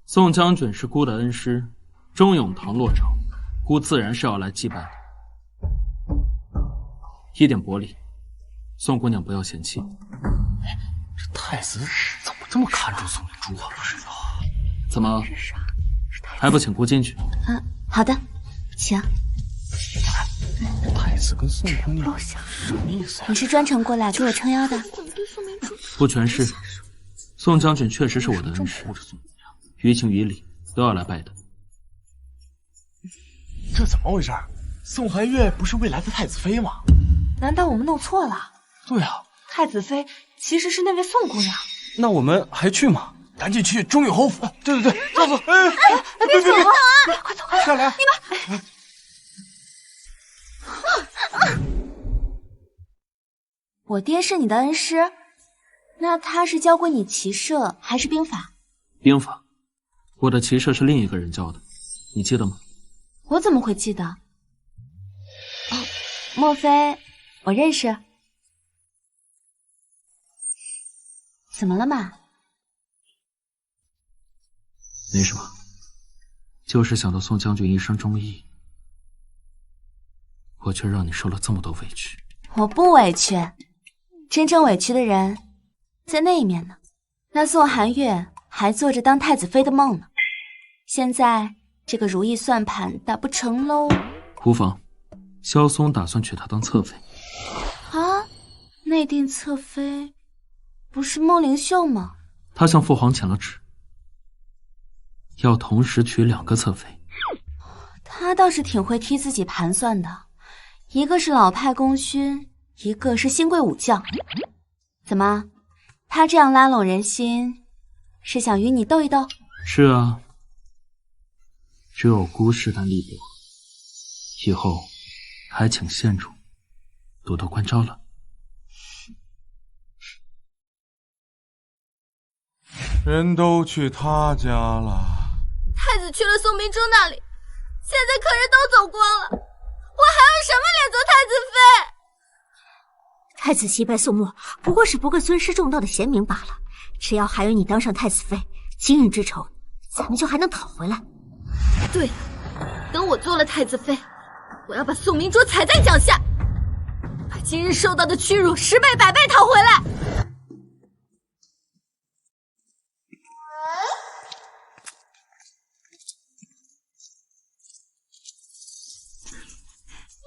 宋将军是姑的恩师，忠勇堂落成，姑自然是要来祭拜的。一点薄礼，宋姑娘不要嫌弃。这太子怎么这么看重宋明珠啊？不知道。怎么还不请姑进去？好的，请。太子跟宋姑娘什么意思呀？你是专程过来给我撑腰的？不全是，宋将军确实是我的恩师，于情于理都要来拜的。这怎么回事？宋寒月不是未来的太子妃吗？难道我们弄错了？对啊，太子妃其实是那位宋姑娘。那我们还去吗？赶紧去忠勇侯府。对，走。别走啊！快走，下来。你们。我爹是你的恩师，那他是教过你骑射还是兵法？兵法，我的骑射是另一个人教的，你记得吗？我怎么会记得？莫非我认识？怎么了嘛？没什么，就是想到宋将军一生忠义，我却让你受了这么多委屈。我不委屈，真正委屈的人在那一面呢。那宋寒月还做着当太子妃的梦呢，现在这个如意算盘打不成喽。无妨，萧嵩打算娶她当侧妃。啊，内定侧妃不是孟灵秀吗？他向父皇请了旨，要同时娶2个侧妃。他倒是挺会替自己盘算的，一个是老派功勋，一个是新贵武将。怎么，他这样拉拢人心，是想与你斗一斗？是啊，只有姑氏的力量，以后还请县主多多关照了。人都去他家了。太子去了宋明珠那里，现在客人都走光了，我还有什么脸做太子妃？太子惜败宋墨，不过是不贵尊师重道的贤明罢了。只要还有你当上太子妃，今日之仇，咱们就还能讨回来。对，等我做了太子妃，我要把宋明珠踩在脚下，把今日受到的屈辱10倍100倍讨回来。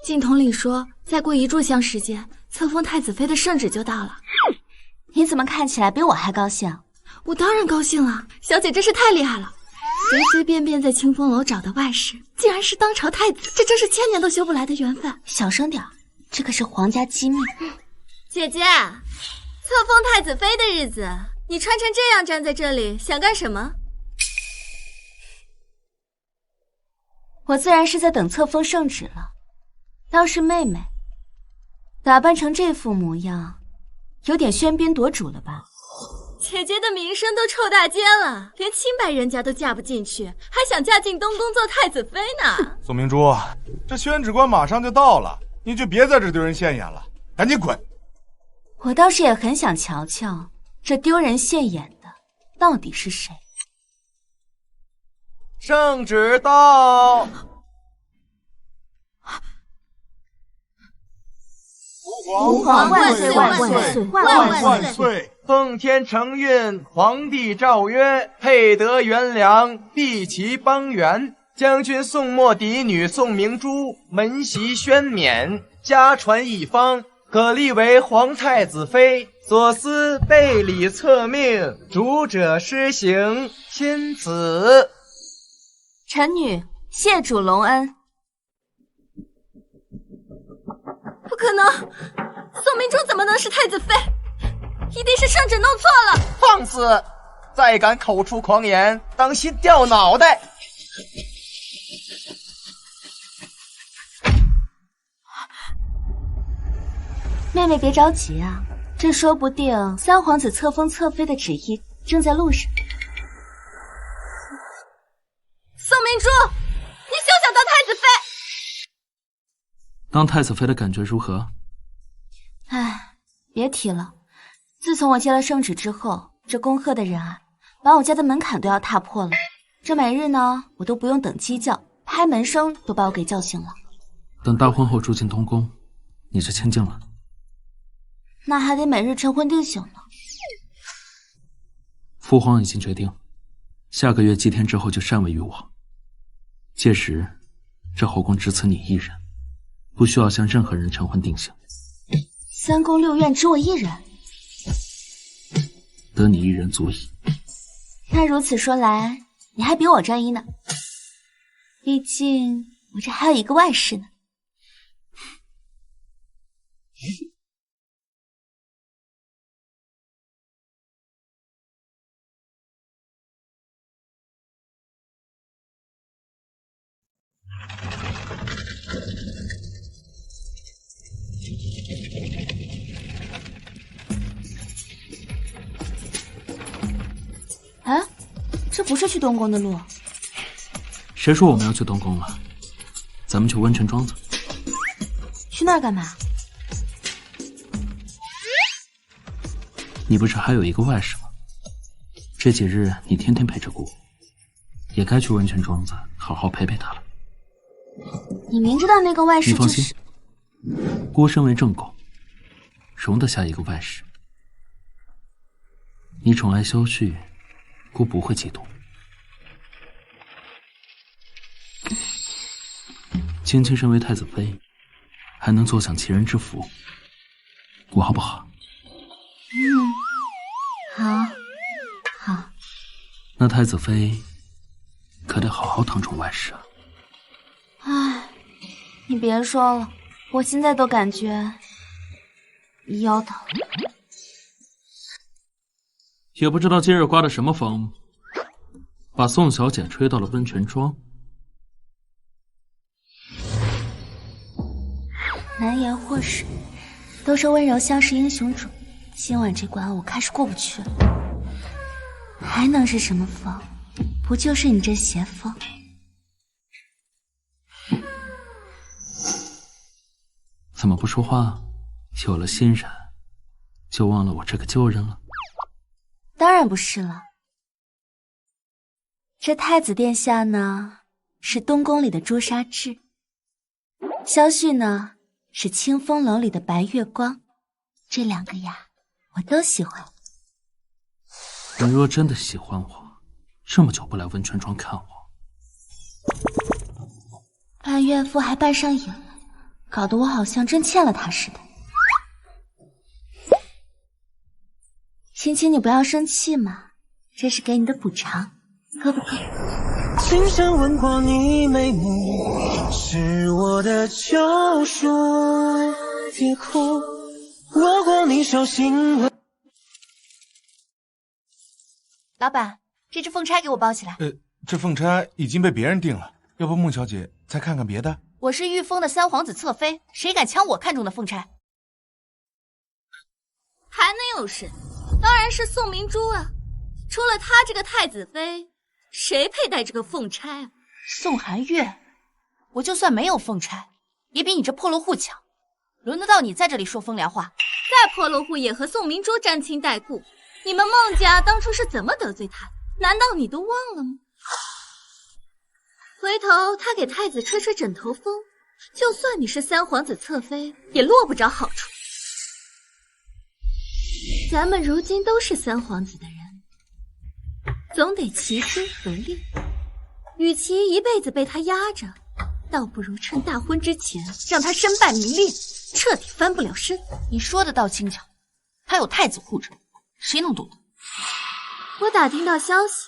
镜筒里说，再过1炷香时间，册封太子妃的圣旨就到了。你怎么看起来比我还高兴？我当然高兴了，小姐真是太厉害了。随随便便在清风楼找的外室，竟然是当朝太子，这真是1000年都修不来的缘分。小声点，这可是皇家机密。姐姐，册封太子妃的日子，你穿成这样站在这里，想干什么？我自然是在等册封圣旨了。倒是妹妹，打扮成这副模样，有点喧宾夺主了吧？姐姐的名声都臭大街了，连清白人家都嫁不进去，还想嫁进东宫做太子妃呢。宋明珠，这宣旨官马上就到了，你就别在这丢人现眼了，赶紧滚！我倒是也很想瞧瞧，这丢人现眼的到底是谁？圣旨到！吾皇万岁万岁万岁！奉天承运，皇帝诏曰：配得元良，毕其邦元。将军宋墨嫡女宋明珠门袭宣冕，家传一方，可立为皇太子妃。所思备礼册命，主者施行，钦此。臣女谢主隆恩。不可能，宋明珠怎么能是太子妃？一定是圣旨弄错了。放肆！再敢口出狂言，当心掉脑袋！妹妹别着急啊，这说不定三皇子册封侧妃的旨意正在路上。宋明珠，你休想当太子妃！当太子妃的感觉如何？唉，别提了。自从我接了圣旨之后，这恭贺的人啊，把我家的门槛都要踏破了。这每日呢，我都不用等鸡叫，拍门声都把我给叫醒了。等大婚后住进东宫，你就清静了。那还得每日晨昏定省呢。父皇已经决定，下个月祭天之后就禅位于我。届时，这后宫只此你一人，不需要向任何人晨昏定省。3宫6院只我一人，得你一人足矣。那如此说来，你还比我专一呢。毕竟我这还有一个外室呢。哎，这不是去东宫的路。谁说我们要去东宫了？咱们去温泉庄子。去那儿干嘛？你不是还有一个外室吗？这几日你天天陪着姑，也该去温泉庄子好好陪陪她了。你明知道那个外室就是……你放心，姑身为正宫，容得下一个外室。你宠爱萧旭，姑不会嫉妒。青青身为太子妃，还能坐享其人之福，姑好不好？好，好。那太子妃可得好好疼宠外室啊！唉，你别说了，我现在都感觉腰疼。也不知道今日刮的什么风，把宋小姐吹到了温泉庄。难言祸水。都说温柔乡是英雄主，今晚这关我看是过不去了。还能是什么风？不就是你这邪风？怎么不说话？有了新人，就忘了我这个旧人了？当然不是了。这太子殿下呢，是东宫里的朱砂痣；萧旭呢，是清风楼里的白月光。这两个呀，我都喜欢。你若真的喜欢我，这么久不来温泉庄看我，扮怨妇还扮上瘾了，搞得我好像真欠了他似的。青青，你不要生气嘛，这是给你的补偿，够不够？亲身吻过你眉目，是我的救赎。别哭，握过你手心吻。老板，这只凤钗给我包起来。这凤钗已经被别人订了，要不孟小姐再看看别的？我是御风的三皇子侧妃，谁敢抢我看中的凤钗？还能有谁？当然是宋明珠啊！除了她这个太子妃，谁配戴这个凤钗啊？宋寒月，我就算没有凤钗，也比你这破落户强。轮得到你在这里说风凉话？再破落户也和宋明珠沾亲带故。你们孟家当初是怎么得罪他的？难道你都忘了吗？回头他给太子吹吹枕头风，就算你是三皇子侧妃，也落不着好处。咱们如今都是三皇子的人，总得齐心合力。与其一辈子被他压着，倒不如趁大婚之前让他身败名裂，彻底翻不了身。你说的倒轻巧，他有太子护着，谁能动他？我打听到消息，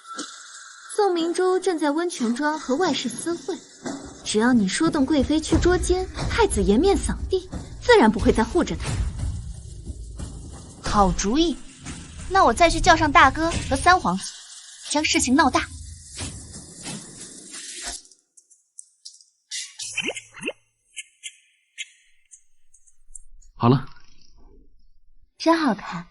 宋明珠正在温泉庄和外室私会。只要你说动贵妃去捉奸，太子颜面扫地，自然不会再护着他。好主意，那我再去叫上大哥和三皇子，将事情闹大。好了，真好看。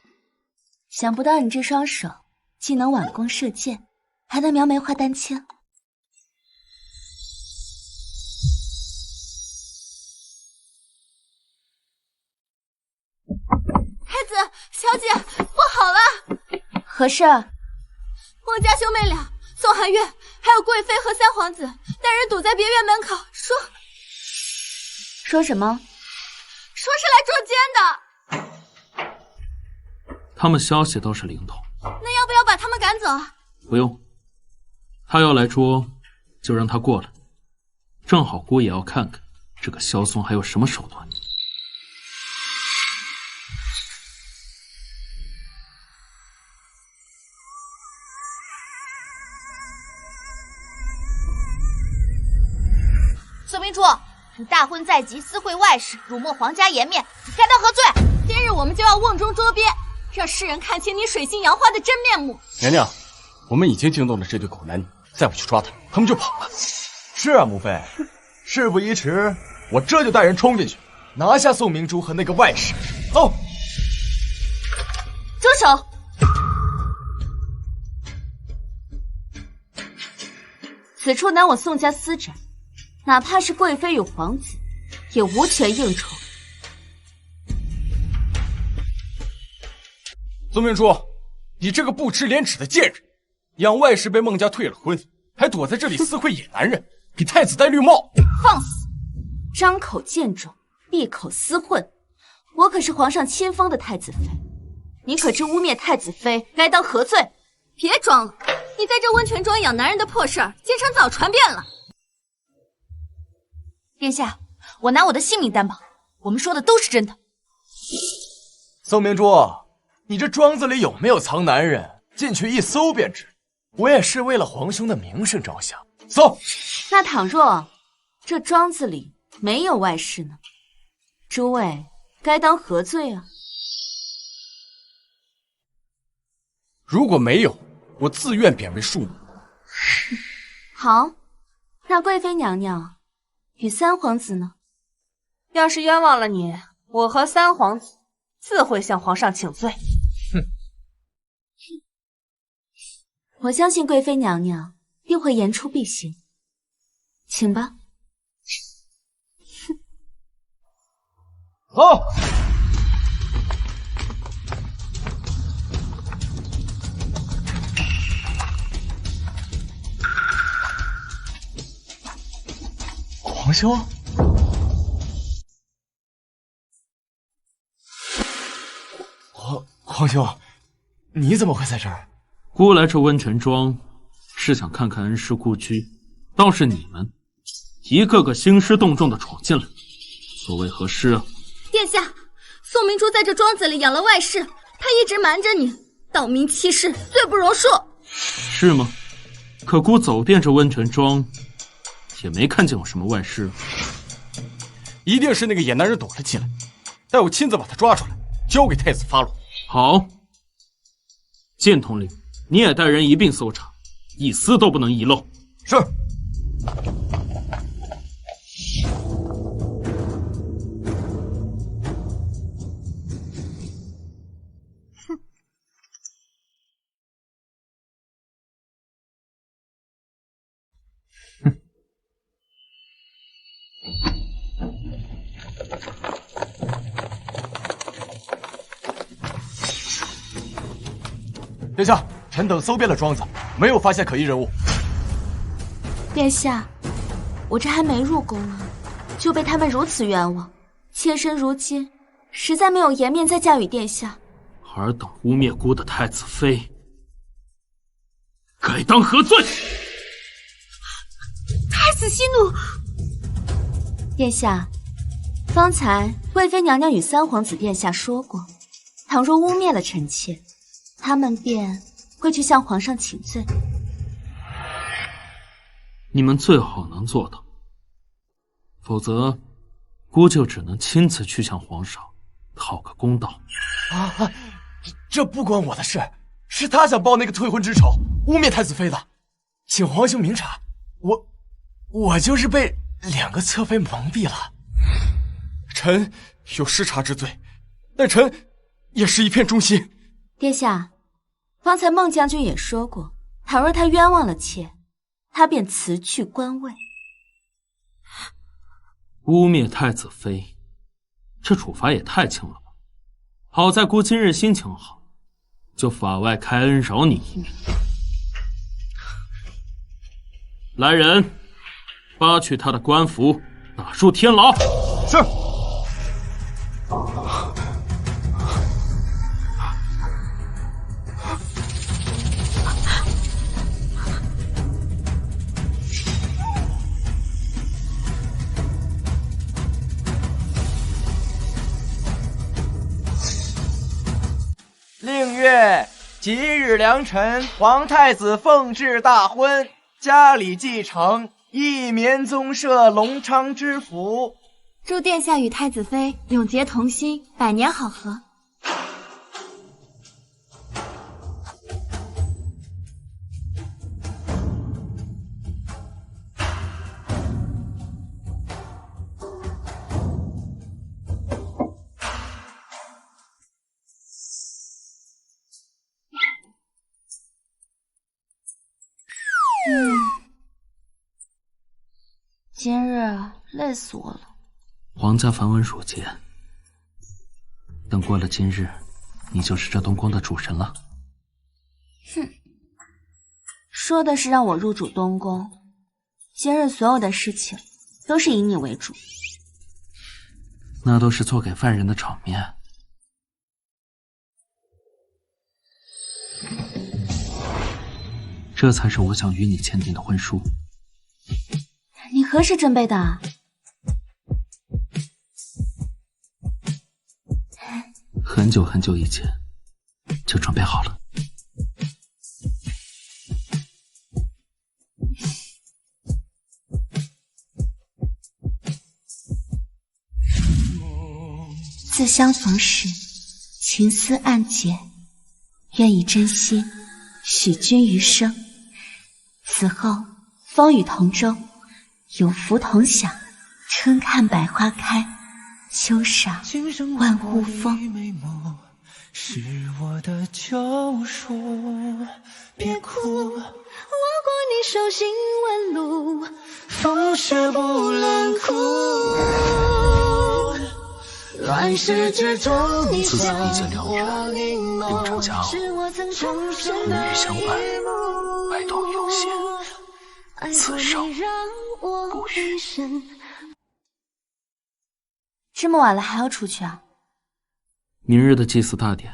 想不到你这双手既能挽弓射箭，还能描眉画丹青。太子，小姐，不好了！何事？孟家兄妹俩，宋寒月还有贵妃和三皇子，带人堵在别院门口，说什么？说是来捉奸的。他们消息倒是灵通。那要不要把他们赶走？不用，他要来捉，就让他过来。正好姑也要看看这个萧嵩还有什么手段。宋明珠，你大婚在即，私会外室，辱没皇家颜面，你该当何罪？今日我们就要瓮中捉鳖，让世人看清你水性杨花的真面目。娘娘，我们已经惊动了这对狗男女，再不去抓他，他们就跑了。是啊，母妃，事不宜迟，我这就带人冲进去，拿下宋明珠和那个外室。走，住手！此处乃我宋家私宅，哪怕是贵妃与皇子，也无权应酬。宋明珠，你这个不知廉耻的贱人，养外室被孟家退了婚，还躲在这里私会野男人，给太子戴绿帽。放肆！张口见种，闭口私混。我可是皇上亲封的太子妃，你可知污蔑太子妃该当何罪？别装了，你在这温泉庄养男人的破事儿，京城早传遍了。殿下，我拿我的性命担保，我们说的都是真的。宋明珠，你这庄子里有没有藏男人？进去一搜便知。我也是为了皇兄的名声着想。搜。那倘若这庄子里没有外室呢？诸位该当何罪啊？如果没有，我自愿贬为庶母。好，那贵妃娘娘与三皇子呢？要是冤枉了你，我和三皇子自会向皇上请罪。哼，我相信贵妃娘娘定会言出必行，请吧。好。皇兄，皇兄，你怎么会在这儿？孤来这温泉庄，是想看看恩师故居，倒是你们一个个兴师动众的闯进来，所谓何事啊？殿下，宋明珠在这庄子里养了外室，他一直瞒着你，盗明欺世，罪不容恕。是吗？可孤走遍这温泉庄，也没看见有什么外室。一定是那个野男人躲了进来，待我亲自把他抓出来，交给太子发落。好，剑统领，你也带人一并搜查，一丝都不能遗漏。是。殿下，臣等搜遍了庄子，没有发现可疑人物。殿下，我这还没入宫啊，就被他们如此冤枉，妾身如今实在没有颜面再嫁与殿下。尔等污蔑孤的太子妃，该当何罪？太子息怒。殿下，方才贵妃娘娘与三皇子殿下说过，倘若污蔑了臣妾，他们便会去向皇上请罪。你们最好能做到，否则孤就只能亲自去向皇上讨个公道。这不关我的事，是他想报那个退婚之仇，污蔑太子妃的，请皇兄明察。我就是被两个侧妃蒙蔽了。臣有失察之罪，但臣也是一片忠心。殿下，方才孟将军也说过，倘若他冤枉了妾，他便辞去官位。污蔑太子妃，这处罚也太轻了吧！好在孤今日心情好，就法外开恩饶你一命。来人，扒去他的官服，打入天牢。是。令月，即日良辰，皇太子奉制大婚，家里继承一绵宗社隆昌之福。祝殿下与太子妃永结同心，百年好合。今日累死我了。皇家繁文缛节，等过了今日，你就是这东宫的主人了。哼，说的是让我入主东宫，今日所有的事情都是以你为主。那都是做给犯人的场面。这才是我想与你签订的婚书。你何时准备的？很久很久以前就准备好了。自相逢时，情丝暗结，愿以真心许君余生。此后风雨同舟，有福同享，春看百花开。忧伤万物风。是我的救赎，别哭，我过你手心纹路，风雪不冷酷。乱世之中，你自从一见良缘，永成佳偶，与欲相伴，白头有限，此生不渝。这么晚了还要出去啊？明日的祭祀大典，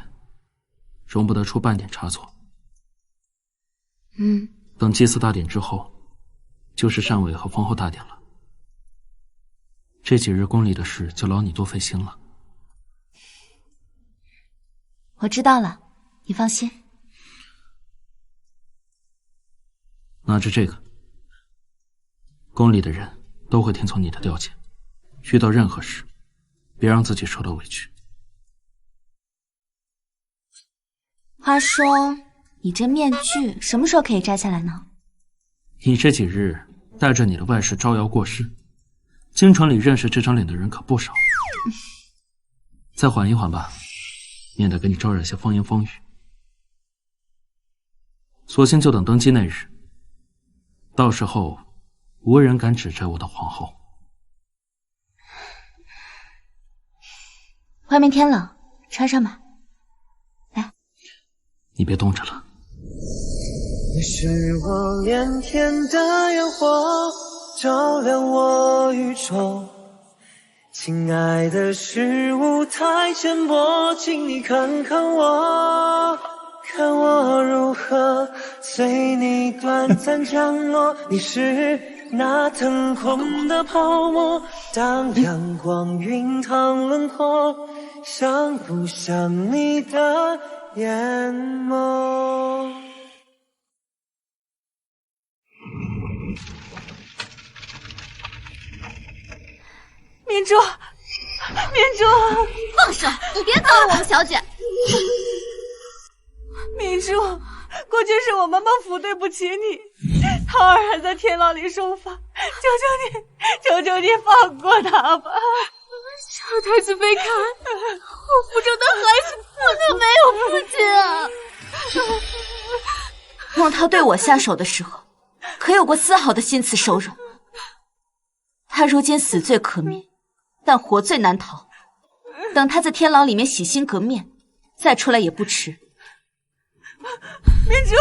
容不得出半点差错。等祭祀大典之后，就是禅位和封后大典了。这几日宫里的事就劳你多费心了。我知道了，你放心。拿着这个，宫里的人都会听从你的调遣，遇到任何事，别让自己受到委屈。话说，你这面具什么时候可以摘下来呢？你这几日带着你的外室招摇过市，京城里认识这张脸的人可不少。再缓一缓吧，免得给你招惹些风言风语。索性就等登基那日，到时候无人敢指责我的皇后。外面天冷，穿上吧。你别冻着了。你是我连天的烟火，照亮我宇宙。亲爱的，是舞台浅薄，请你看看我，看我如何随你短暂降落。你是那腾空的泡沫，当阳光晕烫轮廓，像不像你的眼眸？明珠，明珠，放手！你别搞我们小姐。明珠，过去是我们孟府对不起你，桃儿还在天牢里受罚，求求你放过他吧。小太子妃看，我腹中的孩子不能没有父亲啊！孟涛对我下手的时候，可有过丝毫的心慈手软。他如今死罪可免，但活罪难逃。等他在天牢里面洗心革面，再出来也不迟。明珠，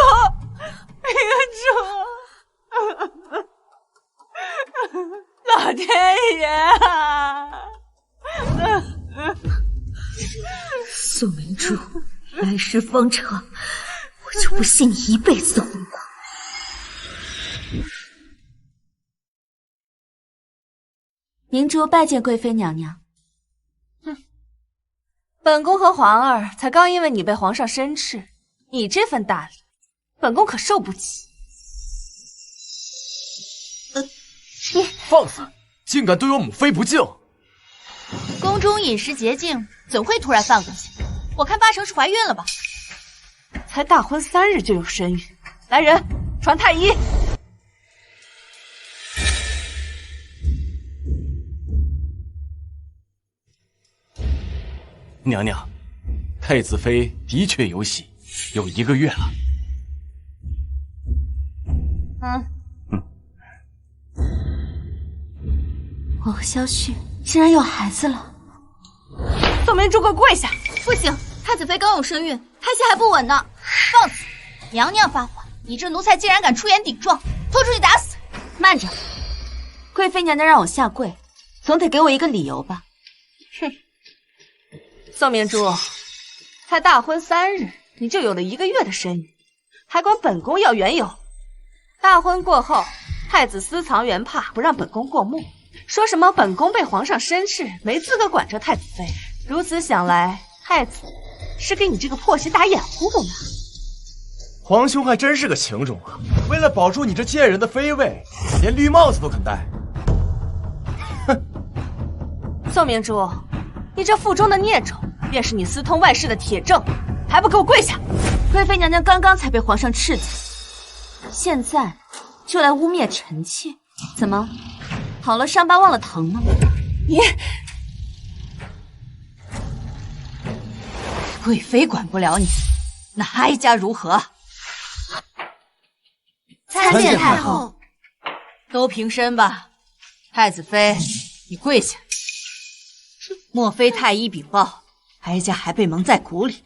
老天爷啊！宋明珠，来世方长，我就不信你一辈子的红光。明珠拜见贵妃娘娘。本宫和皇儿才刚因为你被皇上申斥，你这份大礼，本宫可受不起。你放肆！竟敢对我母妃不敬！宫中饮食洁净，怎会突然犯恶行？我看八成是怀孕了吧？才大婚3日就有身孕，来人，传太医。娘娘，太子妃的确有喜，有1个月了。我和萧旭竟然有孩子了。宋明珠，给我跪下！不行，太子妃刚有身孕，胎气还不稳呢。放肆！娘娘发话，你这奴才竟然敢出言顶撞，拖出去打死！慢着，贵妃娘娘让我下跪，总得给我一个理由吧？哼！宋明珠，才大婚3日，你就有了1个月的身孕，还管本宫要缘由？大婚过后，太子私藏原帕，不让本宫过目，说什么本宫被皇上申斥，没资格管这太子妃。如此想来，太子是给你这个破媳打掩护的吗？皇兄还真是个情种啊！为了保住你这贱人的妃位，连绿帽子都肯戴。哼！宋明珠，你这腹中的孽种，便是你私通外室的铁证，还不给我跪下！贵妃娘娘刚刚才被皇上斥责，现在就来污蔑臣妾，怎么好了伤疤忘了疼吗？你贵妃管不了你，那哀家如何？参见太后。都平身吧。太子妃，你跪下。莫非太医禀报，哀家还被蒙在鼓里？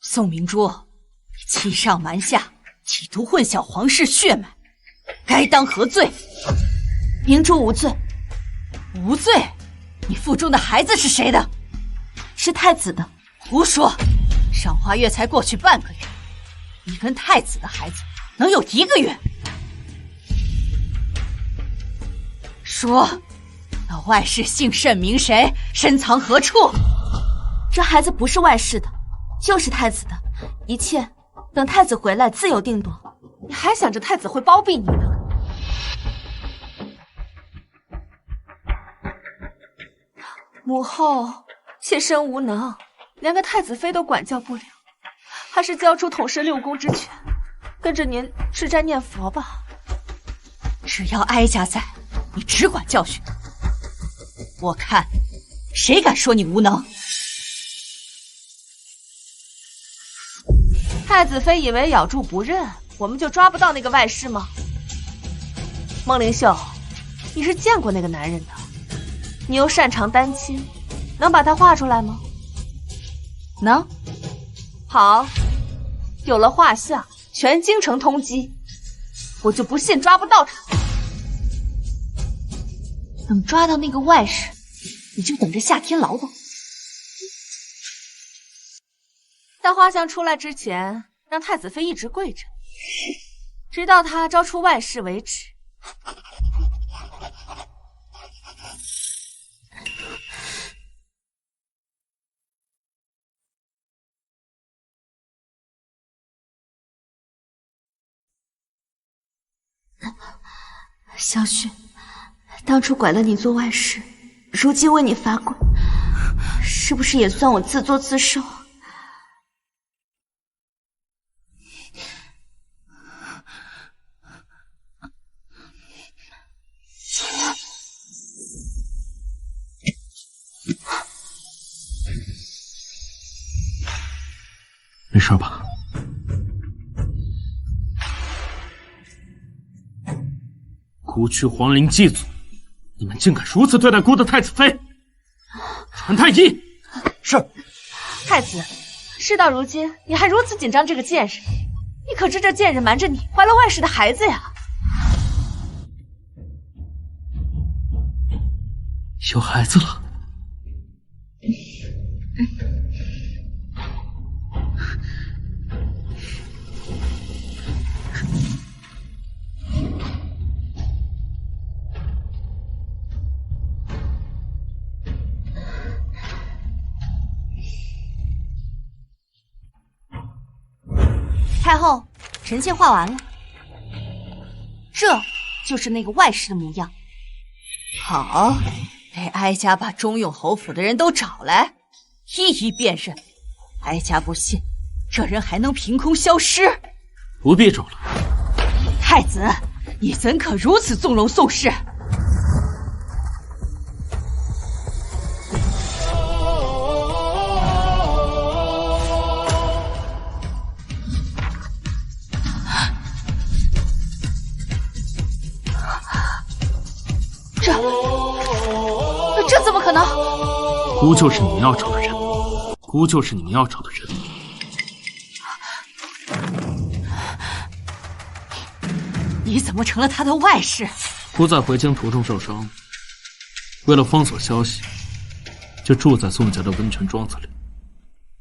宋明珠，你欺上瞒下，企图混淆皇室血脉，该当何罪？明珠无罪。无罪？你腹中的孩子是谁的？是太子的。胡说！上华月才过去半个月，你跟太子的孩子能有1个月？说，那外室姓甚名谁，深藏何处？这孩子不是外室的，就是太子的，一切等太子回来自有定夺。你还想着太子会包庇你呢？母后妾身无能，连个太子妃都管教不了，还是交出统摄6宫之权，跟着您吃斋念佛吧。只要哀家在，你只管教训。我看谁敢说你无能？太子妃以为咬住不认，我们就抓不到那个外室吗？孟灵秀，你是见过那个男人的，你又擅长丹青，能把他画出来吗？能。好，有了画像，全京城通缉，我就不信抓不到他。等抓到那个外室，你就等着下天牢吧。在画像出来之前，让太子妃一直跪着，直到他招出外室为止。小雪，当初拐了你做外室，如今为你罚跪，是不是也算我自作自受？没事吧？姑去皇陵祭祖，你们竟敢如此对待姑的太子妃！传太医。是。太子，事到如今，你还如此紧张这个贱人，你可知这贱人瞒着你怀了外室的孩子呀？有孩子了。太后，臣妾画完了，这就是那个外室的模样。好，给哀家把中用侯府的人都找来，一一辨认。哀家不信，这人还能凭空消失。不必找了。太子，你怎可如此纵容宋氏？这怎么可能？姑就是你们要找的人，姑就是你们要找的人。你怎么成了他的外室？姑在回京途中受伤，为了封锁消息，就住在宋家的温泉庄子里。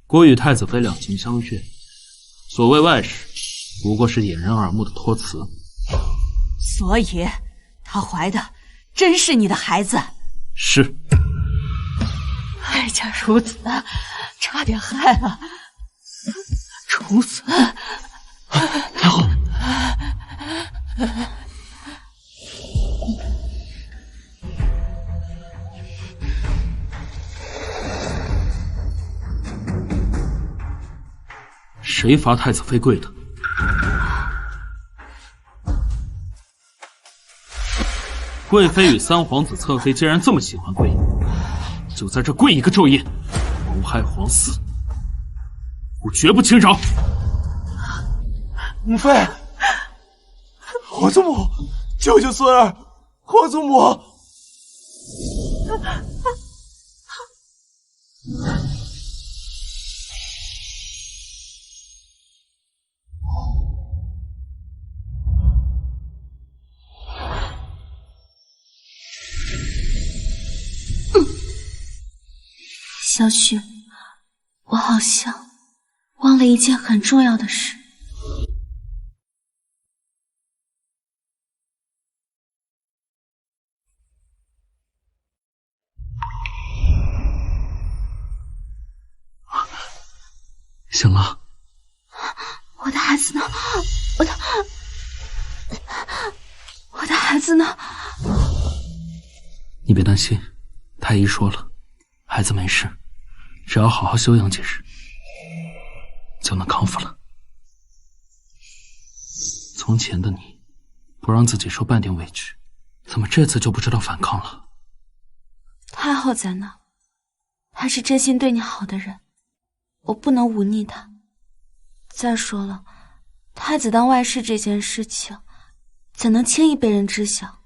姑与太子妃两情相悦，所谓外室，不过是掩人耳目的托词。所以，她怀的真是你的孩子？是。哀家如此，差点害了重孙。太后，谁罚太子妃跪的？贵妃与三皇子侧妃既然这么喜欢跪，就在这跪一个昼夜，谋害皇嗣。我绝不轻饶。母妃，皇祖母，救救孙儿！皇祖母。小雪，我好像忘了一件很重要的事。醒了。我的孩子呢？我的孩子呢？你别担心，太医说了，孩子没事，只要好好休养几日，就能康复了。从前的你，不让自己受半点委屈，怎么这次就不知道反抗了？太后在那，他是真心对你好的人，我不能忤逆他。再说了，太子当外室这件事情，怎能轻易被人知晓？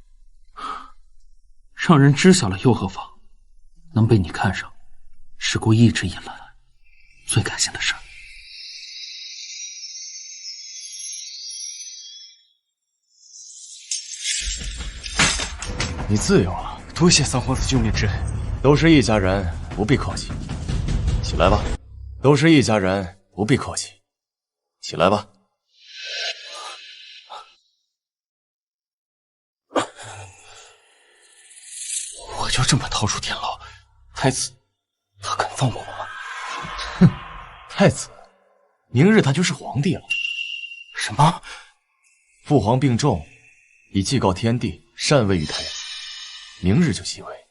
让人知晓了又何妨？能被你看上，是姑一直以来最开心的事儿。你自由了，多谢三皇子救命之恩。都是一家人，不必客气。起来吧，都是一家人，不必客气。起来吧。我就这么逃出天牢，太子他肯放过我吗？哼，太子，明日他就是皇帝了。什么？父皇病重，已祭告天地，禅位于太子，明日就继位，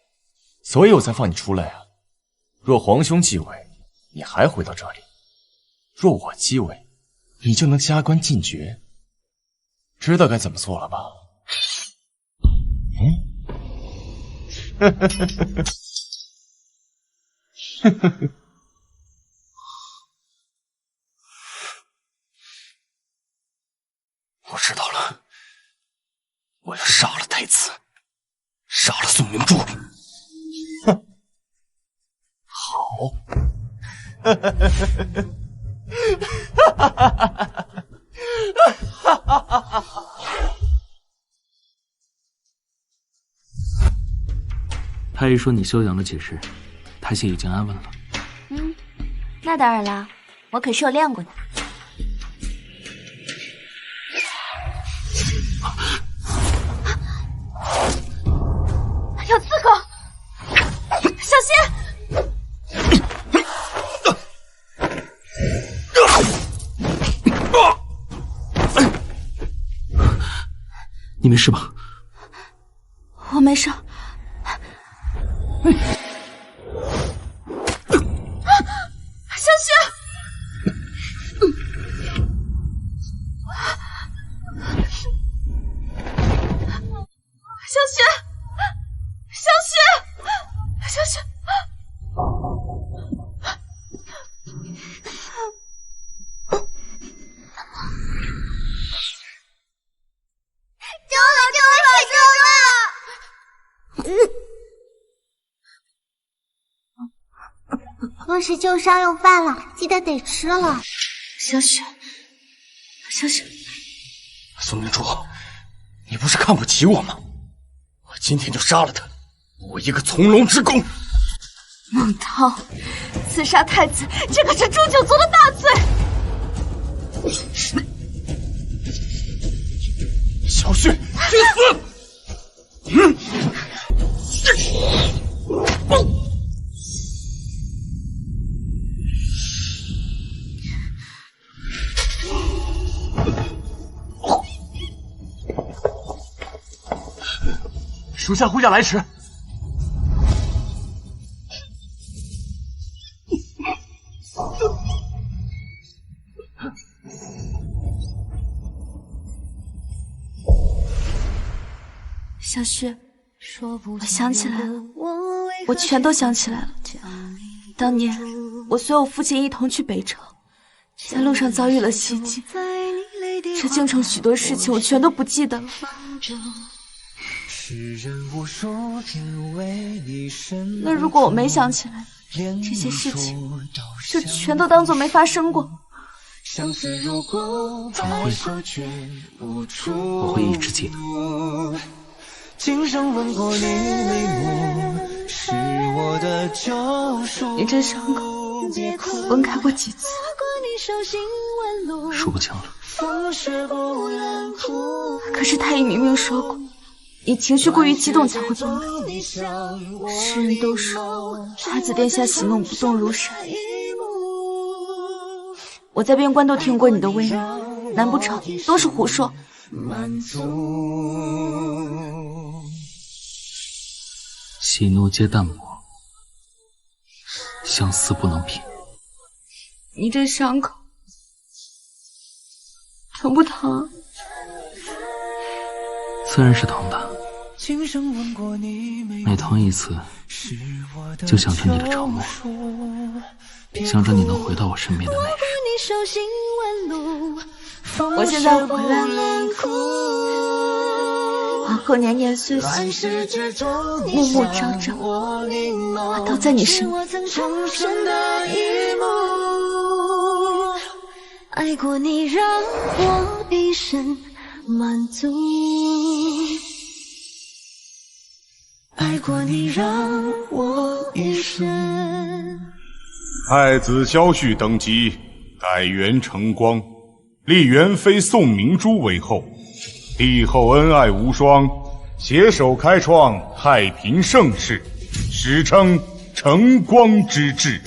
所以我才放你出来啊。若皇兄继位，你还回到这里；若我继位，你就能加官进爵。知道该怎么做了吧？我知道了，我要杀了太子，杀了宋明珠。哼，好。太医说你休养了几日，太息已经安稳了。那当然啦，我可是有练过的。有刺客，小心！你没事吧？我没事。小雪，小雪，若是旧伤又犯了，记得得吃了。小雪，宋明珠，你不是看不起我吗？我今天就杀了他，我一个从龙之功。孟涛，刺杀太子，这可是诛九族的大罪。小雪，去死！属下护驾来迟。小雪，我想起来了，我全都想起来了。当年我随我父亲一同去北城，在路上遭遇了袭击，这京城许多事情我全都不记得了。那如果我没想起来，这些事情就全都当作没发生过。怎么会呢？我会一直记得。你这伤口分开过几次？数不清了。可是太医明明说过，你情绪过于激动才会崩开。世人都说太子殿下喜怒不动如山，我在边关都听过你的威能，难不成都是胡说？喜怒皆淡漠，相思不能平。你这伤口疼不疼？自然是疼的，每疼一次，就想着你的承诺，想着你能回到我身边的那日。我现在回来了，往后年年岁岁，暮暮朝朝，我都在你身边。爱过你，让我一生满足。爱过你，让我一生。太子萧旭登基，改元承光，立元妃宋明珠为后，帝后恩爱无双，携手开创太平盛世，史称承光之治。